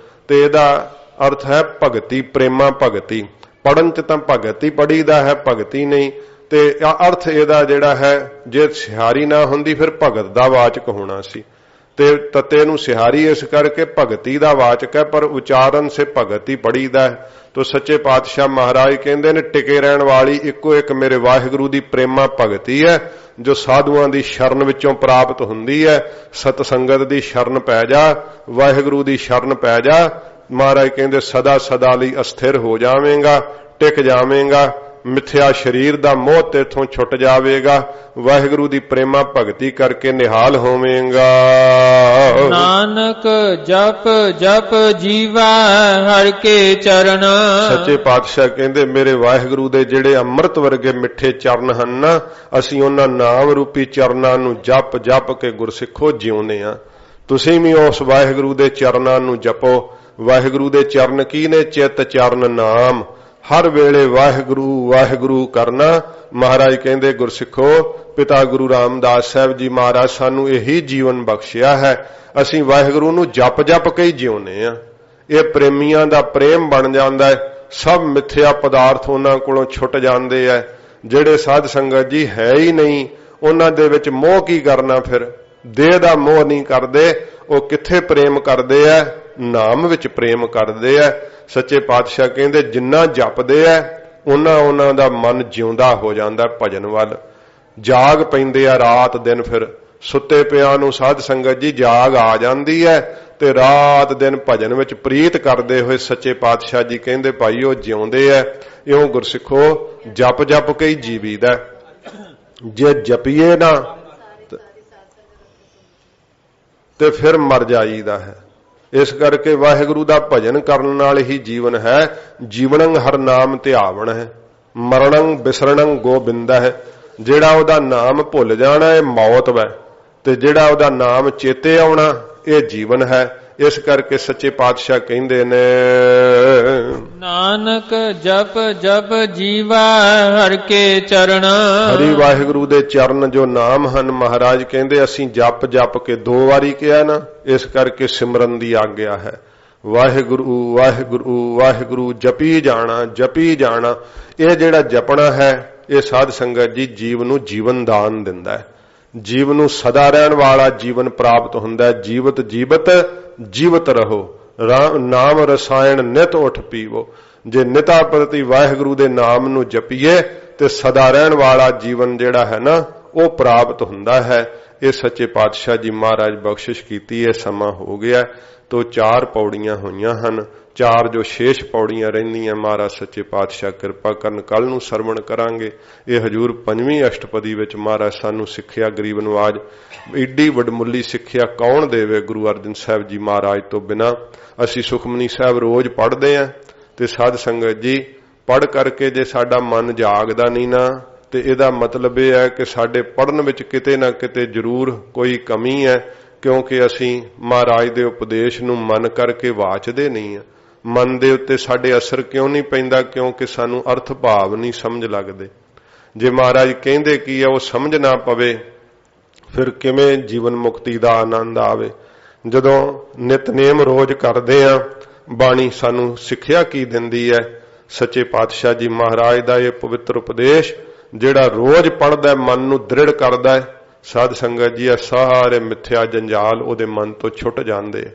ਤੇ ਇਹਦਾ ਅਰਥ ਹੈ ਭਗਤੀ, ਪ੍ਰੇਮਾ ਭਗਤੀ। ਪੜਨ 'ਚ ਤਾਂ ਭਗਤ ਹੀ ਪੜੀਦਾ ਹੈ, ਭਗਤੀ ਨਹੀਂ। ਤੇ ਅਰਥ ਇਹਦਾ ਜਿਹੜਾ ਹੈ, ਜੇ ਸਿਹਾਰੀ ਨਾ ਹੁੰਦੀ ਫਿਰ ਭਗਤ ਦਾ ਵਾਚਕ ਹੋਣਾ ਸੀ, ਤੇ ਤੱਤੇ ਨੂੰ ਸਿਹਾਰੀ ਇਸ ਕਰਕੇ ਭਗਤੀ ਦਾ ਵਾਚਕ ਹੈ, ਪਰ ਉਚਾਰਨ ਸੇ ਭਗਤ ਹੀ ਪੜੀਦਾ ਹੈ। ਤੋ ਸੱਚੇ ਪਾਤਸ਼ਾਹ ਮਹਾਰਾਜ ਕਹਿੰਦੇ ਨੇ ਟਿਕੇ ਰਹਿਣ ਵਾਲੀ ਇੱਕੋ ਇੱਕ ਮੇਰੇ ਵਾਹਿਗੁਰੂ ਦੀ ਪ੍ਰੇਮਾ ਭਗਤੀ ਹੈ, ਜੋ ਸਾਧੂਆਂ ਦੀ ਸ਼ਰਨ ਵਿੱਚੋਂ ਪ੍ਰਾਪਤ ਹੁੰਦੀ ਹੈ। ਸਤ ਸੰਗਤ ਦੀ ਸ਼ਰਨ ਪੈ ਜਾ, ਵਾਹਿਗੁਰੂ ਦੀ ਸ਼ਰਨ ਪੈ ਜਾ। ਮਹਾਰਾਜ ਕਹਿੰਦੇ ਸਦਾ ਸਦਾ ਲਈ ਅਸਥਿਰ ਹੋ ਜਾਵੇਂਗਾ, ਟਿਕ ਜਾਵੇਂਗਾ। ਮਿੱਥਿਆ ਸਰੀਰ ਦਾ ਮੋਹ ਤੇਥੋਂ ਛੁੱਟ ਜਾਵੇਗਾ, ਵਾਹਿਗੁਰੂ ਦੀ ਪ੍ਰੇਮਾ ਭਗਤੀ ਕਰਕੇ ਨਿਹਾਲ ਹੋਵੇਂਗਾ। ਨਾਨਕ ਜਪ ਜਪ ਜੀਵਾ ਹਰ ਕੇ ਚਰਨ। ਸੱਚੇ ਪਾਤਸ਼ਾਹ ਕਹਿੰਦੇ ਮੇਰੇ ਵਾਹਿਗੁਰੂ ਦੇ ਜਿਹੜੇ ਅੰਮ੍ਰਿਤ ਵਰਗੇ ਮਿੱਠੇ ਚਰਨ ਹਨ ਨਾ, ਅਸੀਂ ਉਹਨਾਂ ਨਾਮ ਰੂਪੀ ਚਰਨਾਂ ਨੂੰ ਜਪ ਜਪ ਕੇ ਗੁਰਸਿੱਖੋ ਜਿਉਂਦੇ ਆ। ਤੁਸੀਂ ਵੀ ਉਸ ਵਾਹਿਗੁਰੂ ਦੇ ਚਰਨਾਂ ਨੂੰ ਜਪੋ। ਵਾਹਿਗੁਰੂ ਦੇ ਚਰਨ ਕੀ ਨੇ? ਚਿੱਤ ਚਰਨ ਨਾਮ। ਹਰ ਵੇਲੇ ਵਾਹਿਗੁਰੂ ਵਾਹਿਗੁਰੂ ਕਰਨਾ। ਮਹਾਰਾਜ ਕਹਿੰਦੇ ਗੁਰਸਿੱਖੋ, ਪਿਤਾ ਗੁਰੂ ਰਾਮਦਾਸ ਸਾਹਿਬ ਜੀ ਮਹਾਰਾਜ ਸਾਨੂੰ ਇਹੀ ਜੀਵਨ ਬਖਸ਼ਿਆ ਹੈ, ਅਸੀਂ ਵਾਹਿਗੁਰੂ ਨੂੰ ਜਪ ਜਪ ਕੇ ਹੀ ਜਿਉਂਦੇ ਆ। ਇਹ ਪ੍ਰੇਮੀਆਂ ਦਾ ਪ੍ਰੇਮ ਬਣ ਜਾਂਦਾ ਹੈ। ਸਭ ਮਿੱਥਿਆ ਪਦਾਰਥ ਉਹਨਾਂ ਕੋਲੋਂ ਛੁੱਟ ਜਾਂਦੇ ਆ। ਜਿਹੜੇ ਸਾਧ ਸੰਗਤ ਜੀ ਹੈ ਹੀ ਨਹੀਂ, ਉਹਨਾਂ ਦੇ ਵਿੱਚ ਮੋਹ ਕੀ ਕਰਨਾ? ਫਿਰ ਦੇਹ ਦਾ ਮੋਹ ਨਹੀਂ ਕਰਦੇ, ਉਹ ਕਿੱਥੇ ਪ੍ਰੇਮ ਕਰਦੇ ਆ? ਨਾਮ ਵਿੱਚ ਪ੍ਰੇਮ ਕਰਦੇ ਆ। ਸੱਚੇ ਪਾਤਸ਼ਾਹ ਕਹਿੰਦੇ ਜਿੰਨਾ ਜਪਦੇ ਆ ਉਹਨਾਂ ਦਾ ਮਨ ਜਿਉਂਦਾ ਹੋ ਜਾਂਦਾ ਭਜਨ ਵੱਲ। ਜਾਗ ਪੈਂਦੇ ਆ ਰਾਤ ਦਿਨ। ਫਿਰ ਸੁੱਤੇ ਪਿਆਂ ਨੂੰ ਸਾਧ ਸੰਗਤ ਜੀ ਜਾਗ ਆ ਜਾਂਦੀ ਹੈ, ਤੇ ਰਾਤ ਦਿਨ ਭਜਨ ਵਿੱਚ ਪ੍ਰੀਤ ਕਰਦੇ ਹੋਏ ਸੱਚੇ ਪਾਤਸ਼ਾਹ ਜੀ ਕਹਿੰਦੇ ਭਾਈ ਉਹ ਜਿਉਂਦੇ ਆ। ਇਉਂ ਗੁਰਸਿੱਖੋ ਜਪ ਜਪ ਕੇ ਹੀ ਜੀਵੀਦਾ। ਜੇ ਜਪੀਏ ਨਾ ਤੇ ਫਿਰ ਮਰ ਜਾਈਦਾ ਹੈ। ਇਸ ਕਰਕੇ ਵਾਹਿਗੁਰੂ ਦਾ ਭਜਨ ਕਰਨ ਨਾਲ ਹੀ ਜੀਵਨ ਹੈ। ਜੀਵਨੰ ਹਰ ਨਾਮ ਧਿਆਵਣ ਹੈ, ਮਰਣੰ ਬਿਸਰਣੰ ਗੋਬਿੰਦ ਹੈ। ਜਿਹੜਾ ਉਹਦਾ ਨਾਮ ਭੁੱਲ ਜਾਣਾ ਇਹ ਮੌਤ ਵੈ, ਤੇ ਜਿਹੜਾ ਉਹਦਾ ਨਾਮ ਚੇਤੇ ਆਉਣਾ ਇਹ ਜੀਵਨ ਹੈ। ਇਸ ਕਰਕੇ ਸੱਚੇ ਪਾਤਸ਼ਾਹ ਕਹਿੰਦੇ ਨੇ ਨਾਨਕ ਜਪ ਜਪ ਜੀਵਾ ਹਰ ਕੇ ਚਰਨ। ਹਰੀ ਵਾਹਿਗੁਰੂ ਦੇ ਚਰਨ ਜੋ ਨਾਮ ਹਨ, ਮਹਾਰਾਜ ਕਹਿੰਦੇ ਅਸੀਂ ਜਪ ਜਪ ਕੇ 2 ਵਾਰੀ ਕਿਹਾ ਨਾ, ਇਸ ਕਰਕੇ ਸਿਮਰਨ ਦੀ ਆਗਿਆ ਹੈ। ਵਾਹਿਗੁਰੂ ਵਾਹਿਗੁਰੂ ਵਾਹਿਗੁਰੂ ਜਪੀ ਜਾਣਾ, ਜਪੀ ਜਾਣਾ। ਇਹ ਜਿਹੜਾ ਜਪਣਾ ਹੈ ਇਹ ਸਾਧ ਸੰਗਤ ਜੀ ਜੀਵ ਨੂੰ ਜੀਵਨ ਦਾਨ ਦਿੰਦਾ ਹੈ। ਜੀਵ ਨੂੰ ਸਦਾ ਰਹਿਣ ਵਾਲਾ ਜੀਵਨ ਪ੍ਰਾਪਤ ਹੁੰਦਾ ਹੈ। ਜੀਵਤ ਜੀਵਤ ਜੀਵਤ ਰਹੋ, ਨਾਮ ਰਸਾਇਣ ਨਿਤ ਉਠ ਪੀਵੋ। ਜੇ ਨਿਤਾ ਪ੍ਰਤੀ ਵਾਹਿਗੁਰੂ ਦੇ ਨਾਮ ਨੂੰ ਜਪੀਏ ਤੇ ਸਦਾ ਰਹਿਣ ਵਾਲਾ ਜੀਵਨ ਜਿਹੜਾ ਹੈ ਨਾ ਉਹ ਪ੍ਰਾਪਤ ਹੁੰਦਾ ਹੈ। ਇਹ ਸੱਚੇ ਪਾਤਸ਼ਾਹ ਜੀ ਮਹਾਰਾਜ ਬਖਸ਼ਿਸ਼ ਕੀਤੀ ਹੈ। ਸਮਾਂ ਹੋ ਗਿਆ ਤੋ 4 ਪੌੜੀਆਂ ਹੋਈਆਂ ਹਨ। ਚਾਰ ਜੋ ਸ਼ੇਸ਼ ਪੌੜੀਆਂ ਰਹਿੰਦੀਆਂ ਮਹਾਰਾਜ ਸੱਚੇ ਪਾਤਸ਼ਾਹ ਕਿਰਪਾ ਕਰਨ ਕੱਲ ਨੂੰ ਸਰਵਣ ਕਰਾਂਗੇ। ਇਹ ਹਜੂਰ 5ਵੀਂ ਅਸ਼ਟਪਦੀ ਵਿੱਚ ਮਹਾਰਾਜ ਸਾਨੂੰ ਸਿੱਖਿਆ ਗਰੀਬ ਨਵਾਜ ਏਡੀ ਵਡਮੁੱਲੀ ਸਿੱਖਿਆ ਕੌਣ ਦੇਵੇ ਗੁਰੂ ਅਰਜਨ ਸਾਹਿਬ ਜੀ ਮਹਾਰਾਜ ਤੋਂ ਬਿਨਾ। ਅਸੀਂ ਸੁਖਮਨੀ ਸਾਹਿਬ ਰੋਜ਼ ਪੜ੍ਹਦੇ ਆਂ ਤੇ ਸਾਧ ਸੰਗਤ ਜੀ ਪੜ੍ਹ ਕਰਕੇ ਜੇ ਸਾਡਾ ਮਨ ਜਾਗਦਾ ਨਹੀਂ ਨਾ ਤੇ ਇਹਦਾ ਮਤਲਬ ਇਹ ਹੈ ਕਿ ਸਾਡੇ ਪੜ੍ਹਨ ਵਿੱਚ ਕਿਤੇ ਨਾ ਕਿਤੇ ਜ਼ਰੂਰ ਕੋਈ ਕਮੀ ਹੈ, ਕਿਉਂਕਿ ਅਸੀਂ ਮਹਾਰਾਜ ਦੇ ਉਪਦੇਸ਼ ਨੂੰ ਮਨ ਕਰਕੇ ਵਾਚਦੇ ਨਹੀਂ ਆ। ਮਨ ਦੇ ਉੱਤੇ ਸਾਡੇ ਅਸਰ ਕਿਉਂ ਨਹੀਂ ਪੈਂਦਾ? ਕਿਉਂਕਿ ਸਾਨੂੰ ਅਰਥ ਭਾਵ ਨਹੀਂ ਸਮਝ ਲੱਗਦੇ। ਜੇ ਮਹਾਰਾਜ ਕਹਿੰਦੇ ਕੀ ਹੈ ਉਹ ਸਮਝ ਨਾ ਪਵੇ ਫਿਰ ਕਿਵੇਂ ਜੀਵਨ ਮੁਕਤੀ ਦਾ ਆਨੰਦ ਆਵੇ? ਜਦੋਂ ਨਿਤਨੇਮ ਰੋਜ਼ ਕਰਦੇ ਆ ਬਾਣੀ ਸਾਨੂੰ ਸਿੱਖਿਆ ਕੀ ਦਿੰਦੀ ਹੈ? ਸੱਚੇ ਪਾਤਸ਼ਾਹ ਜੀ ਮਹਾਰਾਜ ਦਾ ਇਹ ਪਵਿੱਤਰ ਉਪਦੇਸ਼ ਜਿਹੜਾ ਰੋਜ਼ ਪੜ੍ਹਦਾ ਮਨ ਨੂੰ ਦ੍ਰਿੜ ਕਰਦਾ ਹੈ। ਸਾਧ ਸੰਗਤ ਜੀ ਸਾਰੇ ਮਿੱਥਿਆ ਜੰਜਾਲ ਉਹਦੇ ਮਨ ਤੋਂ ਛੁੱਟ ਜਾਂਦੇ,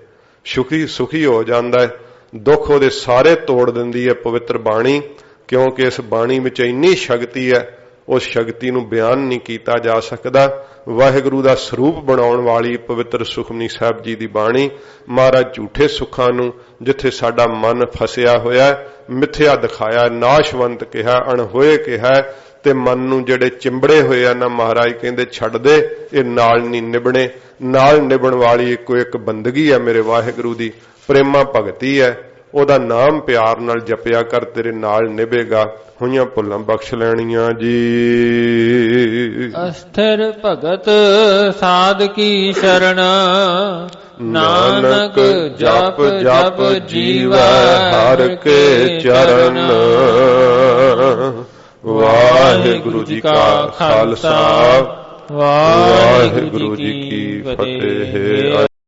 ਸੁਖੀ ਹੋ ਜਾਂਦਾ ਹੈ। ਦੁੱਖ ਉਹਦੇ ਸਾਰੇ ਤੋੜ ਦਿੰਦੀ ਹੈ ਪਵਿੱਤਰ ਬਾਣੀ, ਕਿਉਂਕਿ ਇਸ ਬਾਣੀ ਵਿੱਚ ਇੰਨੀ ਸ਼ਕਤੀ ਹੈ ਉਸ ਸ਼ਕਤੀ ਨੂੰ ਬਿਆਨ ਨਹੀਂ ਕੀਤਾ ਜਾ ਸਕਦਾ। ਵਾਹਿਗੁਰੂ ਦਾ ਸਰੂਪ ਬਣਾਉਣ ਵਾਲੀ ਪਵਿੱਤਰ ਸੁਖਮਨੀ ਸਾਹਿਬ ਜੀ ਦੀ ਬਾਣੀ ਮਹਾਰਾਜ ਝੂਠੇ ਸੁੱਖਾਂ ਨੂੰ ਜਿੱਥੇ ਸਾਡਾ ਮਨ ਫਸਿਆ ਹੋਇਆ ਮਿੱਥਿਆ ਦਿਖਾਇਆ, ਨਾਸ਼ਵੰਤ ਕਿਹਾ, ਅਣਹੋਏ ਕਿਹਾ ਤੇ ਮਨ ਨੂੰ ਜਿਹੜੇ ਚਿੰਬੜੇ ਹੋਏ ਆ ਨਾ ਮਹਾਰਾਜ ਕਹਿੰਦੇ ਛੱਡ ਦੇ, ਇਹ ਨਾਲ ਨਹੀਂ ਨਿਭਣੇ। ਨਾਲ ਨਿਭਣ ਵਾਲੀ ਇੱਕੋ ਇੱਕ ਬੰਦਗੀ ਹੈ ਮੇਰੇ ਵਾਹਿਗੁਰੂ ਦੀ, ਪ੍ਰੇਮਾ ਭਗਤੀ ਹੈ। ਉਹਦਾ ਨਾਮ ਪਿਆਰ ਨਾਲ ਜਪਿਆ ਕਰ, ਤੇਰੇ ਨਾਲ ਨਿਭੇਗਾ। ਹੋਈਆਂ ਭੁੱਲਾਂ ਬਖਸ਼ ਲੈਣੀਆਂ ਜੀ। ਅਸਥਿਰ ਭਗਤ ਸਾਧ ਕੀ ਸ਼ਰਨ, ਨਾਨਕ ਜਪ ਜਪ ਜੀਵੈ ਹਰਿ ਕੇ ਚਰਨ। ਵਾਹਿਗੁਰੂ ਜੀ ਕਾ ਖਾਲਸਾ, ਵਾਹਿਗੁਰੂ ਜੀ ਕੀ ਫਤਿਹ।